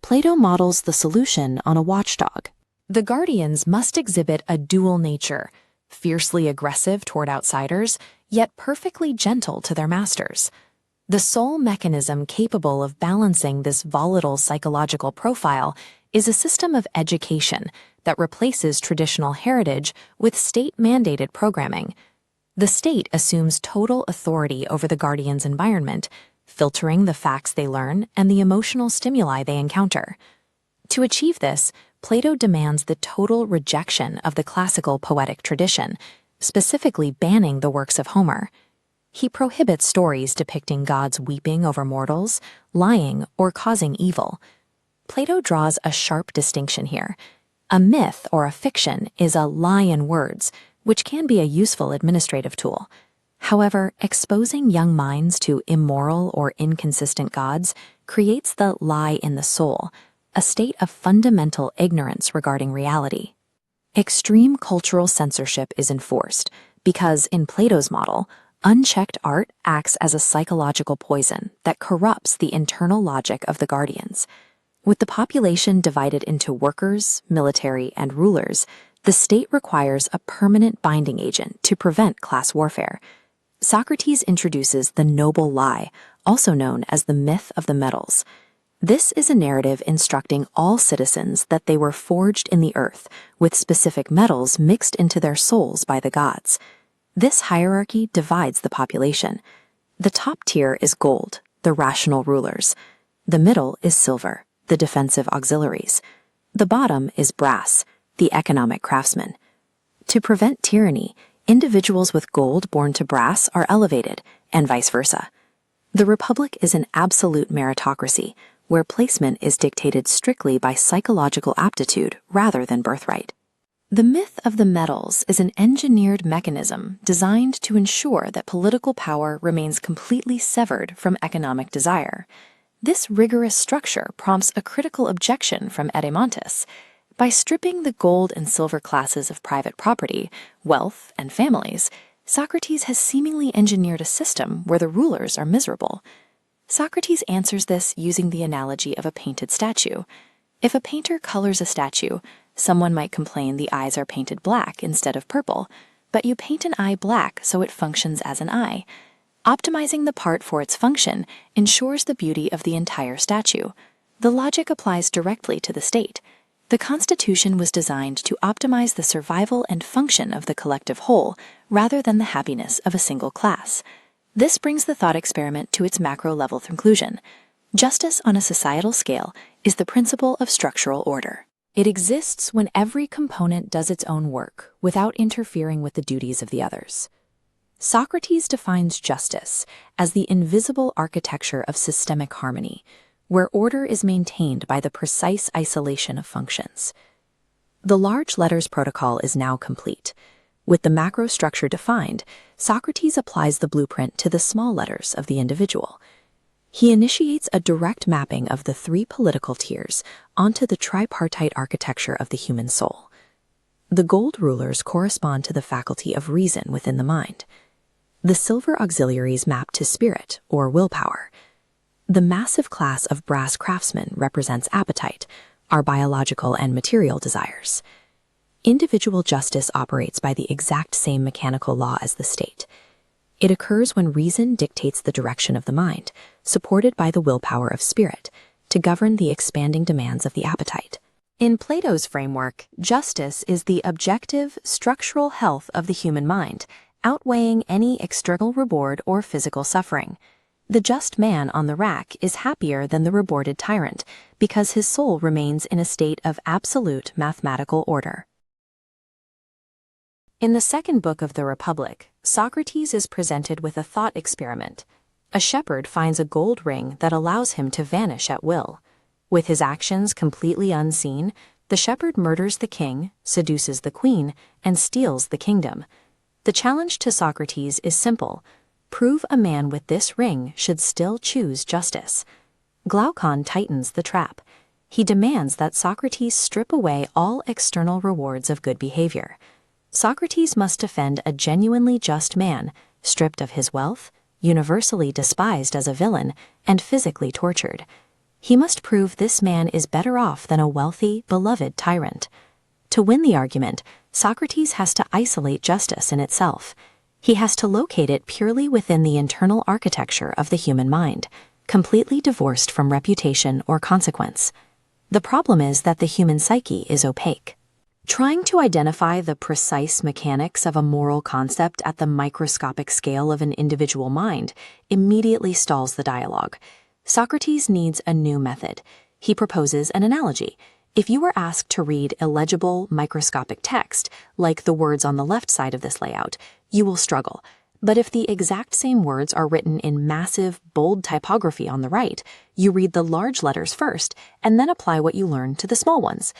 Plato models the solution on a watchdog. The guardians must exhibit a dual nature, fiercely aggressive toward outsiders, yet perfectly gentle to their masters. The sole mechanism capable of balancing this volatile psychological profile is a system of education that replaces traditional heritage with state-mandated programming. The state assumes total authority over the guardian's environment, filtering the facts they learn and the emotional stimuli they encounter. To achieve this, Plato demands the total rejection of the classical poetic tradition, specifically banning the works of Homer. He prohibits stories depicting gods weeping over mortals, lying, or causing evil. Plato draws a sharp distinction here. A myth or a fiction is a lie in words, which can be a useful administrative tool. However, exposing young minds to immoral or inconsistent gods creates the lie in the soul, a state of fundamental ignorance regarding reality. Extreme cultural censorship is enforced because, in Plato's model, unchecked art acts as a psychological poison that corrupts the internal logic of the guardians. With the population divided into workers, military, and rulers, the state requires a permanent binding agent to prevent class warfare. Socrates introduces the noble lie, also known as the myth of the metals. This is a narrative instructing all citizens that they were forged in the earth, with specific metals mixed into their souls by the gods. This hierarchy divides the population. The top tier is gold, the rational rulers. The middle is silver, the defensive auxiliaries. The bottom is brass, the economic craftsmen. To prevent tyranny, individuals with gold born to brass are elevated, and vice versa. The Republic is an absolute meritocracy, where placement is dictated strictly by psychological aptitude rather than birthright. The myth of the metals is an engineered mechanism designed to ensure that political power remains completely severed from economic desire. This rigorous structure prompts a critical objection from Adeimantus. By stripping the gold and silver classes of private property, wealth, and families, Socrates has seemingly engineered a system where the rulers are miserable. Socrates answers this using the analogy of a painted statue. If a painter colors a statue, someone might complain the eyes are painted black instead of purple, but you paint an eye black so it functions as an eye. Optimizing the part for its function ensures the beauty of the entire statue. The logic applies directly to the state. The Constitution was designed to optimize the survival and function of the collective whole rather than the happiness of a single class. This brings the thought experiment to its macro-level conclusion. Justice on a societal scale is the principle of structural order. It exists when every component does its own work without interfering with the duties of the others. Socrates defines justice as the invisible architecture of systemic harmony, where order is maintained by the precise isolation of functions. The large letters protocol is now complete. With the macro structure defined, Socrates applies the blueprint to the small letters of the individual. He initiates a direct mapping of the three political tiers onto the tripartite architecture of the human soul. The gold rulers correspond to the faculty of reason within the mind. The silver auxiliaries map to spirit, or willpower. The massive class of brass craftsmen represents appetite, our biological and material desires. Individual justice operates by the exact same mechanical law as the state. It occurs when reason dictates the direction of the mind, supported by the willpower of spirit, to govern the expanding demands of the appetite. In Plato's framework, justice is the objective, structural health of the human mind, outweighing any external reward or physical suffering. The just man on the rack is happier than the rewarded tyrant because his soul remains in a state of absolute mathematical order. In the second book of the Republic, Socrates is presented with a thought experiment. A shepherd finds a gold ring that allows him to vanish at will. With his actions completely unseen, the shepherd murders the king, seduces the queen, and steals the kingdom. The challenge to Socrates is simple. Prove a man with this ring should still choose justice. Glaucon tightens the trap. He demands that Socrates strip away all external rewards of good behavior. Socrates must defend a genuinely just man, stripped of his wealth, universally despised as a villain, and physically tortured. He must prove this man is better off than a wealthy, beloved tyrant. To win the argument, Socrates has to isolate justice in itself. He has to locate it purely within the internal architecture of the human mind, completely divorced from reputation or consequence. The problem is that the human psyche is opaque. Trying to identify the precise mechanics of a moral concept at the microscopic scale of an individual mind immediately stalls the dialogue. Socrates needs a new method. He proposes an analogy. If you were asked to read illegible, microscopic text, like the words on the left side of this layout, you will struggle. But if the exact same words are written in massive, bold typography on the right, you read the large letters first, and then apply what you learn to the small ones.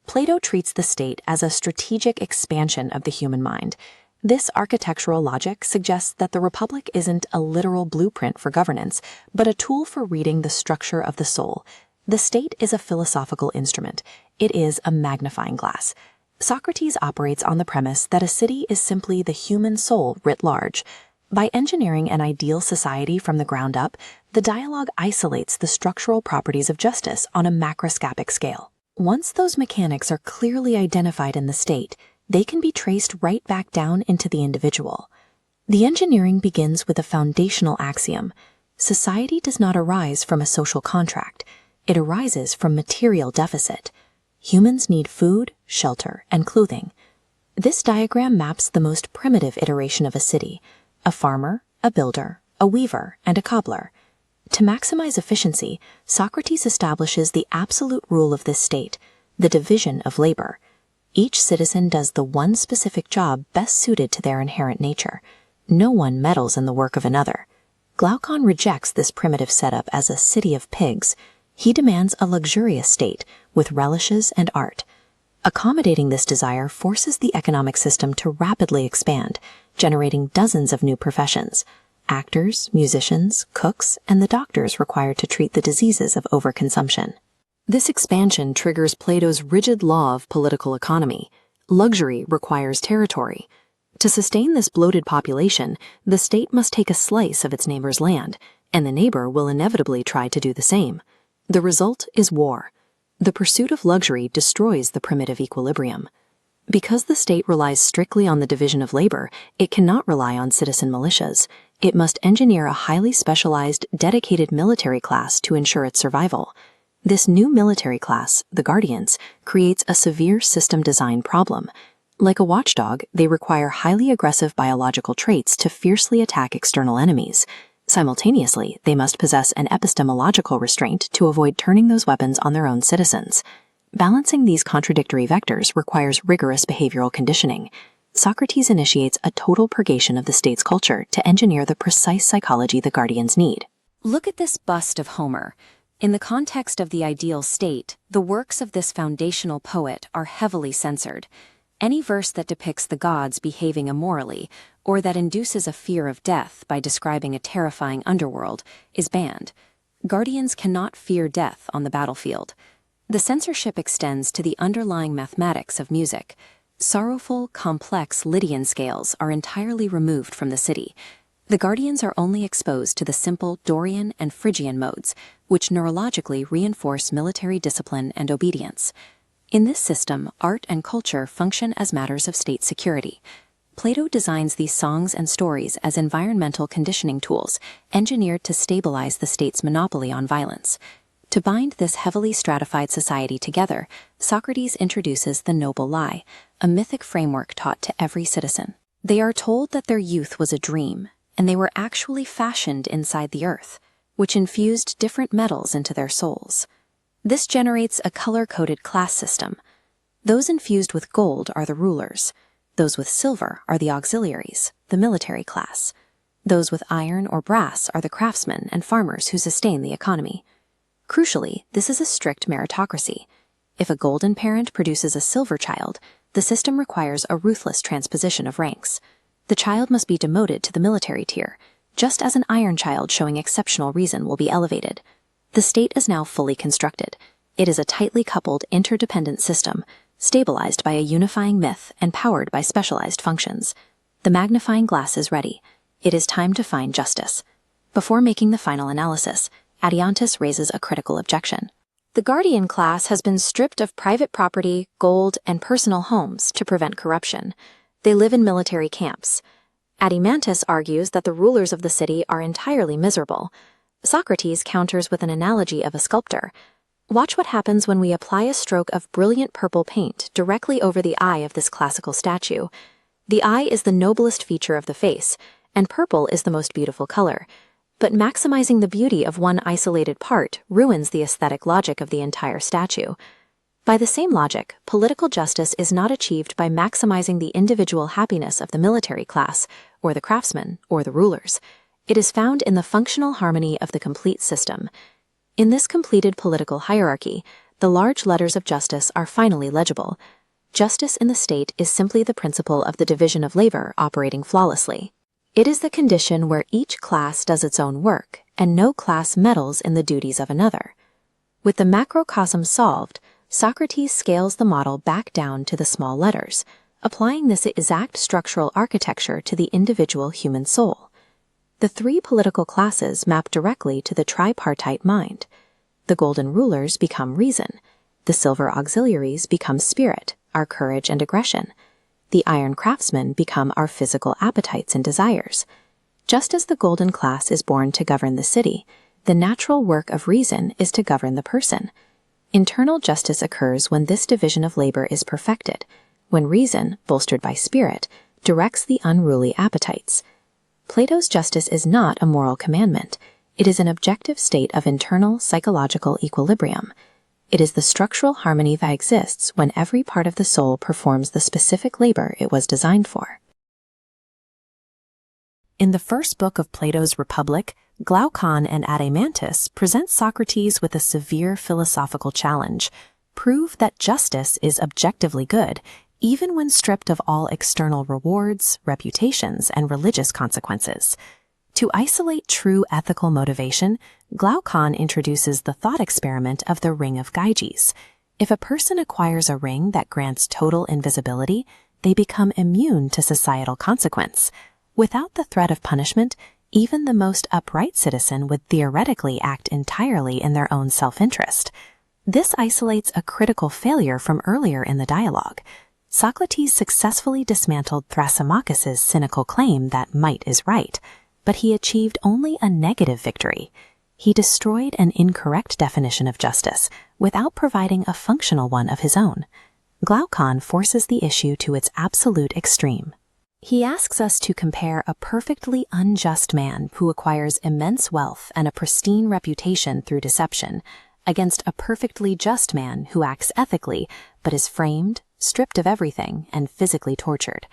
Plato treats the state as a strategic expansion of the human mind. This architectural logic suggests that the Republic isn't a literal blueprint for governance, but a tool for reading the structure of the soul. The state is a philosophical instrument. It is a magnifying glass. Socrates operates on the premise that a city is simply the human soul writ large. By engineering an ideal society from the ground up, the dialogue isolates the structural properties of justice on a macroscopic scale. Once those mechanics are clearly identified in the state, they can be traced right back down into the individual. The engineering begins with a foundational axiom. Society does not arise from a social contract. It arises from material deficit. Humans need food, shelter, and clothing. This diagram maps the most primitive iteration of a city: a farmer, a builder, a weaver, and a cobbler. To maximize efficiency, Socrates establishes the absolute rule of this state, the division of labor. Each citizen does the one specific job best suited to their inherent nature. No one meddles in the work of another. Glaucon rejects this primitive setup as a city of pigs. He demands a luxurious state with relishes and art. Accommodating this desire forces the economic system to rapidly expand, generating dozens of new professions: actors, musicians, cooks, and the doctors required to treat the diseases of overconsumption. This expansion triggers Plato's rigid law of political economy. Luxury requires territory. To sustain this bloated population, the state must take a slice of its neighbor's land, and the neighbor will inevitably try to do the same. The result is war. The pursuit of luxury destroys the primitive equilibrium. Because the state relies strictly on the division of labor, it cannot rely on citizen militias. It must engineer a highly specialized, dedicated military class to ensure its survival. This new military class, the Guardians, creates a severe system design problem. Like a watchdog, they require highly aggressive biological traits to fiercely attack external enemies. Simultaneously, they must possess an epistemological restraint to avoid turning those weapons on their own citizens. Balancing these contradictory vectors requires rigorous behavioral conditioning. Socrates initiates a total purgation of the state's culture to engineer the precise psychology the Guardians need. Look at this bust of Homer. In the context of the ideal state, the works of this foundational poet are heavily censored. Any verse that depicts the gods behaving immorally, or that induces a fear of death by describing a terrifying underworld, is banned. Guardians cannot fear death on the battlefield. The censorship extends to the underlying mathematics of music. Sorrowful, complex Lydian scales are entirely removed from the city. The Guardians are only exposed to the simple Dorian and Phrygian modes, which neurologically reinforce military discipline and obedience. In this system, art and culture function as matters of state security. Plato designs these songs and stories as environmental conditioning tools, engineered to stabilize the state's monopoly on violence. To bind this heavily stratified society together, Socrates introduces the noble lie, a mythic framework taught to every citizen. They are told that their youth was a dream, and they were actually fashioned inside the earth, which infused different metals into their souls. This generates a color-coded class system. Those infused with gold are the rulers. Those with silver are the auxiliaries, the military class. Those with iron or brass are the craftsmen and farmers who sustain the economy. Crucially, this is a strict meritocracy. If a golden parent produces a silver child, the system requires a ruthless transposition of ranks. The child must be demoted to the military tier, just as an iron child showing exceptional reason will be elevated. The state is now fully constructed. It is a tightly coupled, interdependent system, stabilized by a unifying myth and powered by specialized functions. The magnifying glass is ready. It is time to find justice. Before making the final analysis, Adiantus raises a critical objection. The Guardian class has been stripped of private property, gold, and personal homes to prevent corruption. They live in military camps. Adimantus argues that the rulers of the city are entirely miserable. Socrates counters with an analogy of a sculptor. Watch what happens when we apply a stroke of brilliant purple paint directly over the eye of this classical statue. The eye is the noblest feature of the face, and purple is the most beautiful color. But maximizing the beauty of one isolated part ruins the aesthetic logic of the entire statue. By the same logic, political justice is not achieved by maximizing the individual happiness of the military class, or the craftsmen, or the rulers. It is found in the functional harmony of the complete system. In this completed political hierarchy, the large letters of justice are finally legible. Justice in the state is simply the principle of the division of labor operating flawlessly. It is the condition where each class does its own work, and no class meddles in the duties of another. With the macrocosm solved, Socrates scales the model back down to the small letters, applying this exact structural architecture to the individual human soul. The three political classes map directly to the tripartite mind. The golden rulers become reason. The silver auxiliaries become spirit, our courage and aggression. The iron craftsmen become our physical appetites and desires. Just as the golden class is born to govern the city, the natural work of reason is to govern the person. Internal justice occurs when this division of labor is perfected, when reason, bolstered by spirit, directs the unruly appetites. Plato's justice is not a moral commandment. It is an objective state of internal psychological equilibrium. It is the structural harmony that exists when every part of the soul performs the specific labor it was designed for. In the first book of Plato's Republic, Glaucon and Adimantus present Socrates with a severe philosophical challenge: prove that justice is objectively good, even when stripped of all external rewards, reputations, and religious consequences. To isolate true ethical motivation, Glaucon introduces the thought experiment of the ring of Gyges. If a person acquires a ring that grants total invisibility, they become immune to societal consequence. Without the threat of punishment, even the most upright citizen would theoretically act entirely in their own self-interest. This isolates a critical failure from earlier in the dialogue. Socrates successfully dismantled Thrasymachus's cynical claim that might is right, but he achieved only a negative victory. He destroyed an incorrect definition of justice without providing a functional one of his own. Glaucon forces the issue to its absolute extreme. He asks us to compare a perfectly unjust man who acquires immense wealth and a pristine reputation through deception against a perfectly just man who acts ethically but is framed, stripped of everything, and physically tortured.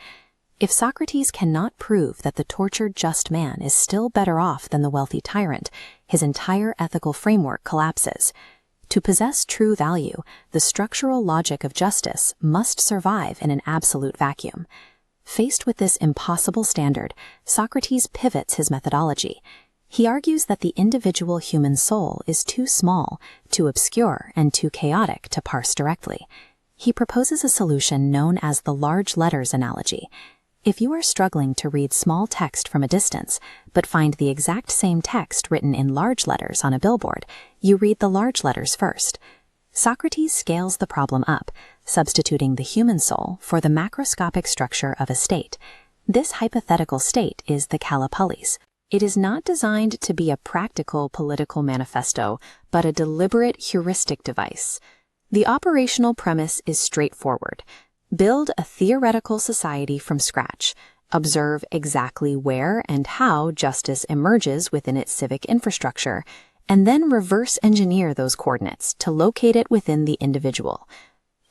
If Socrates cannot prove that the tortured just man is still better off than the wealthy tyrant, his entire ethical framework collapses. To possess true value, the structural logic of justice must survive in an absolute vacuum. Faced with this impossible standard, Socrates pivots his methodology. He argues that the individual human soul is too small, too obscure, and too chaotic to parse directly. He proposes a solution known as the large letters analogy. If you are struggling to read small text from a distance, but find the exact same text written in large letters on a billboard, you read the large letters first. Socrates scales the problem up, substituting the human soul for the macroscopic structure of a state. This hypothetical state is the Callipolis. It is not designed to be a practical political manifesto, but a deliberate heuristic device. The operational premise is straightforward. Build a theoretical society from scratch. Observe exactly where and how justice emerges within its civic infrastructure, and then reverse engineer those coordinates to locate it within the individual.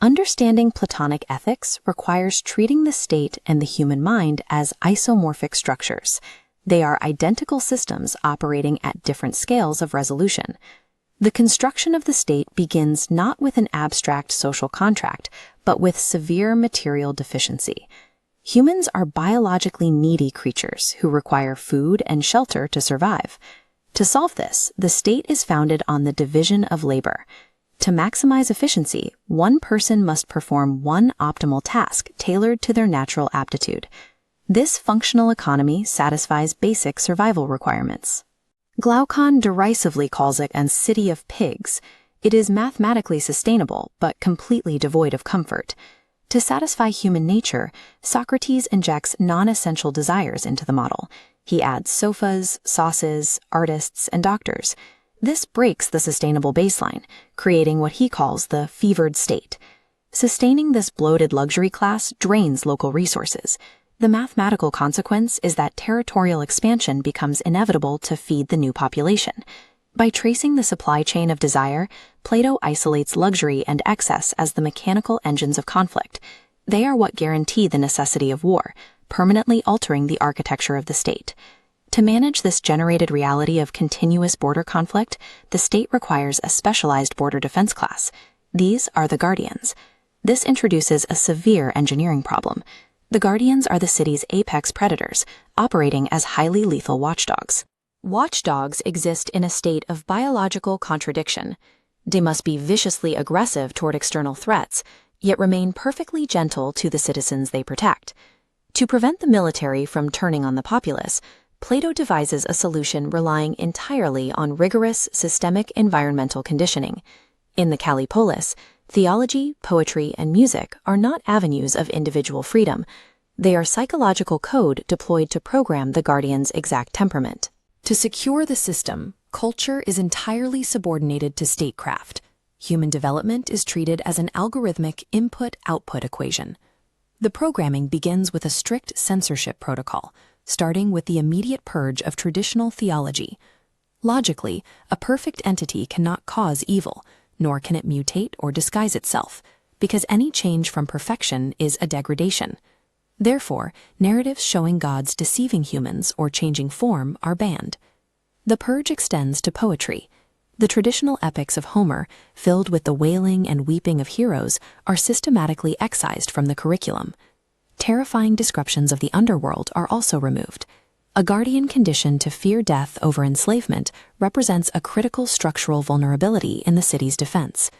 Understanding Platonic ethics requires treating the state and the human mind as isomorphic structures. They are identical systems operating at different scales of resolution. The construction of the state begins not with an abstract social contract, but with severe material deficiency. Humans are biologically needy creatures who require food and shelter to survive. To solve this, the state is founded on the division of labor. To maximize efficiency, one person must perform one optimal task tailored to their natural aptitude. This functional economy satisfies basic survival requirements. Glaucon derisively calls it a city of pigs. It is mathematically sustainable, but completely devoid of comfort. To satisfy human nature, Socrates injects non-essential desires into the model. He adds sofas, sauces, artists, and doctors. This breaks the sustainable baseline, creating what he calls the fevered state. Sustaining this bloated luxury class drains local resources. The mathematical consequence is that territorial expansion becomes inevitable to feed the new population. By tracing the supply chain of desire, Plato isolates luxury and excess as the mechanical engines of conflict. They are what guarantee the necessity of war, permanently altering the architecture of the state. To manage this generated reality of continuous border conflict, the state requires a specialized border defense class. These are the guardians. This introduces a severe engineering problem. The guardians are the city's apex predators, operating as highly lethal watchdogs. Watchdogs exist in a state of biological contradiction. They must be viciously aggressive toward external threats, yet remain perfectly gentle to the citizens they protect. To prevent the military from turning on the populace, Plato devises a solution relying entirely on rigorous systemic environmental conditioning. In the Callipolis, theology, poetry, and music are not avenues of individual freedom. They are psychological code deployed to program the guardian's exact temperament. To secure the system, culture is entirely subordinated to statecraft. Human development is treated as an algorithmic input-output equation. The programming begins with a strict censorship protocol, starting with the immediate purge of traditional theology. Logically, a perfect entity cannot cause evil, nor can it mutate or disguise itself, because any change from perfection is a degradation. Therefore, narratives showing gods deceiving humans or changing form are banned. The purge extends to poetry. The traditional epics of Homer, filled with the wailing and weeping of heroes, are systematically excised from the curriculum. Terrifying descriptions of the underworld are also removed. A guardian conditioned to fear death over enslavement represents a critical structural vulnerability in the city's defense.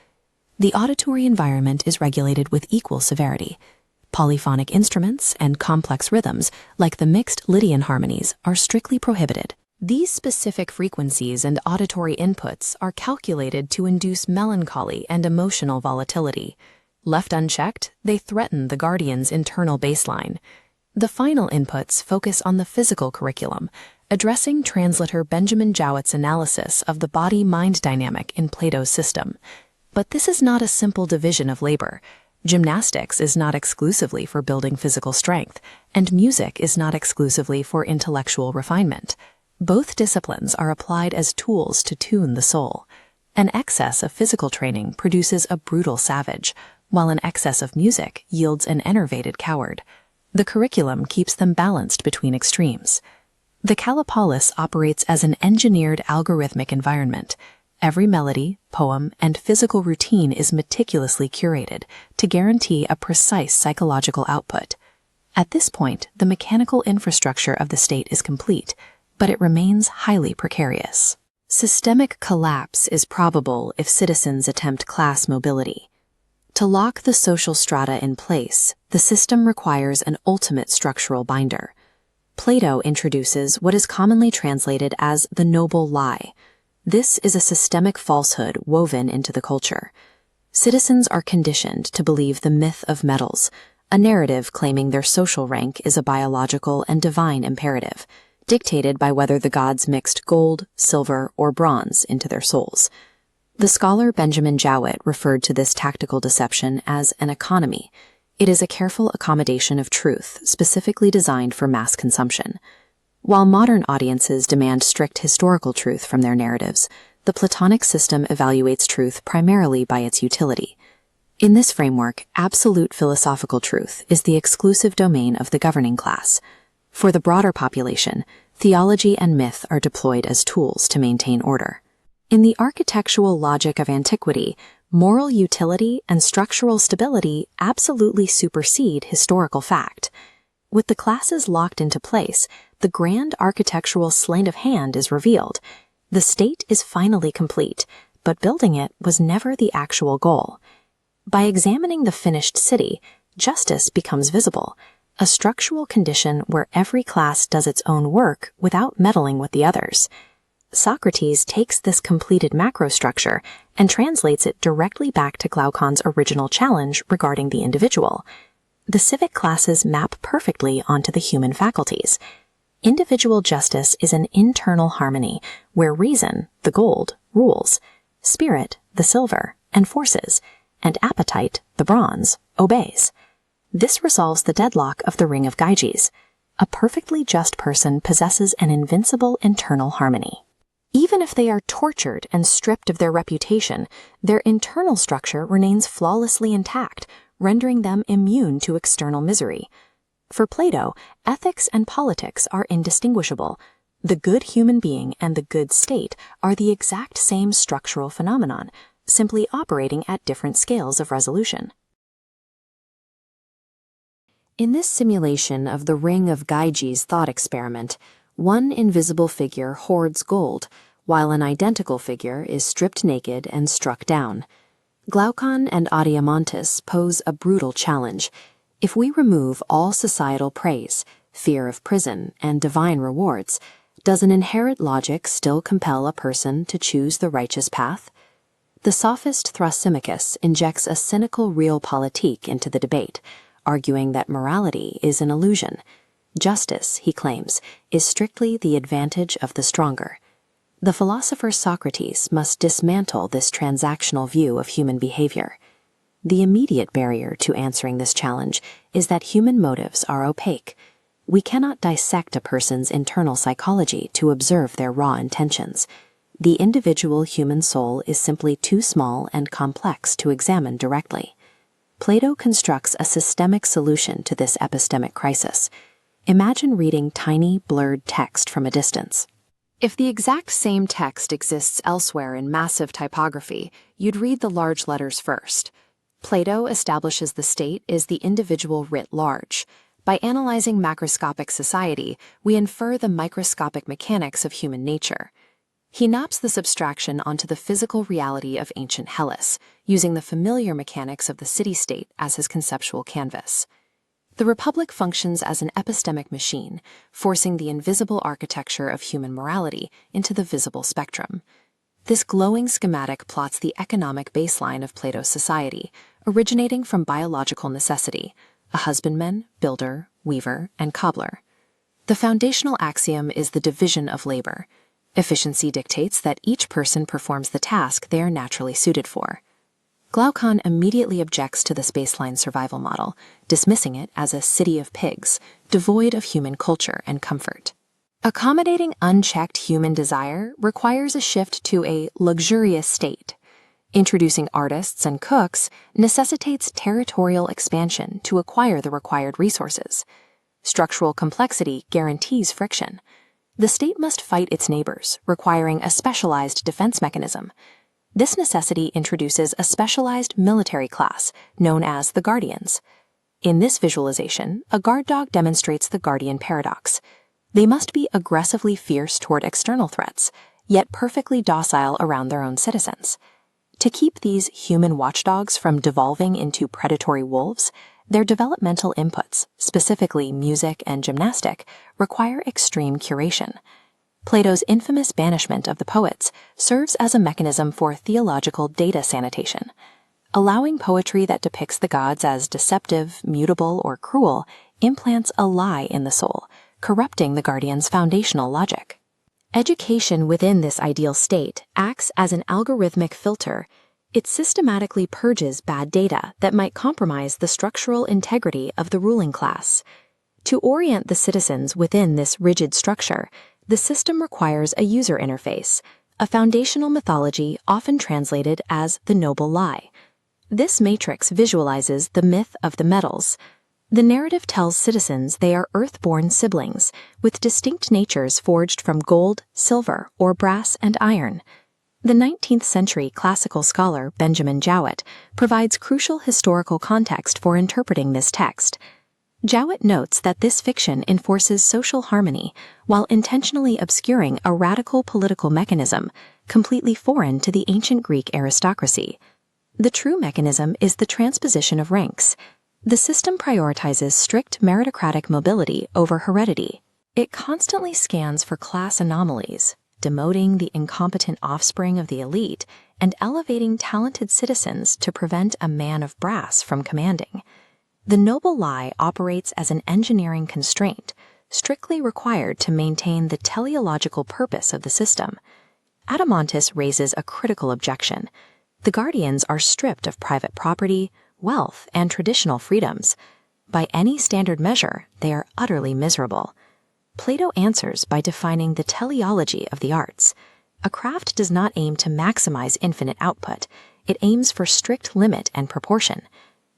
The auditory environment is regulated with equal severity. Polyphonic instruments and complex rhythms, like the mixed Lydian harmonies, are strictly prohibited. These specific frequencies and auditory inputs are calculated to induce melancholy and emotional volatility. Left unchecked, they threaten the guardian's internal baseline. The final inputs focus on the physical curriculum, addressing translator Benjamin Jowett's analysis of the body-mind dynamic in Plato's system. But this is not a simple division of labor. Gymnastics is not exclusively for building physical strength, and music is not exclusively for intellectual refinement. Both disciplines are applied as tools to tune the soul. An excess of physical training produces a brutal savage, while an excess of music yields an enervated coward. The curriculum keeps them balanced between extremes. The Calopolis operates as an engineered algorithmic environment. Every melody, poem, and physical routine is meticulously curated to guarantee a precise psychological output. At this point, the mechanical infrastructure of the state is complete, but it remains highly precarious. Systemic collapse is probable if citizens attempt class mobility. To lock the social strata in place, the system requires an ultimate structural binder. Plato introduces what is commonly translated as the noble lie. This is a systemic falsehood woven into the culture. Citizens are conditioned to believe the myth of metals, a narrative claiming their social rank is a biological and divine imperative, dictated by whether the gods mixed gold, silver, or bronze into their souls. The scholar Benjamin Jowett referred to this tactical deception as an economy. It is a careful accommodation of truth specifically designed for mass consumption. While modern audiences demand strict historical truth from their narratives, the Platonic system evaluates truth primarily by its utility. In this framework, absolute philosophical truth is the exclusive domain of the governing class. For the broader population, theology and myth are deployed as tools to maintain order. In the architectural logic of antiquity, moral utility and structural stability absolutely supersede historical fact. With the classes locked into place, the grand architectural sleight of hand is revealed. The state is finally complete, but building it was never the actual goal. By examining the finished city, justice becomes visible, a structural condition where every class does its own work without meddling with the others. Socrates takes this completed macrostructure and translates it directly back to Glaucon's original challenge regarding the individual. The civic classes map perfectly onto the human faculties. Individual justice is an internal harmony where reason, the gold, rules, spirit, the silver, enforces, and appetite, the bronze, obeys. This resolves the deadlock of the ring of Gyges. A perfectly just person possesses an invincible internal harmony. Even if they are tortured and stripped of their reputation, their internal structure remains flawlessly intact, rendering them immune to external misery. For Plato, ethics and politics are indistinguishable. The good human being and the good state are the exact same structural phenomenon, simply operating at different scales of resolution. In this simulation of the ring of Gyges thought experiment, one invisible figure hoards gold, while an identical figure is stripped naked and struck down. Glaucon and Adeimantus pose a brutal challenge. If we remove all societal praise, fear of prison, and divine rewards, does an inherent logic still compel a person to choose the righteous path? The sophist Thrasymachus injects a cynical realpolitik into the debate, arguing that morality is an illusion. Justice, he claims, is strictly the advantage of the stronger. The philosopher Socrates must dismantle this transactional view of human behavior. The immediate barrier to answering this challenge is that human motives are opaque. We cannot dissect a person's internal psychology to observe their raw intentions. The individual human soul is simply too small and complex to examine directly. Plato constructs a systemic solution to this epistemic crisis. Imagine reading tiny, blurred text from a distance. If the exact same text exists elsewhere in massive typography, you'd read the large letters first. Plato establishes the state is the individual writ large. By analyzing macroscopic society, we infer the microscopic mechanics of human nature. He maps this abstraction onto the physical reality of ancient Hellas, using the familiar mechanics of the city-state as his conceptual canvas. The Republic functions as an epistemic machine, forcing the invisible architecture of human morality into the visible spectrum. This glowing schematic plots the economic baseline of Plato's society, originating from biological necessity: a husbandman, builder, weaver, and cobbler. The foundational axiom is the division of labor. Efficiency dictates that each person performs the task they are naturally suited for. Glaucon immediately objects to this baseline survival model, dismissing it as a city of pigs, devoid of human culture and comfort. Accommodating unchecked human desire requires a shift to a luxurious state. Introducing artists and cooks necessitates territorial expansion to acquire the required resources. Structural complexity guarantees friction. The state must fight its neighbors, requiring a specialized defense mechanism. This necessity introduces a specialized military class, known as the Guardians. In this visualization, a guard dog demonstrates the Guardian paradox. They must be aggressively fierce toward external threats, yet perfectly docile around their own citizens. To keep these human watchdogs from devolving into predatory wolves, their developmental inputs, specifically music and gymnastic, require extreme curation. Plato's infamous banishment of the poets serves as a mechanism for theological data sanitation. Allowing poetry that depicts the gods as deceptive, mutable, or cruel implants a lie in the soul, corrupting the guardian's foundational logic. Education within this ideal state acts as an algorithmic filter. It systematically purges bad data that might compromise the structural integrity of the ruling class. To orient the citizens within this rigid structure, the system requires a user interface, a foundational mythology often translated as the noble lie. This matrix visualizes the myth of the metals. The narrative tells citizens they are earthborn siblings, with distinct natures forged from gold, silver, or brass and iron. The 19th century classical scholar Benjamin Jowett provides crucial historical context for interpreting this text. Jowett notes that this fiction enforces social harmony while intentionally obscuring a radical political mechanism completely foreign to the ancient Greek aristocracy. The true mechanism is the transposition of ranks. The system prioritizes strict meritocratic mobility over heredity. It constantly scans for class anomalies, demoting the incompetent offspring of the elite and elevating talented citizens to prevent a man of brass from commanding. The noble lie operates as an engineering constraint, strictly required to maintain the teleological purpose of the system. Adeimantus raises a critical objection. The guardians are stripped of private property, wealth, and traditional freedoms. By any standard measure, they are utterly miserable. Plato answers by defining the teleology of the arts. A craft does not aim to maximize infinite output. It aims for strict limit and proportion.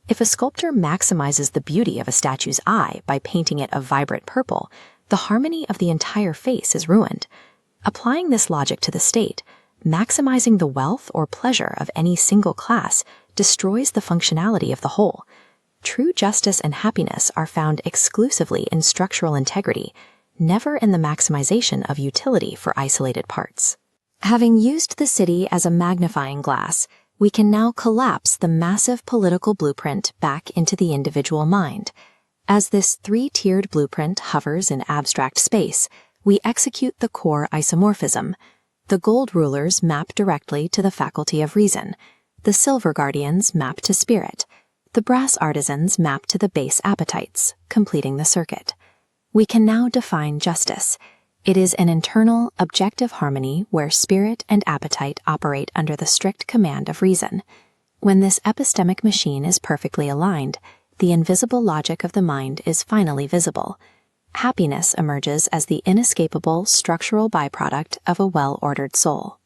If a sculptor maximizes the beauty of a statue's eye by painting it a vibrant purple, the harmony of the entire face is ruined. Applying this logic to the state, maximizing the wealth or pleasure of any single class destroys the functionality of the whole. True justice and happiness are found exclusively in structural integrity, never in the maximization of utility for isolated parts. Having used the city as a magnifying glass, we can now collapse the massive political blueprint back into the individual mind. As this three-tiered blueprint hovers in abstract space, we execute the core isomorphism. The gold rulers map directly to the faculty of reason. The silver guardians map to spirit. The brass artisans map to the base appetites, completing the circuit. We can now define justice. It is an internal, objective harmony where spirit and appetite operate under the strict command of reason. When this epistemic machine is perfectly aligned, the invisible logic of the mind is finally visible. Happiness emerges as the inescapable structural byproduct of a well-ordered soul.